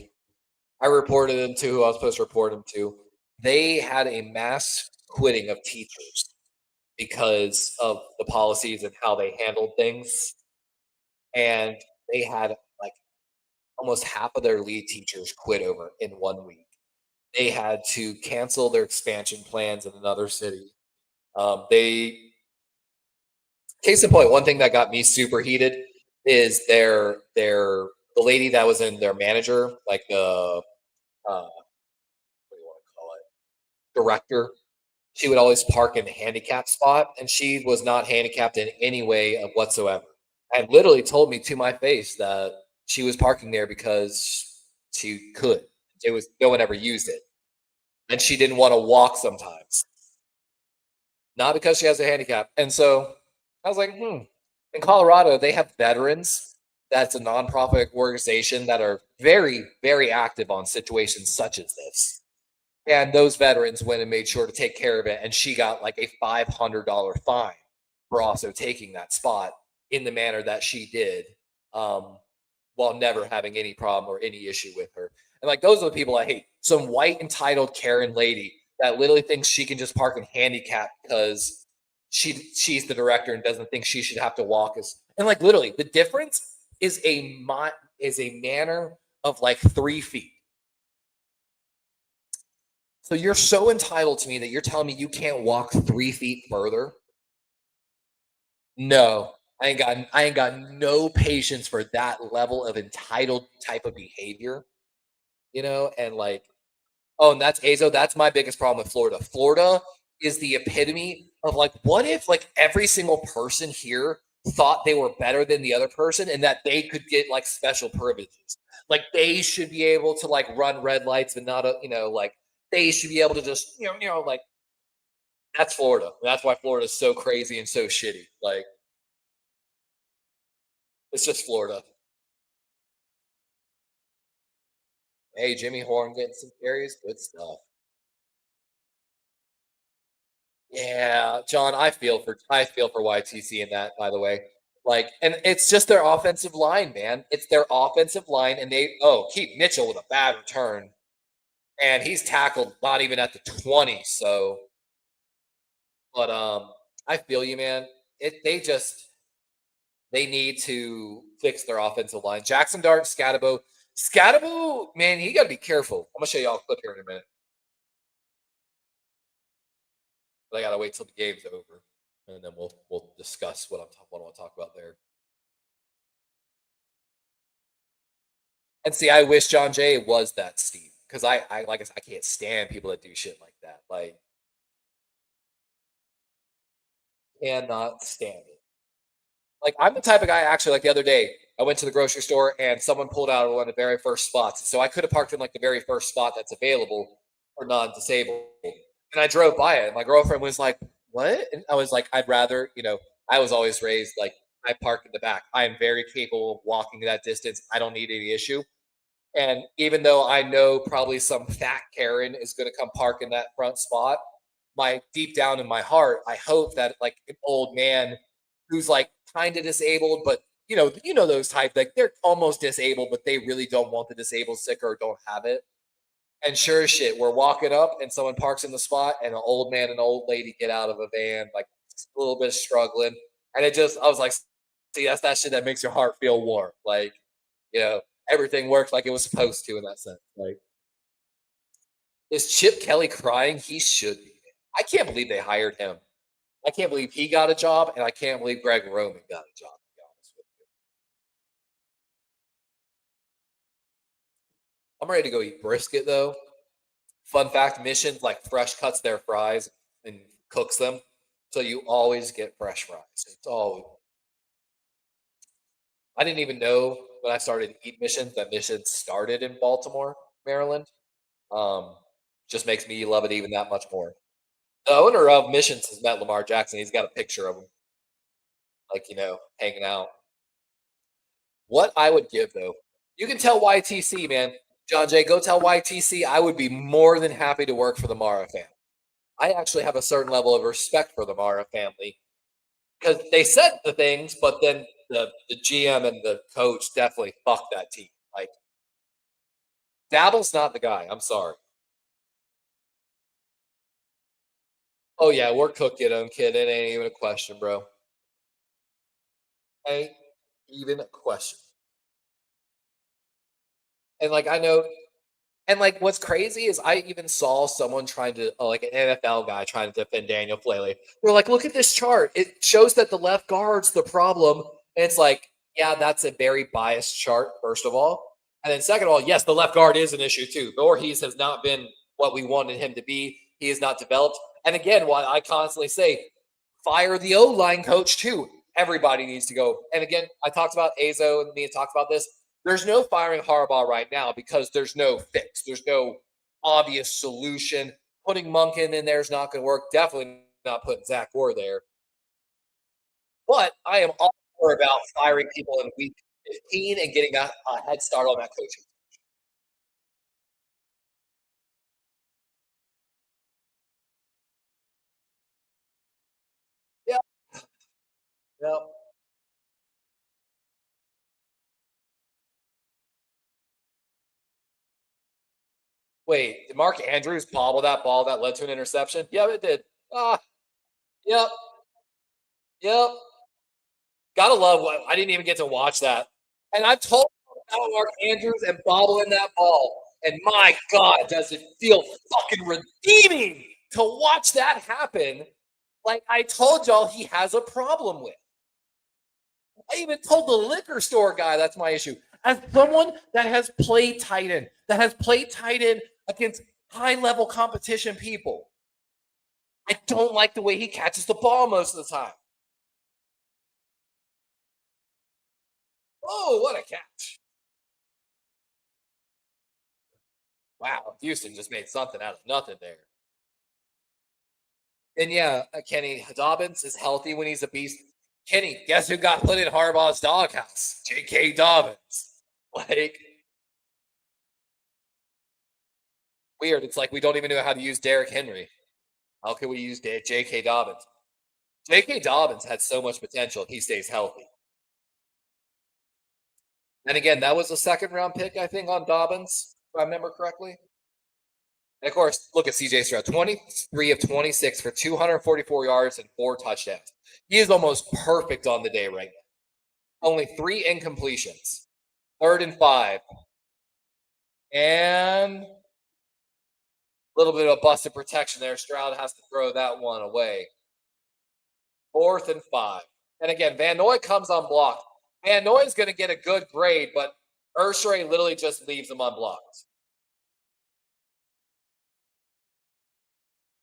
I reported them to who I was supposed to report them to. They had a mass quitting of teachers because of the policies and how they handled things, and they had like almost half of their lead teachers quit over in 1 week. They had to cancel their expansion plans in another city. They Case in point, one thing that got me super heated is the lady that was in their manager, like the what do you want to call it, director. She would always park in the handicap spot, and she was not handicapped in any way of whatsoever. And literally told me to my face that she was parking there because she could. It was no one ever used it, and she didn't want to walk sometimes, not because she has a handicap. And so I was like, In Colorado, they have veterans. That's a nonprofit organization that are very, very active on situations such as this. And those veterans went and made sure to take care of it. And she got like a $500 fine for also taking that spot in the manner that she did, um, while never having any problem or any issue with her. And like those are the people I hate. Some white entitled Karen lady that literally thinks she can just park in handicap because she's the director and doesn't think she should have to walk as, and like literally the difference is a manner of like 3 feet. So you're so entitled to me that you're telling me you can't walk 3 feet further? No, I ain't got no patience for that level of entitled type of behavior, and like, oh, and that's Azo. That's my biggest problem with Florida. Florida is the epitome of like, what if like every single person here thought they were better than the other person and that they could get like special privileges? Like they should be able to like run red lights, but not like they should be able to just like that's Florida. That's why Florida is so crazy and so shitty. Like it's just Florida. Hey, Jimmy Horn getting some carries, good stuff. Yeah, John, I feel for YTC in that, by the way. Like, and it's just their offensive line, man. It's their offensive line, and keep Mitchell with a bad return, and he's tackled not even at the 20. So, but I feel you, man. They need to fix their offensive line. Jackson Dart, Scatabo, man, you got to be careful. I'm gonna show y'all a clip here in a minute, but I gotta wait till the game's over, and then we'll discuss what I want to talk about there. And see, I wish John Jay was that Steve because I like I said, I can't stand people that do shit like that. Like, cannot stand it. Like, I'm the type of guy actually. Like the other day, I went to the grocery store and someone pulled out one of the very first spots. So I could have parked in like the very first spot that's available for non-disabled. And I drove by it. And my girlfriend was like, "What?" And I was like, "I'd rather, I was always raised like I park in the back. I am very capable of walking that distance. I don't need any issue." And even though I know probably some fat Karen is going to come park in that front spot, my deep down in my heart, I hope that like an old man who's like kind of disabled, but those type like they're almost disabled, but they really don't want the disabled sticker or don't have it. And sure as shit, we're walking up and someone parks in the spot, and an old man and an old lady get out of a van, like a little bit struggling. And I was like, see, that's that shit that makes your heart feel warm. Like, you know, everything worked like it was supposed to in that sense. Like, is Chip Kelly crying? He should be. I can't believe they hired him. I can't believe he got a job, and I can't believe Greg Roman got a job. To be honest with you, I'm ready to go eat brisket though. Fun fact: Mission like fresh cuts their fries and cooks them, so you always get fresh fries. It's all. I didn't even know when I started to eat Mission that Mission started in Baltimore, Maryland. Um, just makes me love it even that much more. The owner of Missions has met Lamar Jackson. He's got a picture of him, like hanging out. What I would give though, you can tell YTC, man. John Jay, go tell YTC I would be more than happy to work for the Mara family. I actually have a certain level of respect for the Mara family because they said the things, but then the GM and the coach definitely fucked that team. Like, Dabble's not the guy. I'm sorry. Oh yeah, we're cooking, kid. It ain't even a question, bro. Ain't even a question. And like I know And like, what's crazy is I even saw someone trying to, like an NFL guy trying to defend Daniel Flaley. We're like, look at this chart. It shows that the left guard's the problem. And it's like, yeah, that's a very biased chart, first of all. And then second of all, yes, the left guard is an issue too. Voorhees has not been what we wanted him to be. He has not developed. And again, what I constantly say, fire the O-line coach too. Everybody needs to go. And again, I talked about Azo and me talked about this. There's no firing Harbaugh right now because there's no fix. There's no obvious solution. Putting Monken in there is not going to work. Definitely not putting Zach Orr there. But I am all for about firing people in week 15 and getting a head start on that coaching. Yeah. Yeah. Wait, did Mark Andrews bobble that ball that led to an interception? Yeah, it did. Ah, yep, yep. Gotta love what I didn't even get to watch that. And I told you about Mark Andrews and bobbling that ball. And my God, does it feel fucking redeeming to watch that happen? Like I told y'all, he has a problem with. I even told the liquor store guy that's my issue. As someone that has played tight end, against high level competition people, I don't like the way he catches the ball most of the time. Oh, what a catch! Wow, Houston just made something out of nothing there. And yeah, Kenny Dobbins is healthy when he's a beast. Kenny, guess who got put in Harbaugh's doghouse? J.K. Dobbins. Like, weird. It's like we don't even know how to use Derrick Henry. How can we use J.K. Dobbins? J.K. Dobbins had so much potential if he stays healthy. And again, that was a second round pick, I think, on Dobbins, if I remember correctly. And of course, look at CJ Stroud 23 of 26 for 244 yards and 4 touchdowns. He is almost perfect on the day right now. Only 3 incompletions. 3rd and 5. And a little bit of busted protection there. Stroud has to throw that one away. 4th and 5. And again, Van Noy comes unblocked. Van Noy is going to get a good grade, but Urshay literally just leaves him unblocked.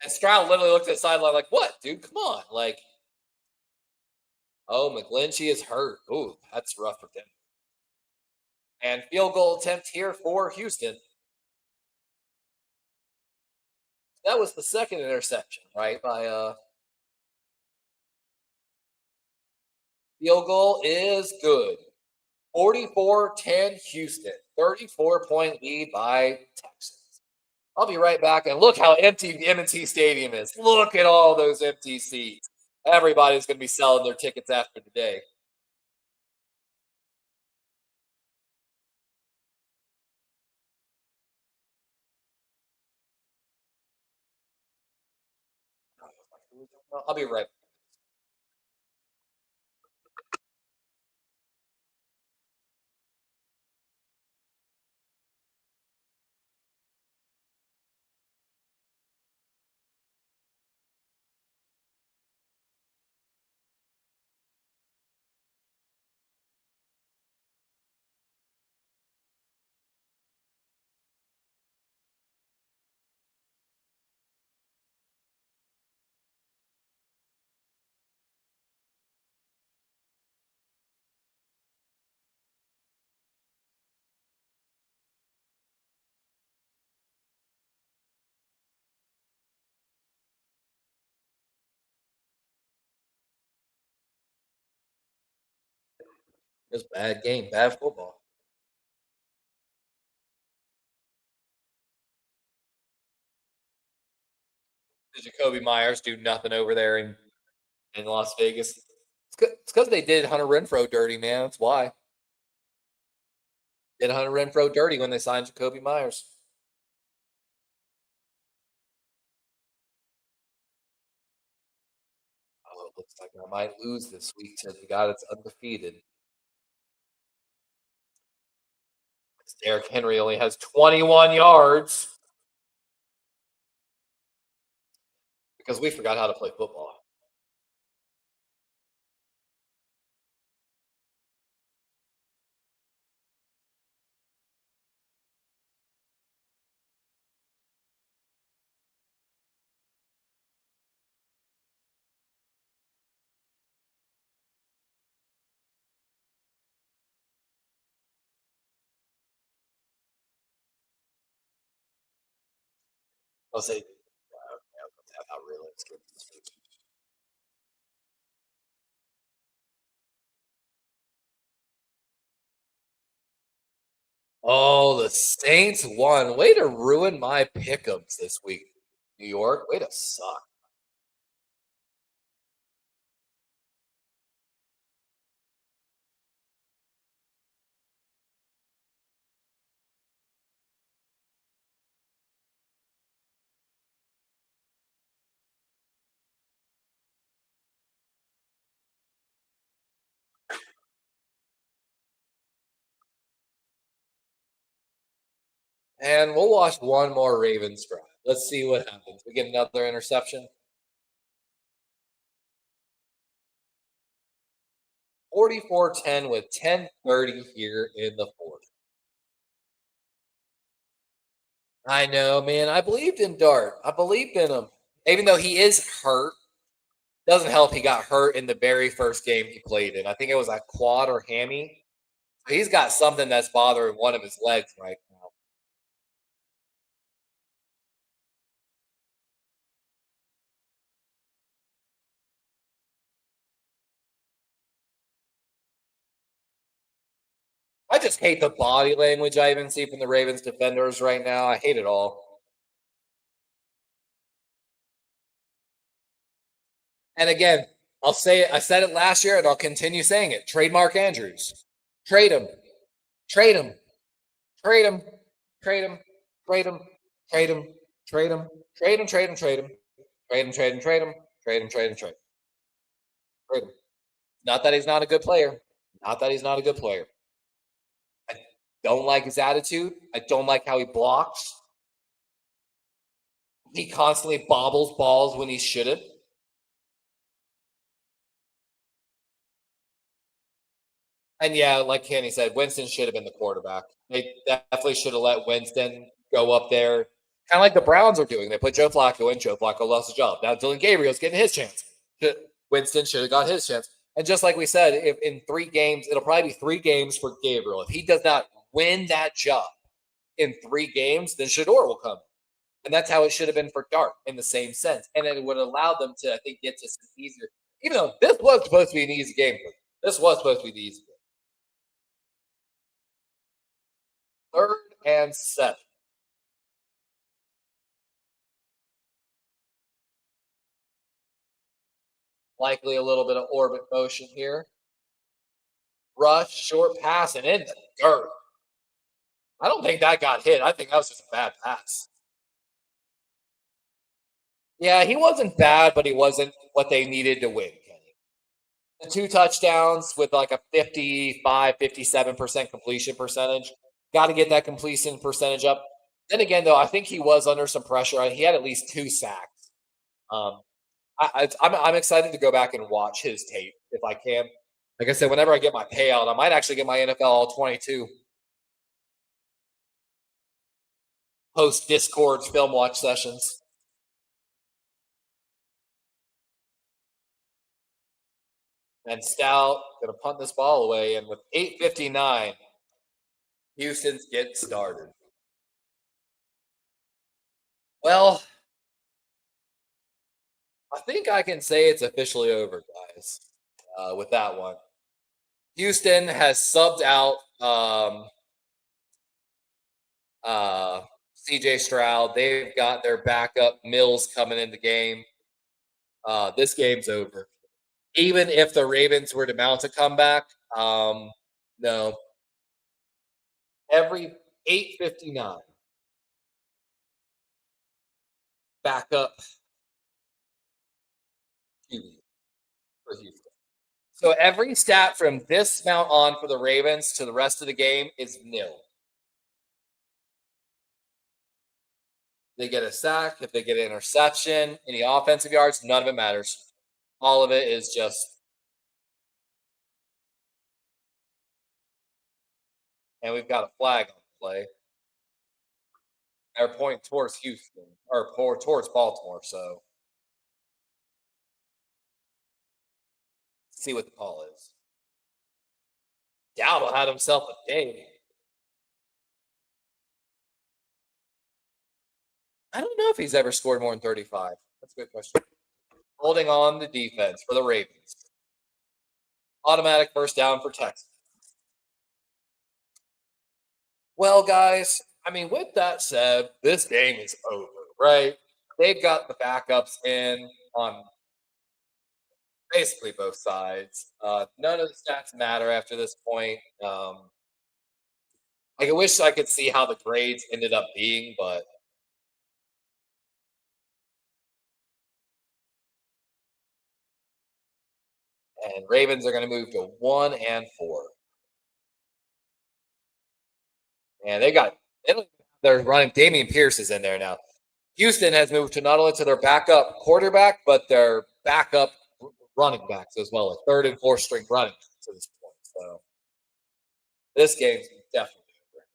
And Stroud literally looked at the sideline like, what, dude? Come on. Like, oh, McGlinchey is hurt. Ooh, that's rough for them. And field goal attempt here for Houston. That was the second interception, right? By field goal is good. 44-10 Houston. 34-point lead by Texans. I'll be right back. And look how empty M&T Stadium is. Look at all those empty seats. Everybody's going to be selling their tickets after today. I'll be right back. It was a bad game, bad football. Did Jacoby Myers do nothing over there in Las Vegas? It's because they did Hunter Renfro dirty, man. That's why. Did Hunter Renfro dirty when they signed Jacoby Myers. Oh, it looks like I might lose this week to the guy that's undefeated. Derrick Henry only has 21 yards because we forgot how to play football. I'll say, not really. Oh, the Saints won. Way to ruin my pick'ems this week, New York. Way to suck. And we'll watch one more Ravens drive. Let's see what happens. We get another interception. 44-10 with 10:30 here in the fourth. I know, man. I believed in Dart. I believed in him. Even though he is hurt, doesn't help he got hurt in the very first game he played in. I think it was a quad or hammy. He's got something that's bothering one of his legs right now. I just hate the body language I even see from the Ravens defenders right now. I hate it all. And again, I'll say it. I said it last year, and I'll continue saying it. Trade Mark Andrews. Trade him. Trade him. Trade him. Trade him. Trade him. Trade him. Trade him. Trade him. Trade him. Trade him. Trade him. Trade him. Trade him. Trade him. Trade him. Trade him. Not that he's not a good player. Not that he's not a good player. I don't like his attitude. I don't like how he blocks. He constantly bobbles balls when he shouldn't. And yeah, like Kenny said, Winston should have been the quarterback. They definitely should have let Winston go up there, kind of like the Browns are doing. They put Joe Flacco in. Joe Flacco lost his job. Now Dylan Gabriel's getting his chance. Winston should have got his chance. And just like we said, if in 3 games, it'll probably be 3 games for Gabriel. If he does not win that job in 3 games, then Shador will come. And that's how it should have been for Dart in the same sense. And it would allow them to, I think, get to some easier. Even though this was supposed to be an easy game for them. This was supposed to be the easy game. 3rd and 7. Likely a little bit of orbit motion here. Rush, short pass, and in the dirt. I don't think that got hit. I think that was just a bad pass. Yeah, he wasn't bad, but he wasn't what they needed to win, Kenny. The 2 touchdowns with like a 55, 57% completion percentage. Got to get that completion percentage up. Then again, though, I think he was under some pressure. He had at least 2 sacks. Um, I'm excited to go back and watch his tape if I can. Like I said, whenever I get my payout, I might actually get my NFL All 22 post Discord film watch sessions. And Stout going to punt this ball away. And with 8:59, Houston's getting started. Well, I think I can say it's officially over, guys, with that one. Houston has subbed out CJ Stroud. They've got their backup Mills coming in the game. This game's over. Even if the Ravens were to mount a comeback, no. Every 8:59, backup QB for Houston. So every stat from this mount on for the Ravens to the rest of the game is nil. They get a sack, if they get an interception, any offensive yards, none of it matters. All of it is just. And we've got a flag on the play. They're pointing towards Houston or towards Baltimore. So see what the call is. Dowdle had himself a day. I don't know if he's ever scored more than 35. That's a good question. Holding on the defense for the Ravens. Automatic first down for Texas. Well, guys, I mean, with that said, this game is over, right? They've got the backups in on basically both sides. None of the stats matter after this point. I wish I could see how the grades ended up being, but and Ravens are going to move to 1-4. And they're running Damian Pierce is in there now. Houston has moved to not only to their backup quarterback, but their backup running backs as well, like 3rd and 4th string running backs at this point. So this game's definitely over.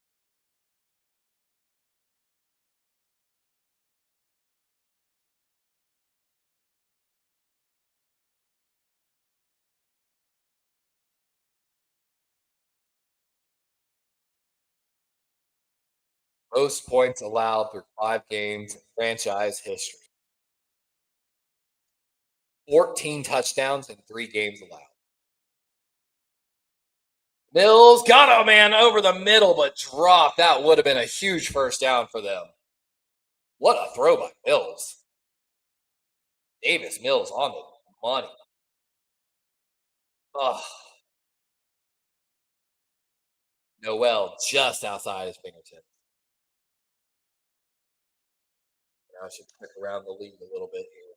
Most points allowed through 5 games in franchise history. 14 touchdowns in 3 games allowed. Mills got a man over the middle, but dropped. That would have been a huge first down for them. What a throw by Mills. Davis Mills on money. Oh, Noel just outside his fingertips. I should pick around the league a little bit here.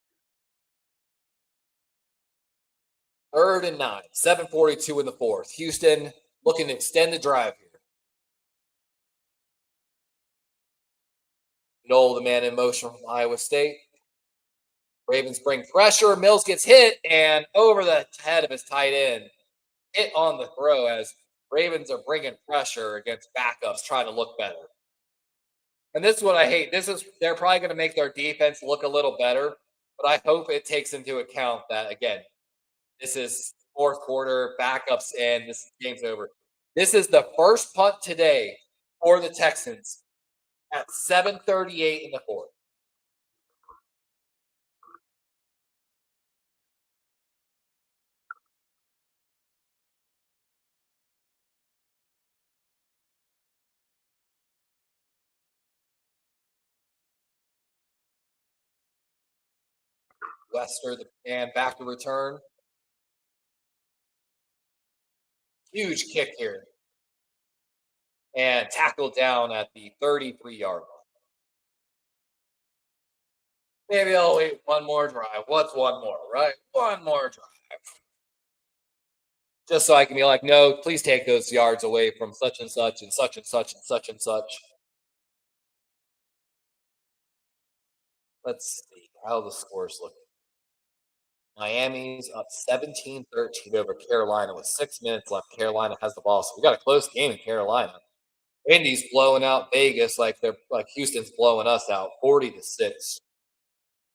3rd and 9, 7:42 in the fourth. Houston looking to extend the drive here. Noel, the man in motion from Iowa State. Ravens bring pressure. Mills gets hit and over the head of his tight end. Hit on the throw as Ravens are bringing pressure against backups trying to look better. And this is what I hate. This is they're probably going to make their defense look a little better, but I hope it takes into account that again, this is fourth quarter backups and this game's over. This is the first punt today for the Texans at 7:38 in the fourth. Lester and back to return. Huge kick here and tackled down at the 33-yard line. Maybe I'll wait one more drive. What's one more, right? One more drive. Just so I can be like, no, please take those yards away from such and such and such and such and such and such. Let's see how the scores look. Miami's up 17-13 over Carolina with 6 minutes left. Carolina has the ball. So we got a close game in Carolina. Indy's blowing out Vegas like Houston's blowing us out 40-6.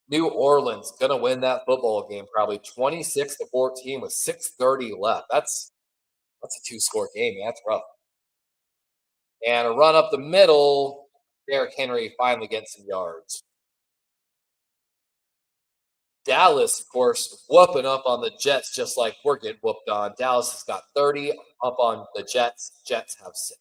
New Orleans gonna win that football game probably 26-14 with 6:30 left. That's a two-score game. That's rough. And a run up the middle. Derrick Henry finally gets some yards. Dallas, of course, whooping up on the Jets just like we're getting whooped on. Dallas has got 30 up on the Jets. Jets have 6.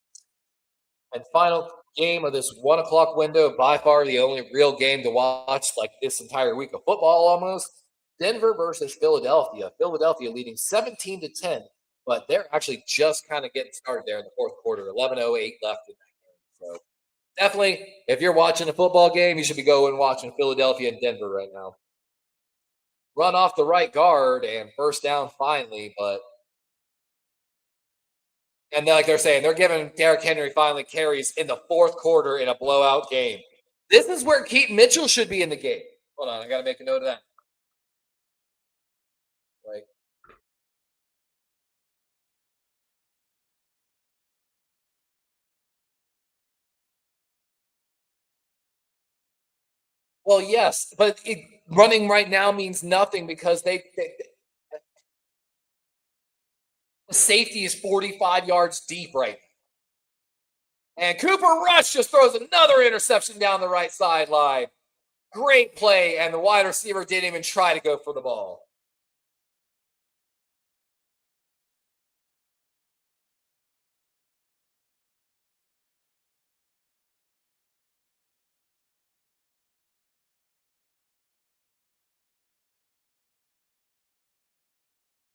And final game of this 1 o'clock window, by far the only real game to watch like this entire week of football almost. Denver versus Philadelphia. Philadelphia leading 17-10, but they're actually just kind of getting started there in the fourth quarter. 11:08 left in that game. So definitely, if you're watching a football game, you should be going watching Philadelphia and Denver right now. Run off the right guard and first down finally, but and like they're saying, they're giving Derrick Henry finally carries in the fourth quarter in a blowout game. This is where Keaton Mitchell should be in the game. Hold on, I got to make a note of that. Right. Well, yes, but running right now means nothing because the safety is 45 yards deep right now. And Cooper Rush just throws another interception down the right sideline. Great play, and the wide receiver didn't even try to go for the ball.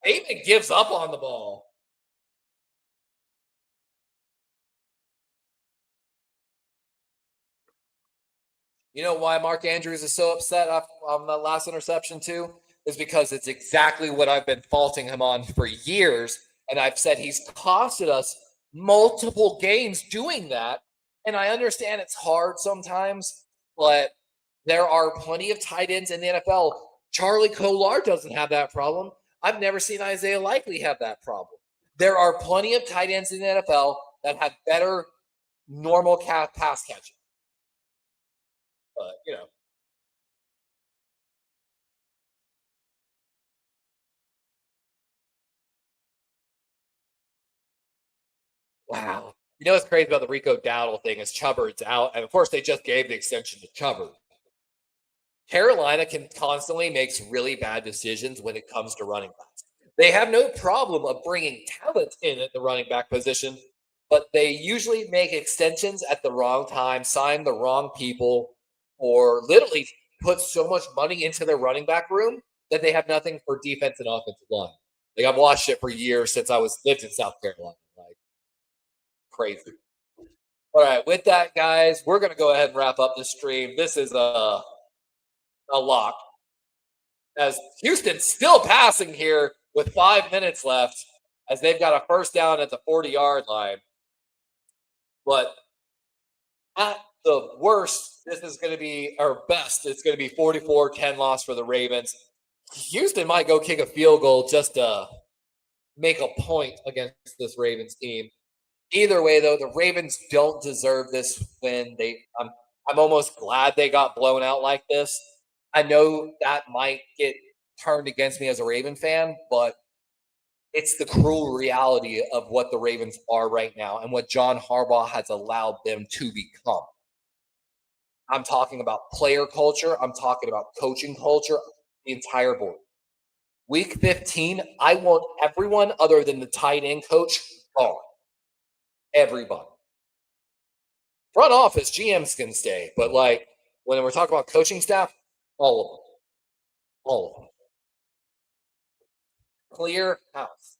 Bateman gives up on the ball. You know why Mark Andrews is so upset on that last interception too? Is because it's exactly what I've been faulting him on for years. And I've said he's costed us multiple games doing that. And I understand it's hard sometimes, but there are plenty of tight ends in the NFL. Charlie Kolar doesn't have that problem. I've never seen Isaiah Likely have that problem. There are plenty of tight ends in the NFL that have better normal pass catching. But, wow. You know what's crazy about the Rico Dowdle thing is Chubbard's out. And of course, they just gave the extension to Chubbard. Carolina can constantly makes really bad decisions when it comes to running backs. They have no problem of bringing talent in at the running back position, but they usually make extensions at the wrong time, sign the wrong people, or literally put so much money into their running back room that they have nothing for defense and offensive line. Like I've watched it for years since I was lived in South Carolina. Like crazy. All right, with that, guys, we're gonna go ahead and wrap up the stream. This is a lock as Houston's still passing here with 5 minutes left, as they've got a first down at the 40-yard line. But at the worst, this is going to be, or best, it's going to be 44-10 loss for the Ravens. Houston might go kick a field goal just to make a point against this Ravens team. Either way, though, the Ravens don't deserve this win. I'm almost glad they got blown out like this. I know that might get turned against me as a Raven fan, but it's the cruel reality of what the Ravens are right now and what John Harbaugh has allowed them to become. I'm talking about player culture. I'm talking about coaching culture, the entire board. Week 15, I want everyone other than the tight end coach gone. Everybody. Front office, GMs can stay, but like when we're talking about coaching staff, all of them. All of them. Clear house.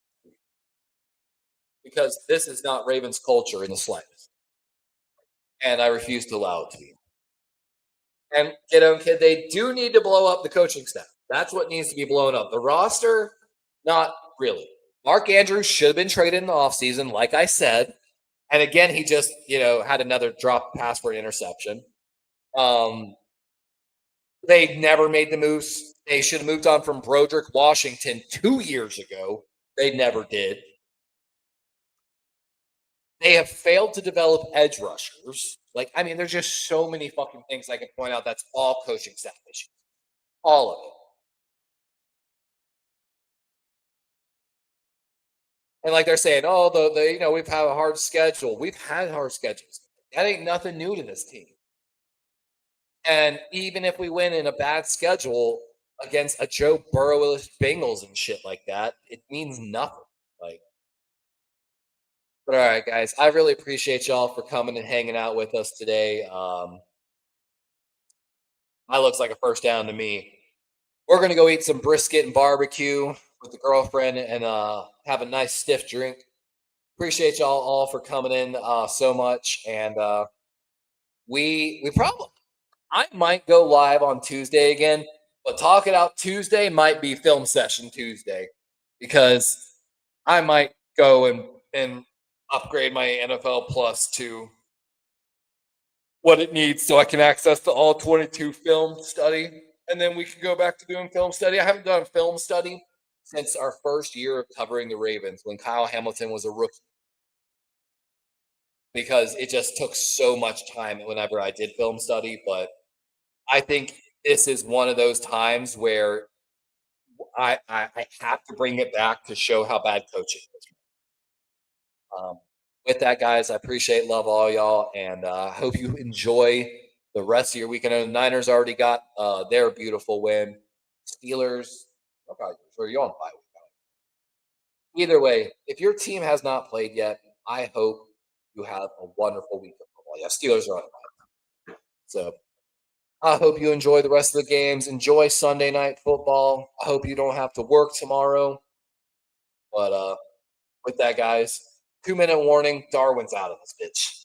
Because this is not Ravens culture in the slightest. And I refuse to allow it to be. And kid, they do need to blow up the coaching staff. That's what needs to be blown up. The roster, not really. Mark Andrews should have been traded in the offseason, like I said. And again, he just, had another drop pass for an interception. They never made the moves. They should have moved on from Broderick Washington 2 years ago. They never did. They have failed to develop edge rushers. There's just so many fucking things I can point out. That's all coaching staff issues. All of it. And like they're saying, we've had a hard schedule. We've had hard schedules. That ain't nothing new to this team. And even if we win in a bad schedule against a Joe Burrow-less Bengals and shit like that, it means nothing. But all right, guys, I really appreciate y'all for coming and hanging out with us today. That looks like a first down to me. We're going to go eat some brisket and barbecue with the girlfriend and have a nice stiff drink. Appreciate y'all all for coming in so much. And I might go live on Tuesday again, but Talk It Out Tuesday might be Film Session Tuesday because I might go and upgrade my NFL Plus to what it needs so I can access the all 22 film study. And then we can go back to doing film study. I haven't done a film study since our first year of covering the Ravens when Kyle Hamilton was a rookie. Because it just took so much time whenever I did film study. But I think this is one of those times where I have to bring it back to show how bad coaching is. With that, guys, I appreciate, love all y'all, and hope you enjoy the rest of your weekend. The Niners already got their beautiful win. Steelers, okay, so you're on bye week. Either way, if your team has not played yet, I hope you have a wonderful week of football. Yeah, Steelers are on bye. So I hope you enjoy the rest of the games. Enjoy Sunday night football. I hope you don't have to work tomorrow. But with that, guys, 2-minute warning. Darwin's out of this bitch.